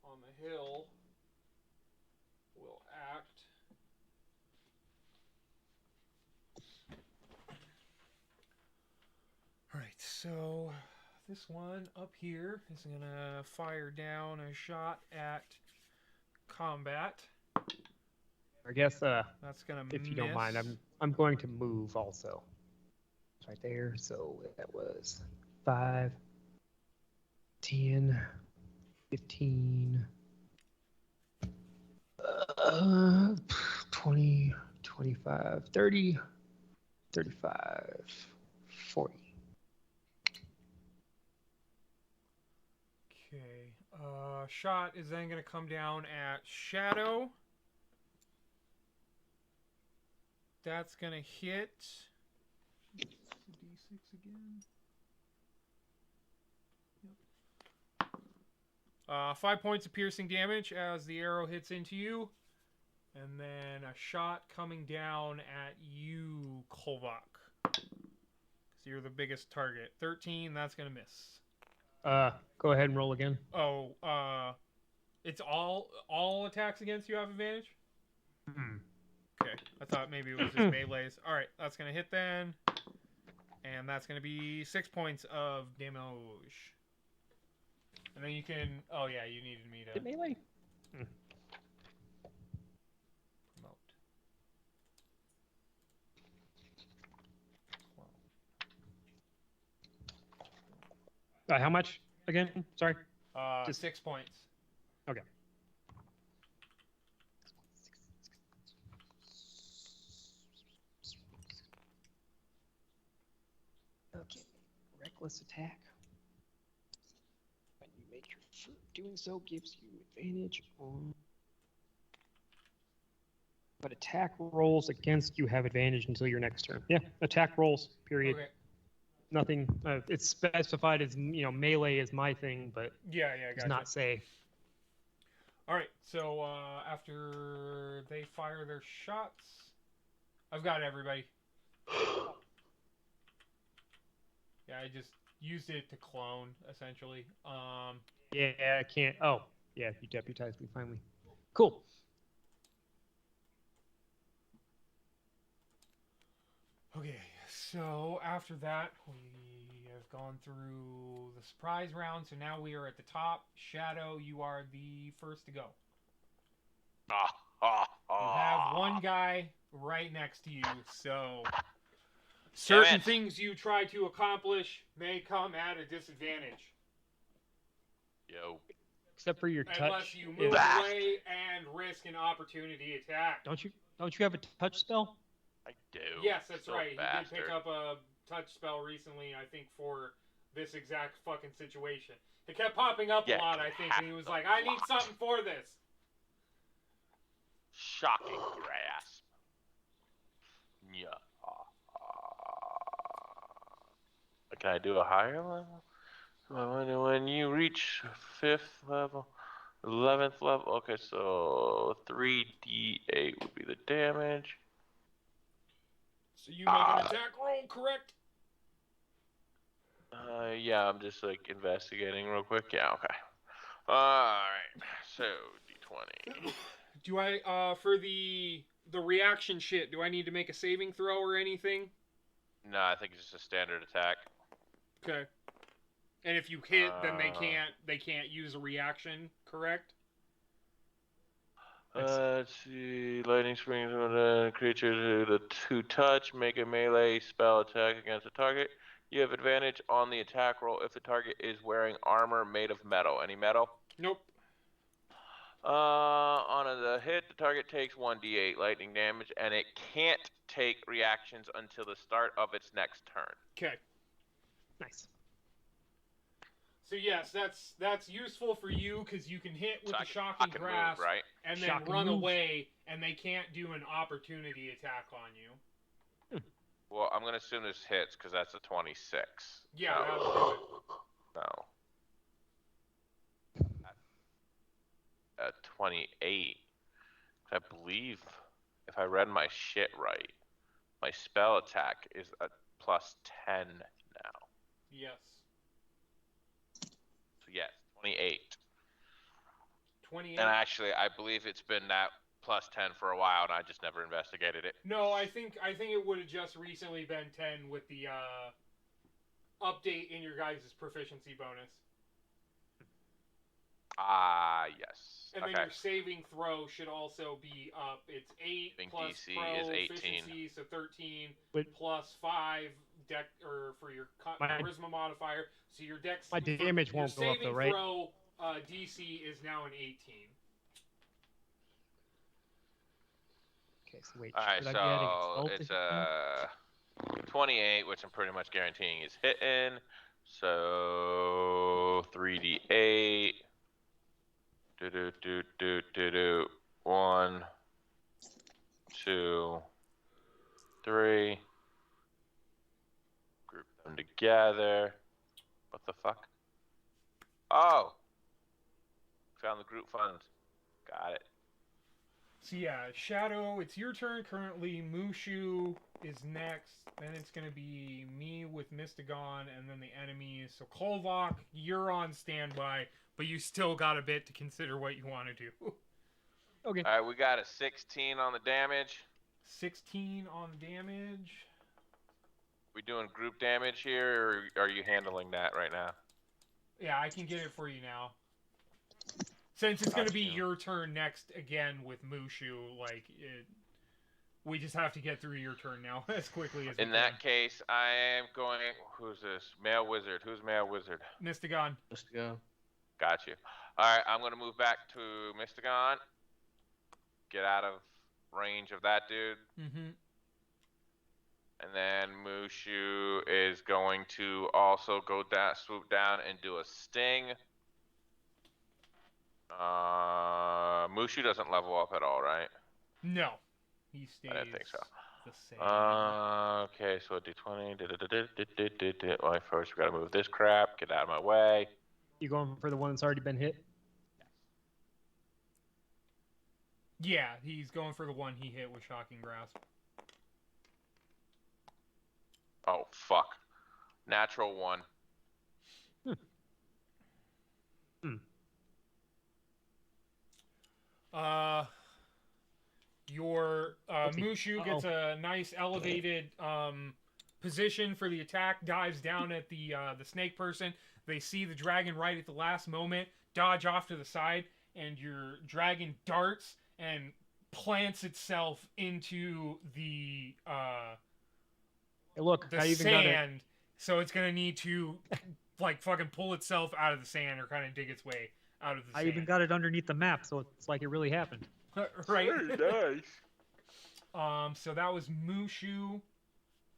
on the hill will act. Alright, so this one up here is going to fire down a shot at combat. I guess That's going to if you don't mind, I'm going to move also. It's right there. So that was 5, 10, 15, 20, 25, 30, 35, 40. Okay. Shot is then going to come down at Shadow. That's going to hit. D6 again. 5 points of piercing damage as the arrow hits into you. And then a shot coming down at you, Kolvak. So you're the biggest target. 13, that's going to miss. Go ahead and roll again. Oh, it's all attacks against you have advantage? Okay, I thought maybe it was just melees. Alright, that's going to hit then. And that's going to be 6 points of damage. And then you can... Oh, yeah, you needed me to... Hit melee? Promote. How much again? Sorry. Just 6 points. Okay. Okay. Reckless attack. When you make your doing so gives you advantage on. But attack rolls against you have advantage until your next turn. Yeah, attack rolls. Period. Okay. Nothing. It's specified as melee is my thing, but Yeah, gotcha. does not say. All right, so after they fire their shots, I've got everybody. Yeah, I just used it to clone essentially. Yeah, I can't. Oh, yeah, you deputized me finally. Cool. Okay, so after that, we have gone through the surprise round, so now we are at the top. Shadow, you are the first to go. You have one guy right next to you, so certain things you try to accomplish may come at a disadvantage. Yo. Except for your touch. Unless you move away and risk an opportunity attack. Don't you have a touch spell? I do. Yes, that's So right. bastard. He did pick up a touch spell recently, I think, for this exact fucking situation. It kept popping up a lot, I think, and he was like, I need something for this. Shocking grasp. Yeah. Can I do a higher level? When you reach 5th level, 11th level, okay, so 3d8 would be the damage. So you make an attack roll, correct? Yeah, I'm just like investigating real quick. Yeah, okay. Alright, so d20. Do I, for the reaction shit, do I need to make a saving throw or anything? No, I think it's just a standard attack. Okay. And if you hit, then they can't use a reaction, correct? Let's see. Lightning springs on a creature to touch. Make a melee spell attack against a target. You have advantage on the attack roll if the target is wearing armor made of metal. Any metal? Nope. On the hit, the target takes 1d8 lightning damage, and it can't take reactions until the start of its next turn. Okay. Nice. So yes, that's useful for you because you can hit with So the shocking grasp, move, right? and then Shocking run move. away, and they can't do an opportunity attack on you. Well, I'm gonna assume this hits because that's a 26. Yeah, No. that'll do it. No. At 28. I believe, if I read my shit right, my spell attack is a plus 10 now. Yes. So yes, 28. 28. And actually, I believe it's been that plus 10 for a while, and I just never investigated it. No, I think it would have just recently been 10 with the update in your guys' proficiency bonus. Yes. And then your saving throw should also be up. It's 8 think plus DC pro is 18. efficiency, so 13 Wait. plus 5 deck or for your charisma modifier. So your dex. My damage won't go up though, right? Saving throw DC is now an 18. Okay, so wait. Alright, should I be adding so exalted it's now? 28, which I'm pretty much guaranteeing is hitting. So 3d8. Do. 1, 2, 3. Group them together. What the fuck? Oh! Found the group funds. Got it. So yeah, Shadow, it's your turn currently. Mushu is next. Then it's gonna be me with Mystagon, and then the enemies. So Kolvok, you're on standby, but you still got a bit to consider what you want to do. Okay. Alright, we got a 16 on the damage. 16 on damage. We doing group damage here, or are you handling that right now? Yeah, I can get it for you now. Since it's gonna be Gotcha. your turn next again with Mushu, we just have to get through your turn now as quickly as we In that case, I am going. Who's this? Male wizard. Who's male wizard? Mystagon. Just go. Got you. Alright, I'm gonna move back to Mystagon. Get out of range of that dude. Mm-hmm. And then Mushu is going to also go down, swoop down, and do a sting. Mushu doesn't level up at all, right? No. He stays I didn't think so. the same. Okay, so D20. Well, first we gotta move this crap. Get out of my way. You going for the one that's already been hit? Yeah, he's going for the one he hit with Shocking Grasp. Oh, fuck. Natural 1. Your Oopsie. Mushu gets a nice elevated position for the attack, dives down at the snake person. They see the dragon right at the last moment, dodge off to the side, and your dragon darts and plants itself into the Hey, look, I even got it. sand. So it's gonna need to like fucking pull itself out of the sand or kind of dig its way out of the I sand. even got it underneath the map, so it's like it really happened. Right. Very nice. So that was Mushu.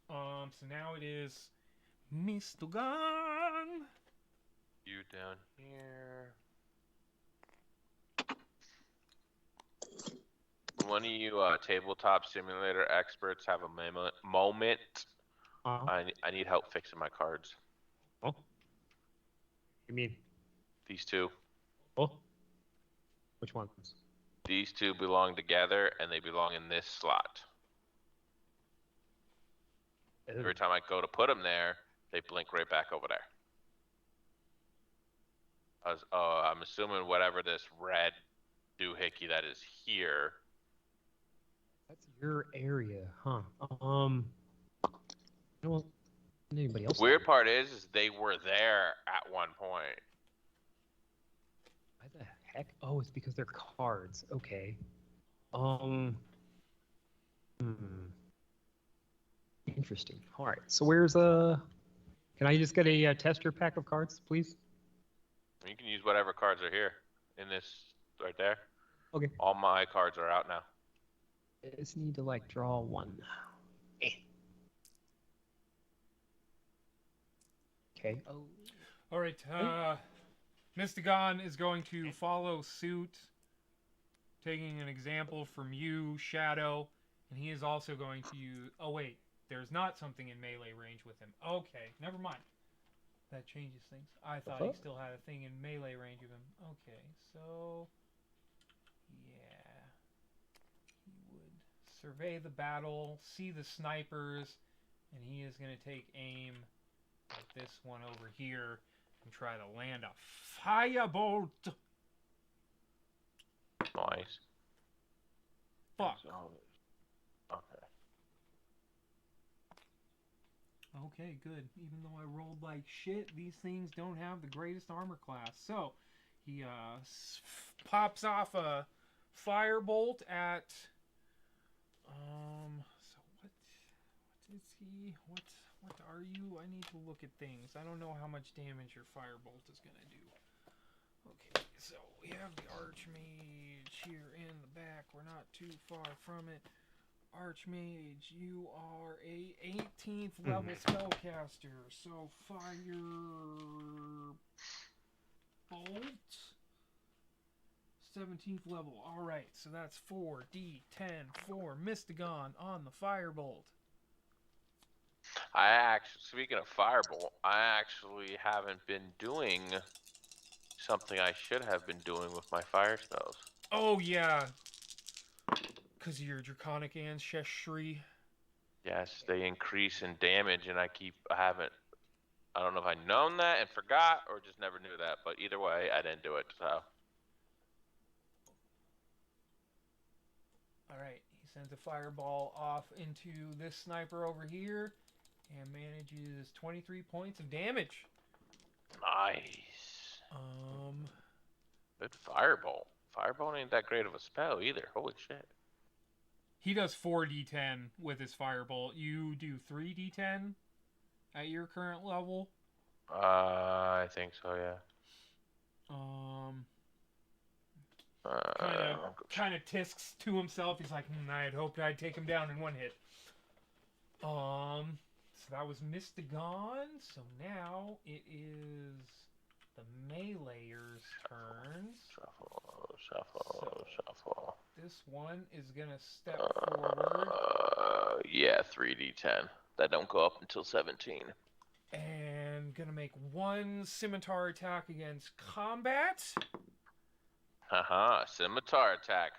So now it is Mystagon. You down here. One of you tabletop simulator experts have a moment. I need help fixing my cards. Oh. You mean? These two. Oh. Which ones? These two belong together, and they belong in this slot. Every time I go to put them there, they blink right back over there. I'm assuming whatever this red doohickey that is here. That's your area, huh? You know what? Anybody else? Weird part is they were there at one point. Why the heck? Oh, it's because they're cards. Okay. Interesting. All right. So where's Can I just get a tester pack of cards, please? You can use whatever cards are here in this right there. Okay. All my cards are out now. I just need to like draw one. Okay. Oh. All right. Mystagon is going to follow suit, taking an example from you, Shadow, and he is also going to use. Oh wait, there's not something in melee range with him. Okay, never mind. That changes things. I thought he still had a thing in melee range with him. Okay, so yeah, he would survey the battle, see the snipers, and he is going to take aim at this one over here and try to land a firebolt. Nice. Fuck. Okay. Okay, good. Even though I rolled like shit, these things don't have the greatest armor class. So, he pops off a firebolt at so what is he? What are you? I need to look at things. I don't know how much damage your firebolt is going to do. Okay, so we have the Archmage here in the back. We're not too far from it. Archmage, you are a 18th level spellcaster, so fire bolt. 17th level. All right, so that's 4d10 for Mystagon on the firebolt. Speaking of firebolt, I actually haven't been doing something I should have been doing with my fire spells. Oh yeah, because of your draconic ancestry. Yes, they increase in damage, and I haven't. I don't know if I known that and forgot, or just never knew that. But either way, I didn't do it. So. All right, he sends a fireball off into this sniper over here, and manages 23 points of damage. Nice. Good firebolt. Firebolt ain't that great of a spell either. Holy shit. He does 4d10 with his firebolt. You do 3d10 at your current level. I think so, yeah. Kind of tisks to himself. He's like, I had hoped I'd take him down in one hit. So that was Mystagon. So now it is the meleeers' turns. Shuffle. This one is gonna step forward. Yeah, 3d10. That don't go up until 17. And gonna make one scimitar attack against combat. Haha, scimitar attack.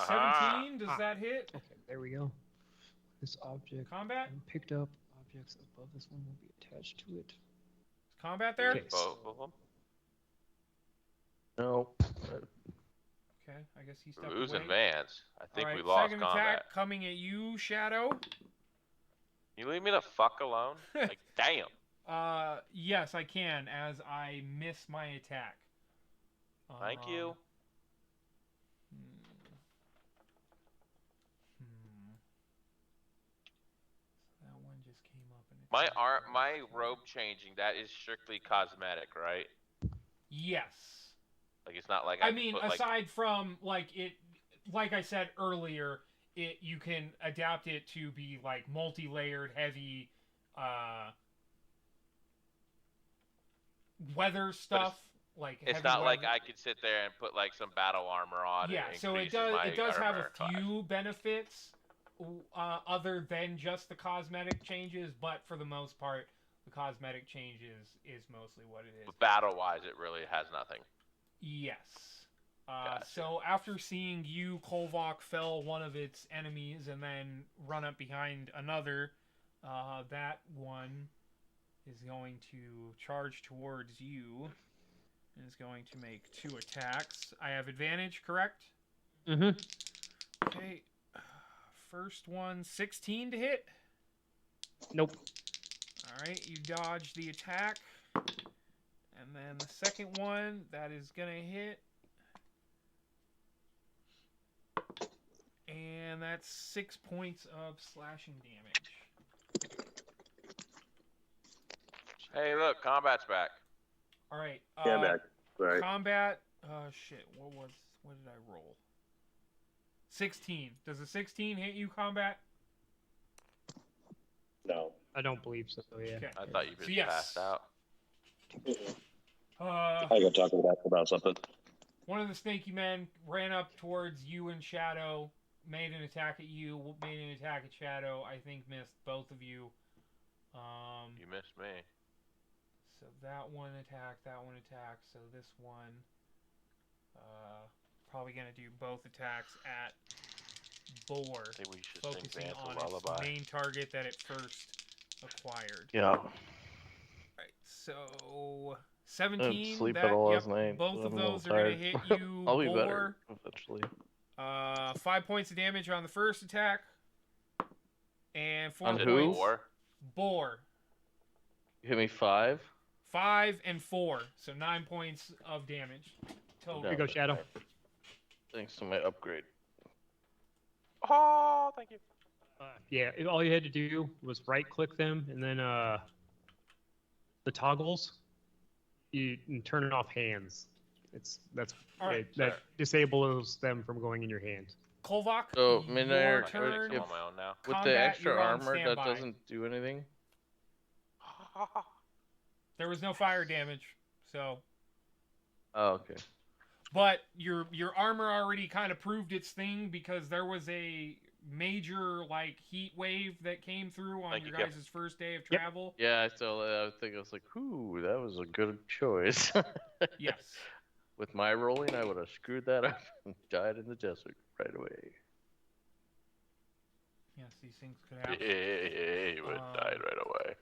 17, does that hit? Okay, there we go. This object Combat? picked up. Objects above this one will be attached to it. Is combat there? Okay. Both of them? No. Okay, I guess he stepped We're losing away. Vance. I think Alright, we lost second combat. attack coming at you, Shadow. You leave me the fuck alone? Like, damn. Yes, I can, as I miss my attack. Thank you. So that one just came up and My robe changing, that is strictly cosmetic, right? Yes. Like, it's not like I can mean, put, aside from like I said earlier, you can adapt it to be like multi-layered, heavy, weather stuff. It's not like I could sit there and put like some battle armor on. Yeah, and so it increases does my have a armor class. few benefits other than just the cosmetic changes, but for the most part, the cosmetic changes is mostly what it is. But battle-wise, it really has nothing. Yes. Gotcha. So after seeing you, Kolvok fell one of its enemies and then run up behind another, that one is going to charge towards you and is going to make 2 attacks. I have advantage, correct? Mm-hmm. Okay. First one, 16 to hit. Nope. Alright, you dodge the attack. And then the second one, that is going to hit. And that's 6 points of slashing damage. Hey, look, combat's back. Alright. Yeah, back. Right. Combat. Shit. What did I roll? 16. Does a 16 hit you, combat? No. I don't believe so. Yeah. Okay. I thought you just So yes. passed out. I gotta talk about something. One of the snaky men ran up towards you and Shadow, made an attack at you, made an attack at Shadow. I think missed both of you. You missed me. So that one attacked, so this one probably going to do both attacks at Boar, I think we should sing focusing Vance a on its lullaby. main target that it first acquired. Yeah. Right, so 17, sleep that, at all yep, last night, both so of I'm a little those are going to tired. hit you, I'll be Boar. better eventually. 5 points of damage on the first attack. And 4 On points. who? Boar. You hit me 5? 5 and 4. So 9 points of damage total. Here you go, Shadow. Thanks to my upgrade. Oh, thank you. Yeah, all you had to do was right-click them, and then the toggles, you can turn it off hands. That's All right, that disables them from going in your hand. Kolvak, So, your Midnight, I can make turn. some on my own now. with the Combat, extra you're on armor, that standby. doesn't do anything? There was no fire damage, so. Oh, okay. But your armor already kind of proved its thing because there was a major like heat wave that came through on Thank your you, Kev. guys' first day of Yep. travel. Yeah, I still, I think I was like, "Ooh, that was a good choice." Yes. With my rolling, I would have screwed that up and died in the desert right away. Yes, these things could happen. He would have died right away.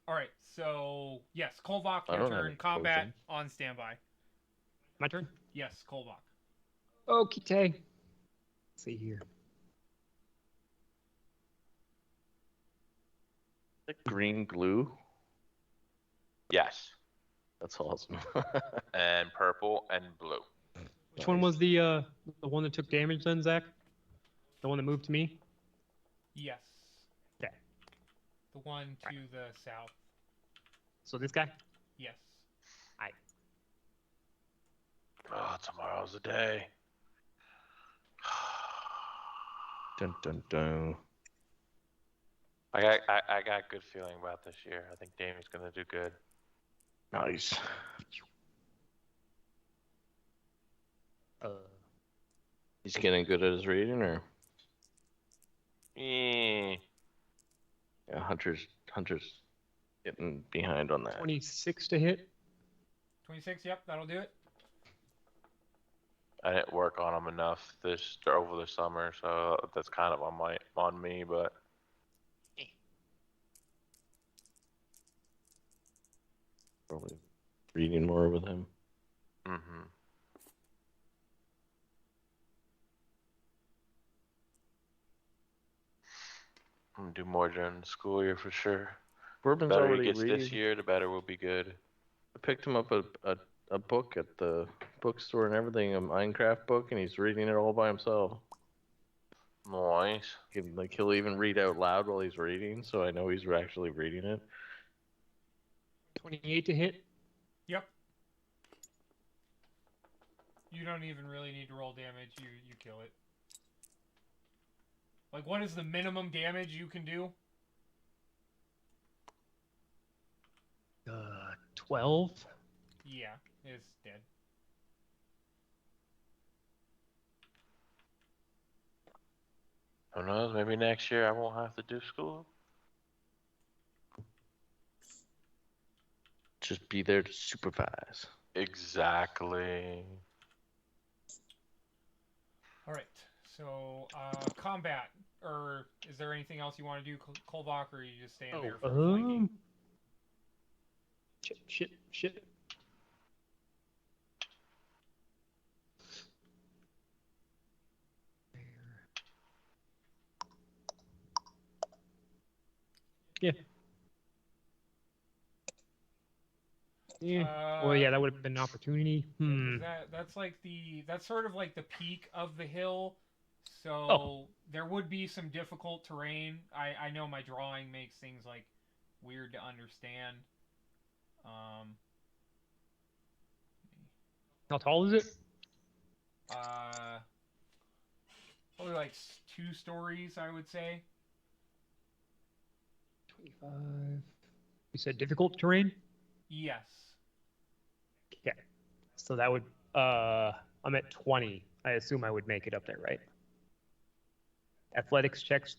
All right, so yes, Kolvak, I your don't have turn. any Combat potions. on standby. My turn. Yes, Kolvak. Okay. Let's see here. The green glue. Yes. That's awesome. And purple and blue. Which one was the one that took damage then, Zach? The one that moved to me? Yes. Okay. The one to the south. So this guy? Yes. Oh, tomorrow's the day. Dun dun dun. I got a good feeling about this year. I think Damien's gonna do good. Nice. He's getting good at his reading, or Eh, yeah, Hunter's getting behind on that. 26 to hit. 26. Yep, that'll do it. I didn't work on him enough over the summer, so that's kind of on me. But Probably reading more with him. I'm gonna do more during the school year for sure. The Bourbon's better he already gets reading. this year, the better we'll be good. I picked him up a book at the bookstore and everything, a Minecraft book, and he's reading it all by himself. Nice. He'll even read out loud while he's reading, so I know he's actually reading it. 28 to hit. Yep. You don't even really need to roll damage. You kill it. Like, what is the minimum damage you can do? 12. Yeah, it's dead. Who knows? Maybe next year I won't have to do school. Just be there to supervise. Exactly. All right. So, combat. Or is there anything else you want to do, Kolvak, or are you just staying there for flanking? Shit. Yeah. Yeah. Well, yeah, that would have been an opportunity. That's sort of like the peak of the hill. So there would be some difficult terrain. I know my drawing makes things like weird to understand. How tall is it? Probably like 2 stories, I would say. 25. You said difficult terrain? Yes. Okay. So that would I'm at 20. I assume I would make it up there, right? Athletics checks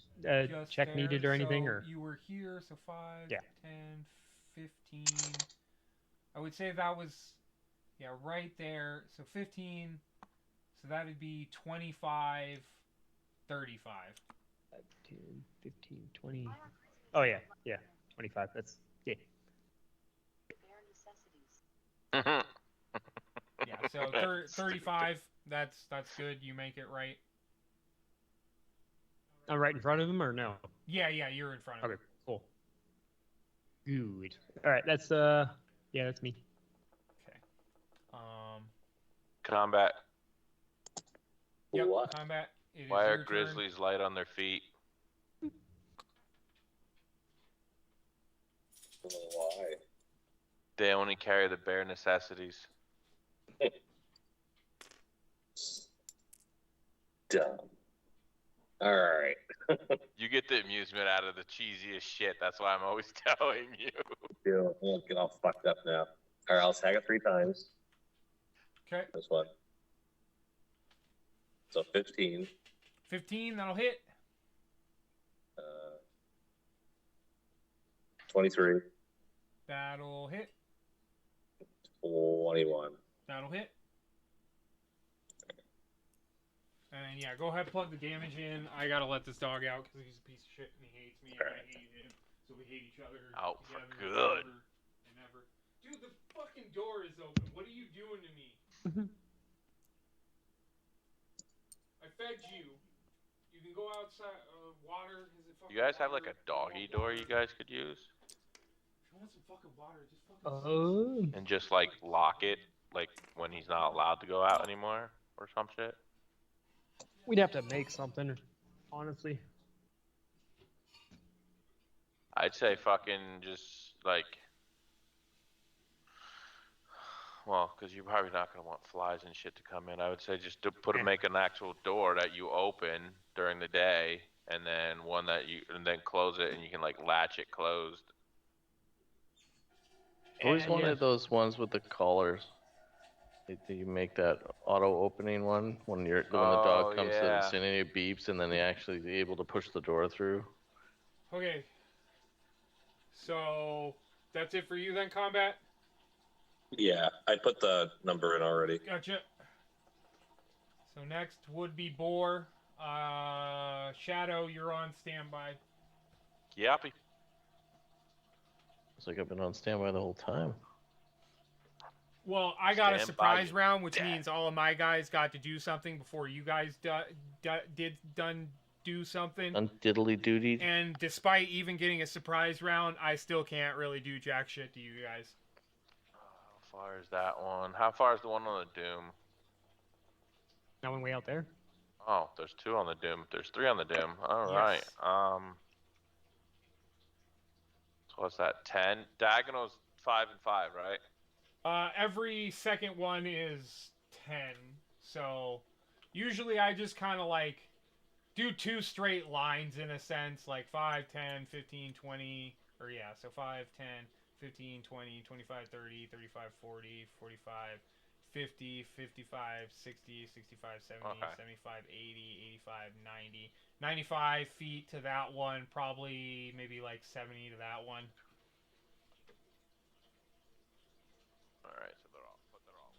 check there. needed or anything, So or you were here, so 5, Yeah. 10, 15. I would say that was right there. So 15. So that would be 25, 35. 10, 15, 20. Oh yeah, 25. That's yeah. Yeah, so 35, that's good. You make it right. I'm right in front of him, or no? Yeah, you're in front of him. Okay, cool. Good. All right, that's that's me. Okay. Combat. Yep, What? combat. It is Why your are turn. grizzlies light on their feet? I don't know why. They only carry the bare necessities. Dumb. Alright. You get the amusement out of the cheesiest shit. That's why I'm always telling you. We'll get all fucked up now. Alright, I'll tag it 3 times. Okay. This one. So 15. 15, that'll hit. 23. That'll hit. 21. That'll hit. And yeah, go ahead, plug the damage in. I gotta let this dog out because he's a piece of shit and he hates me and I hate him. So we hate each other. Out for together good. forever and ever. Dude, the fucking door is open. What are you doing to me? I fed you. You can go outside. Water. Is it fucking You guys have like water? a doggy door you guys could use? If you want some fucking water, just fucking. And just like lock it like when he's not allowed to go out anymore or some shit? We'd have to make something, honestly. I'd say fucking just like, well, because you're probably not gonna want flies and shit to come in. I would say just to make an actual door that you open during the day, and then then close it, and you can like latch it closed. Always And wanted those ones with the collars. You make that auto opening one when the dog comes to the vicinity, beeps, and then they actually able to push the door through. Okay. So that's it for you then, combat? Yeah, I put the number in already. Gotcha. So next would be Boar. Shadow, you're on standby. Yappy. It's like I've been on standby the whole time. Well, I got a Stand surprise by, round, which Dad. means all of my guys got to do something before you guys do something. Undiddly duty. And despite even getting a surprise round, I still can't really do jack shit to you guys. How far is that one? How far is the one on the Doom? That one way out there. Oh, there's 2 on the Doom. There's 3 on the Doom. All right. Yes. So what's that? 10. Diagonal's 5 and 5, right? Every second one is 10. So usually I just kind of like do 2 straight lines in a sense, like 5, 10, 15, 20, or yeah, so 5, 10, 15, 20, 25, 30, 35, 40, 45, 50, 55, 60, 65, 70, Okay. 75, 80, 85, 90. 95 feet to that one, probably maybe like 70 to that one. Alright, so they're all.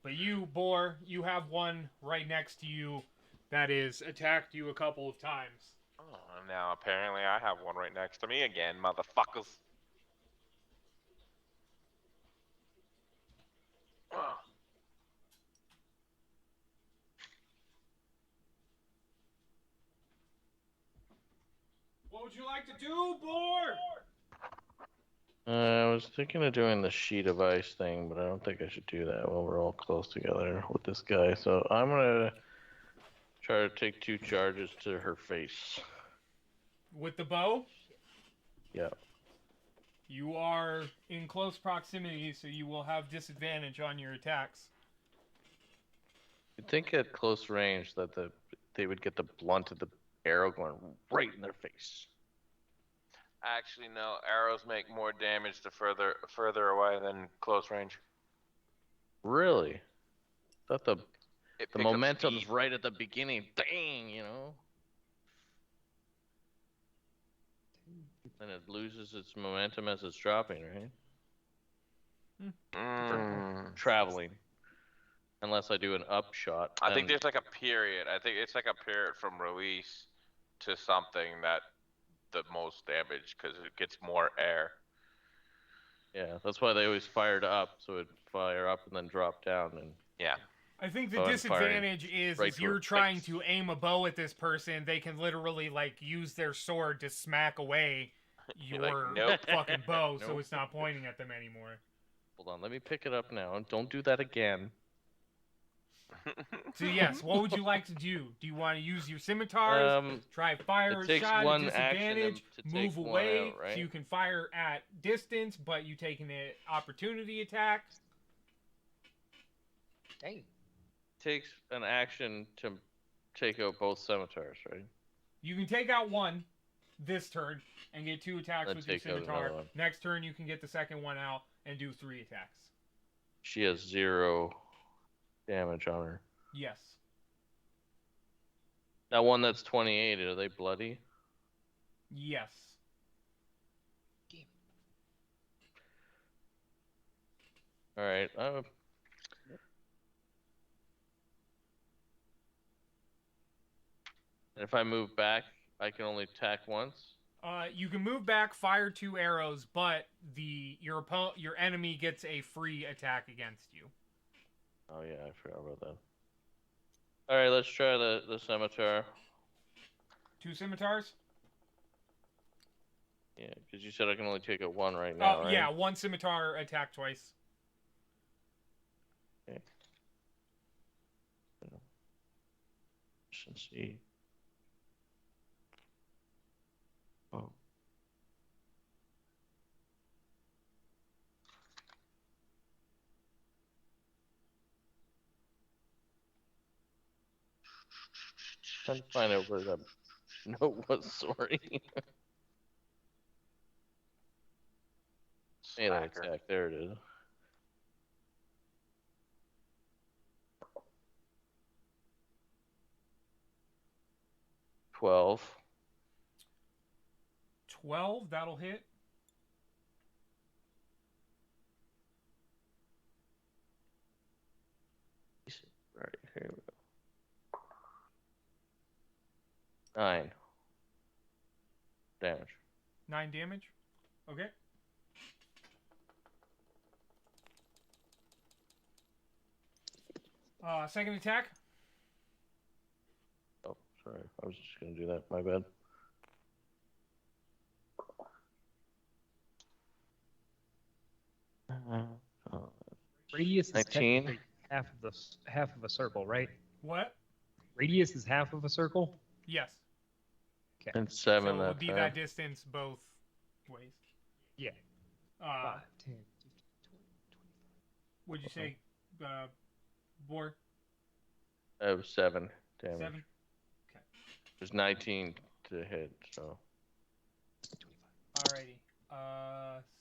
But you, Boar, you have one right next to you that is attacked you a couple of times. Oh, and now apparently I have one right next to me again, motherfuckers. Oh. What would you like to do, Boar? I was thinking of doing the sheet of ice thing, but I don't think I should do that while we're all close together with this guy. So I'm gonna try to take 2 charges to her face. With the bow? Yeah. You are in close proximity, so you will have disadvantage on your attacks. You'd think at close range that they would get the blunt of the arrow going right in their face. Actually, no. Arrows make more damage the further away than close range. Really? Thought the It picks up momentum's speed. right at the beginning. Dang, you know? And it loses its momentum as it's dropping, right? Traveling. Unless I do an upshot. I think then- there's like a period. I think it's like a period from release to something that the most damage because it gets more air. Yeah, that's why they always fired up, so it'd fire up and then drop down. And Yeah. I think the Oh, I'm disadvantage is right if to you're her trying face. to aim a bow at this person, they can literally like use their sword to smack away You're like, your nope. fucking bow, so Nope. it's not pointing at them anymore. hold on, let me pick it up now. Don't do that again. So yes, what would you like to do? Do you want to use your scimitars? Try fire it a takes shot one at action disadvantage, to take move one away, out, right? so you can fire at distance, but you take an opportunity attack. Dang. takes an action to take out both scimitars, right? You can take out one this turn and get 2 attacks Then with your take out scimitar. another one. Next turn, you can get the second one out and do 3 attacks. She has 0 damage on her. Yes. That one that's 28, are they bloody? Yes. Alright, if I move back, I can only attack once? You can move back, fire 2 arrows, but your enemy gets a free attack against you. Oh yeah, I forgot about that. Alright, let's try the scimitar. 2 scimitars? Yeah, because you said I can only take out 1 right now, right? Yeah, 1 scimitar attack twice. Okay. Let's see. Oh. Trying to find out where that note was, sorry. Melee Slacker. attack, there it is. $12. 12, that'll hit. Right, here we go. 9 damage. 9 damage. Okay. Second attack. Oh, sorry. I was just gonna do that. My bad. Radius is 19. technically half of a circle, right? What? Radius is half of a circle. Yes. Okay. And So 7 it that would be time. that distance both ways. Yeah. 5, 10, 15, 20, 25. What'd you say, Boar? I have 7 damage. 7? Okay. There's 19 to hit, so. 25. Alrighty.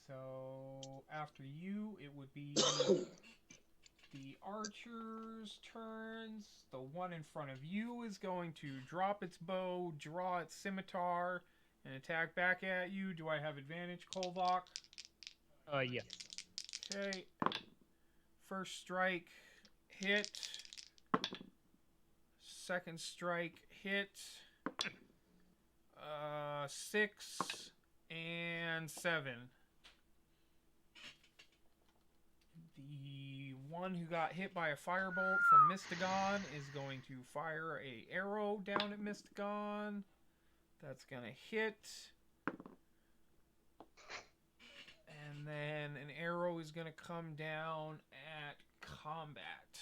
So after you, it would be the archer's turns. The one in front of you is going to drop its bow, draw its scimitar, and attack back at you. Do I have advantage, Kolvok? Yes. Okay. First strike, hit. Second strike, hit. 6 and 7. The one who got hit by a firebolt from Mystagon is going to fire a arrow down at Mystagon. That's going to hit. And then an arrow is going to come down at combat.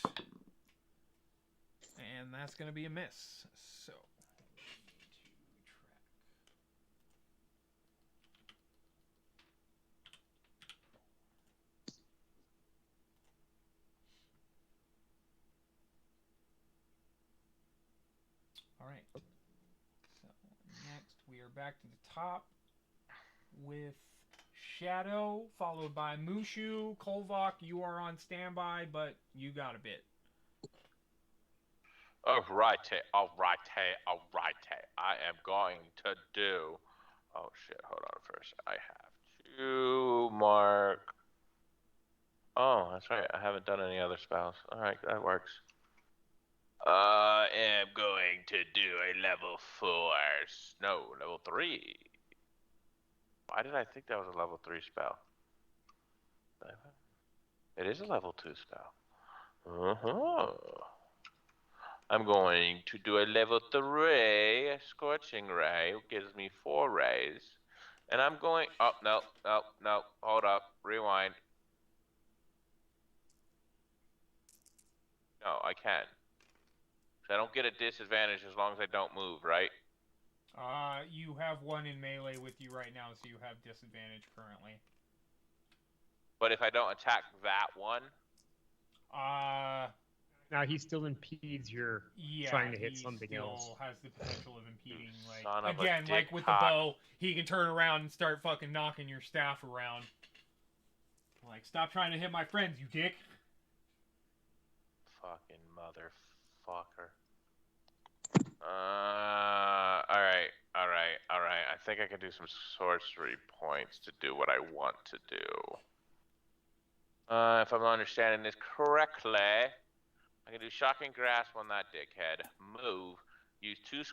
And that's going to be a miss. So, alright. So, next we are back to the top with Shadow, followed by Mushu. Kolvok, you are on standby, but you got a bit. Alrighty. I am going to do. Oh shit! Hold on first. I have to mark. Oh, that's right. I haven't done any other spells. All right, that works. I am going to do a level 4. No, level 3. Why did I think that was a level 3 spell? It is a level 2 spell. I'm going to do a level 3 Scorching Ray, which gives me 4 rays. And I'm going... Oh, no. Hold up. Rewind. No, I can. So I don't get a disadvantage as long as I don't move, right? You have one in melee with you right now, so you have disadvantage currently. But if I don't attack that one... Now he still impedes your Yeah, trying to hit he something still else. has the potential of impeding. Like son of a again, like dick with cock. the bow, he can turn around and start fucking knocking your staff around. Like, stop trying to hit my friends, you dick. Fucking motherfucker. Alright. I think I can do some sorcery points to do what I want to do. If I'm understanding this correctly, I can do Shocking Grasp on that dickhead. Move. Use 2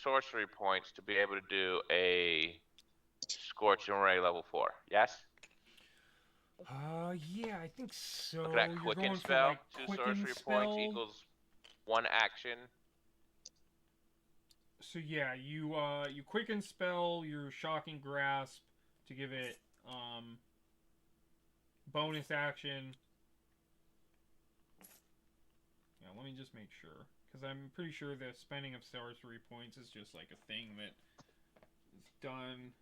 sorcery points to be able to do a Scorching Ray level 4. Yes? Yeah, I think so. Look at that You're Quicken going spell. for like 2 quicken sorcery spell. points equals 1 action. So yeah, you quicken spell your Shocking Grasp to give it bonus action. Yeah, let me just make sure, because I'm pretty sure the spending of sorcery points is just like a thing that is done.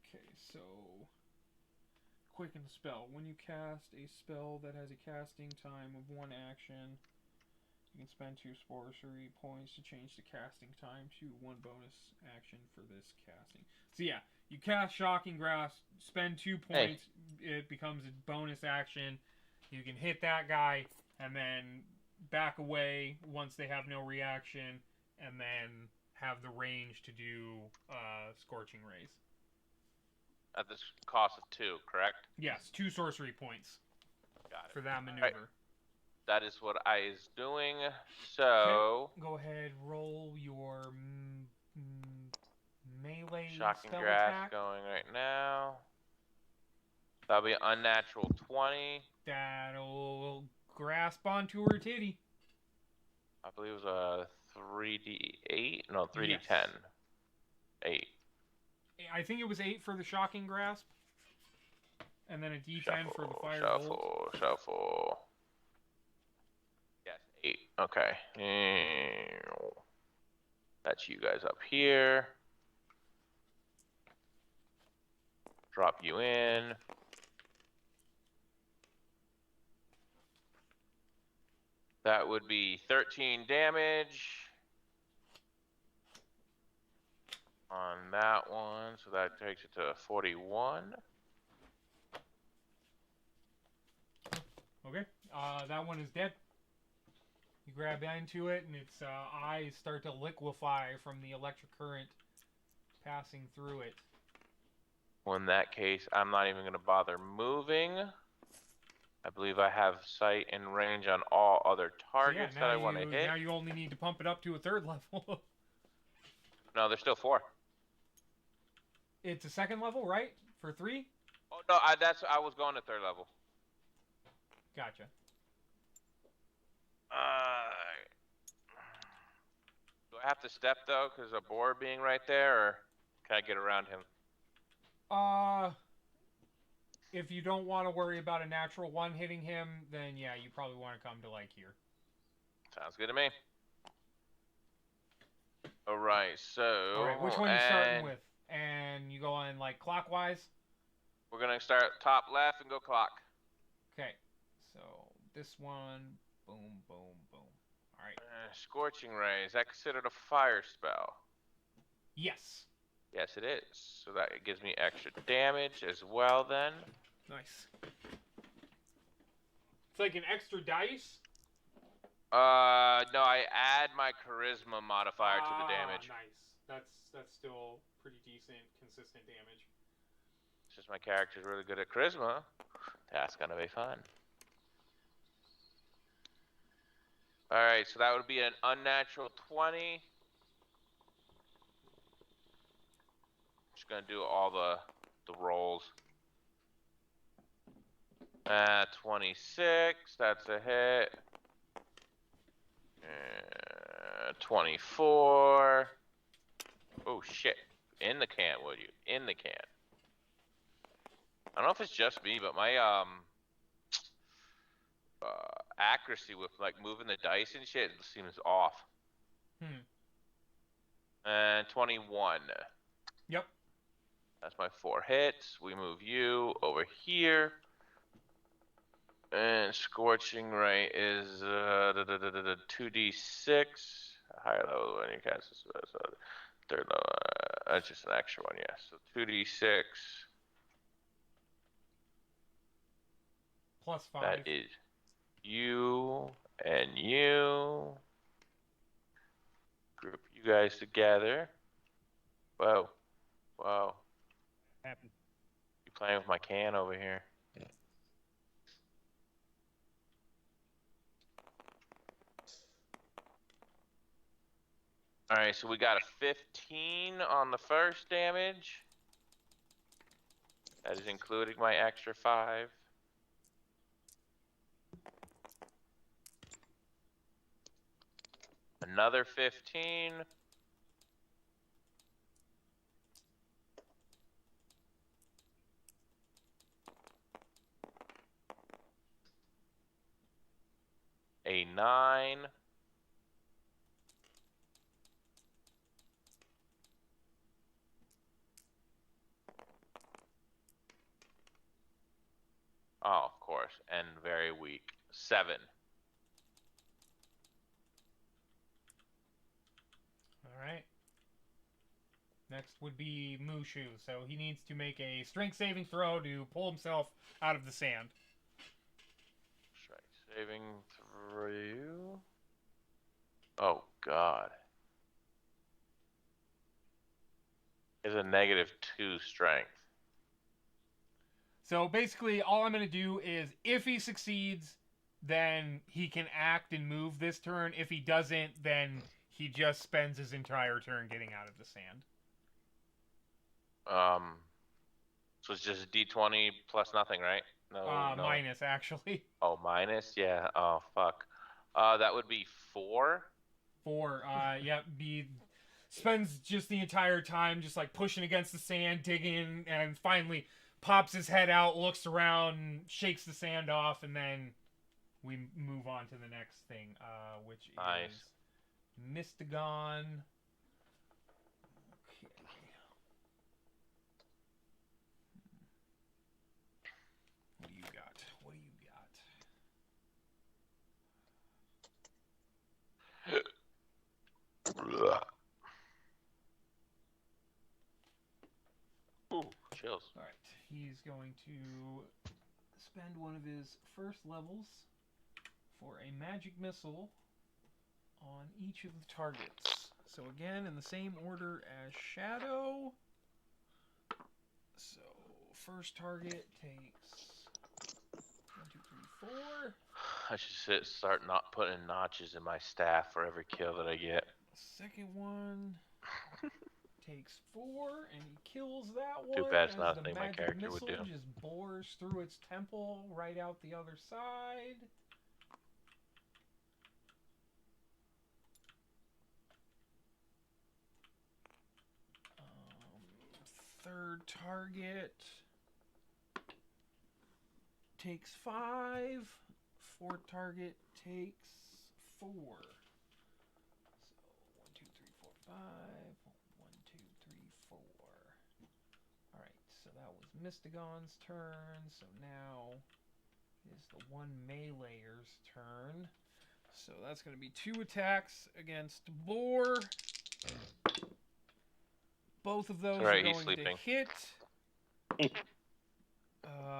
Okay, so quicken spell. When you cast a spell that has a casting time of 1 action, you can spend 2 sorcery points to change the casting time to 1 bonus action for this casting. So yeah, you cast Shocking Grasp, spend 2 points, it becomes a bonus action. You can hit that guy and then back away once they have no reaction, and then have the range to do Scorching Rays. At the cost of 2, correct? Yes, 2 sorcery points Got it. for that maneuver. That is what I is doing. So Go ahead, roll your melee Shocking spell Grasp attack. going right now. That'll be unnatural 20. That'll grasp onto her titty. I believe it was a 3d8. No, 3d10. Yes. 8. I think it was 8 for the Shocking Grasp, and then a D10 for the Fire Bolt. Shuffle. Yes, 8. Okay. That's you guys up here. Drop you in. That would be 13 damage on that one, so that takes it to 41. Okay, that one is dead. You grab into it, and its eyes start to liquefy from the electric current passing through it. Well, in that case, I'm not even going to bother moving. I believe I have sight and range on all other targets that I want to hit. Now you only need to pump it up to a 3rd level. No, there's still 4. It's a 2nd level, right? For 3? Oh no, I was going to 3rd level. Gotcha. Do I have to step though, because of boar being right there, or can I get around him? If you don't want to worry about a natural 1 hitting him, then yeah, you probably want to come to like here. Sounds good to me. Alright, so... Alright, which one are you starting with? And you go on like clockwise? We're going to start top left and go clock. Okay, so this one, boom, boom, boom. Alright. Scorching Ray, is that considered a fire spell? Yes. Yes, it is. So that gives me extra damage as well then. Nice. It's like an extra dice? No, I add my charisma modifier to the damage. Nice. That's still pretty decent, consistent damage. It's just my character's really good at charisma. That's gonna be fun. Alright, so that would be an unnatural 20. Just gonna do all the rolls. 26, that's a hit. 24. Oh shit. In the can, would you? In the can. I don't know if it's just me, but my accuracy with like moving the dice and shit seems off. And 21. Yep. That's my 4 hits. We move you over here. And Scorching Ray is 2d6. Higher level when you cast this. So third level. That's just an extra one, yeah. So 2d6. Plus 5. That is you and you. Group you guys together. Whoa. Whoa. Happened. You playing with my can over here. Alright, so we got a 15 on the first damage. That is including my extra 5. Another 15. A 9. Oh, of course, and very weak. 7. Alright. Next would be Mushu. So he needs to make a strength saving throw to pull himself out of the sand. Strength saving through. Oh, God. Is a -2 strength. So basically, all I'm going to do is, if he succeeds, then he can act and move this turn. If he doesn't, then he just spends his entire turn getting out of the sand. So it's just d20 plus nothing, right? No, no. Minus, actually. Oh, minus? Yeah. Oh, fuck. That would be 4. 4. Yep. He spends just the entire time just like pushing against the sand, digging, and finally pops his head out, looks around, shakes the sand off, and then we move on to the next thing, which Nice. is Mystagon. Okay. What do you got? What do you got? Ooh, chills. Alright, he's going to spend one of his first levels for a magic missile on each of the targets. So again, in the same order as Shadow. So first target takes 1, 2, 3, 4. I should start not putting notches in my staff for every kill that I get. Second one takes 4, and he kills that one. Too bad it's as not a the thing my magic character would missile do. just bores through its temple right out the other side. Third target takes 5. Fourth target takes 4. So 1, 2, 3, 4, 5. 1, 2, 3, 4. Alright, so that was Mystagon's turn. So now is the one meleeer's turn. So that's going to be 2 attacks against Boar. Both of those Alright, are he's going sleeping. to hit.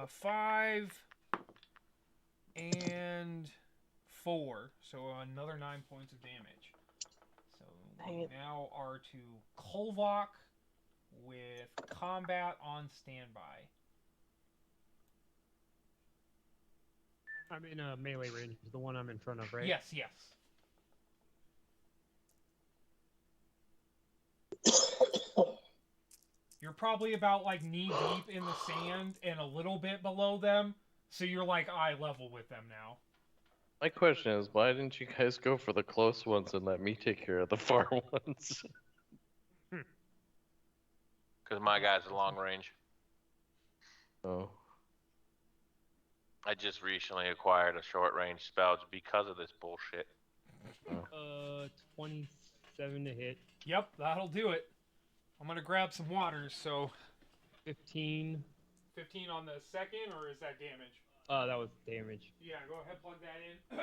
5 and 4. So another 9 points of damage. So we now are to Kolvok with combat on standby. I'm in a melee range, the one I'm in front of, right? Yes, yes. You're probably about like knee deep in the sand and a little bit below them, so you're like eye level with them now. My question is, why didn't you guys go for the close ones and let me take care of the far ones? Because my guy's a long range. Oh. I just recently acquired a short range spell because of this bullshit. 27 to hit. Yep, that'll do it. I'm gonna grab some waters, so 15. 15 on the second, or is that damage? That was damage. Yeah, go ahead, plug that in.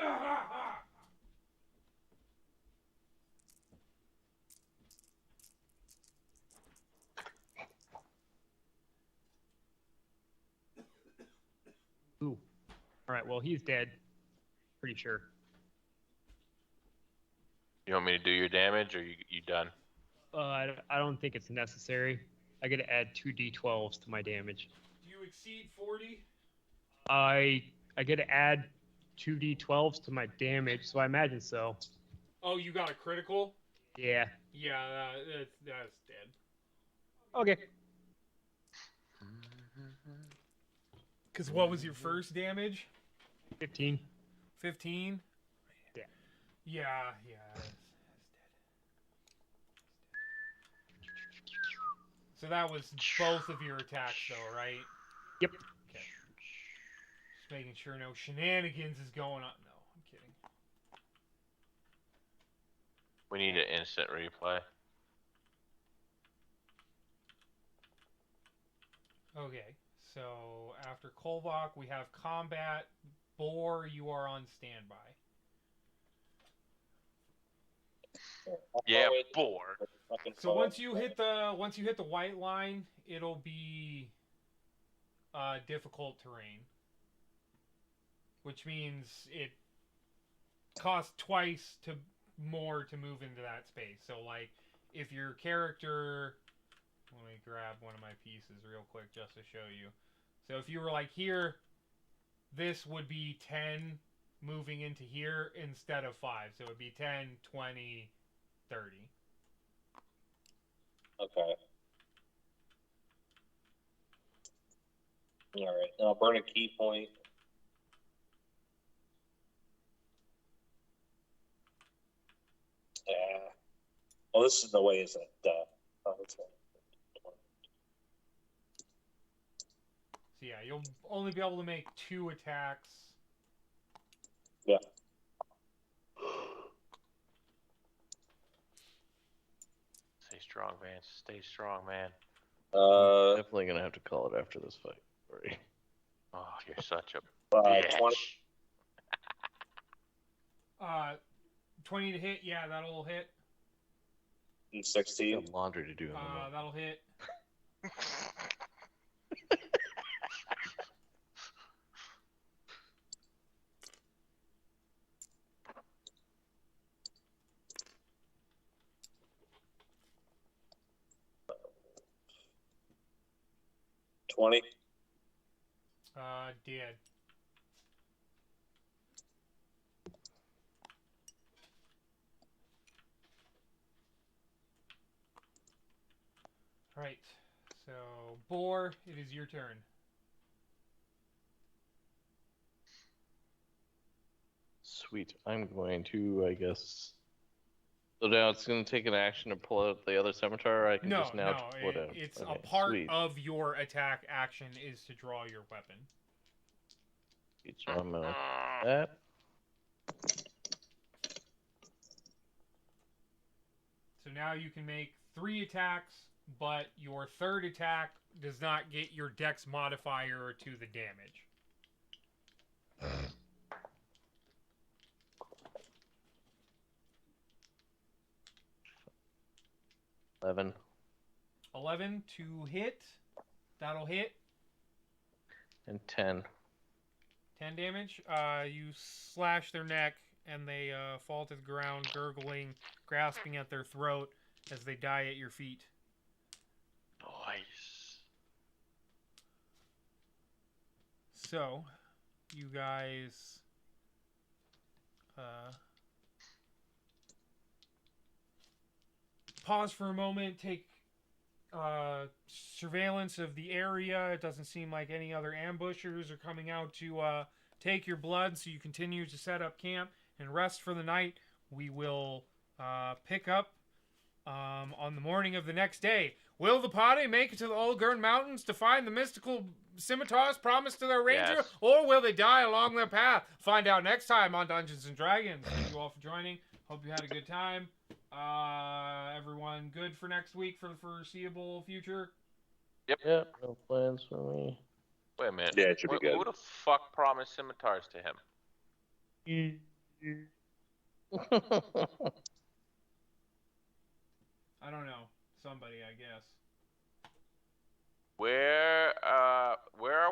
Ooh. All right. Well, he's dead. Pretty sure. You want me to do your damage, or you done? I don't think it's necessary. I get to add 2d12s to my damage. Do you exceed 40? I get to add 2d12s to my damage, so I imagine so. Oh, you got a critical? Yeah. Yeah, that's dead. Okay. Because what was your first damage? 15. 15? Yeah. Yeah, that's dead. So that was both of your attacks, though, right? Yep. Okay. Just making sure no shenanigans is going on. No, I'm kidding. We need an instant replay. Okay, so after Kolvok, we have combat. Boar, you are on standby. Yeah, bored. So once you hit the white line, it'll be difficult terrain, which means it costs twice more to move into that space. So like if your character, let me grab one of my pieces real quick just to show you. So if you were like here, this would be 10 moving into here instead of 5. So it would be 10, 20, 30. Okay. All right. Now I'll burn a key point. Yeah. Well, this is the way, isn't it? Oh, it's fine. So yeah, you'll only be able to make 2 attacks. Yeah. Stay strong, man. Stay strong, man. Definitely gonna have to call it after this fight. Sorry. Oh, you're such a 20, bitch. 20 to hit, yeah, that'll hit. and 16. Got laundry to do. In a minute. That'll hit. Dead. Right. So, Boar, it is your turn. Sweet. I'm going to, I guess. So now it's going to take an action to pull out the other scimitar. Or I can No, just now pull it out. it's Okay, a part sweet. of your attack action is to draw your weapon. Sweet. So I'm gonna do that. So now you can make 3 attacks, but your third attack does not get your dex modifier to the damage. 11. 11 to hit. That'll hit. And 10. 10 damage. You slash their neck, and they fall to the ground, gurgling, grasping at their throat as they die at your feet. Nice. So, you guys... pause for a moment, take surveillance of the area. It doesn't seem like any other ambushers are coming out to take your blood, so you continue to set up camp and rest for the night. We will pick up on the morning of the next day. Will the party make it to the Olgurn Mountains to find the mystical scimitars promised to their ranger, Yes. or will they die along their path? Find out next time on Dungeons and Dragons. Thank you all for joining. Hope you had a good time. Everyone good for next week for the foreseeable future? Yeah, no plans for me. Wait a minute. Yeah, it should be good. Who the fuck promised scimitars to him? I don't know. Somebody, I guess. Where are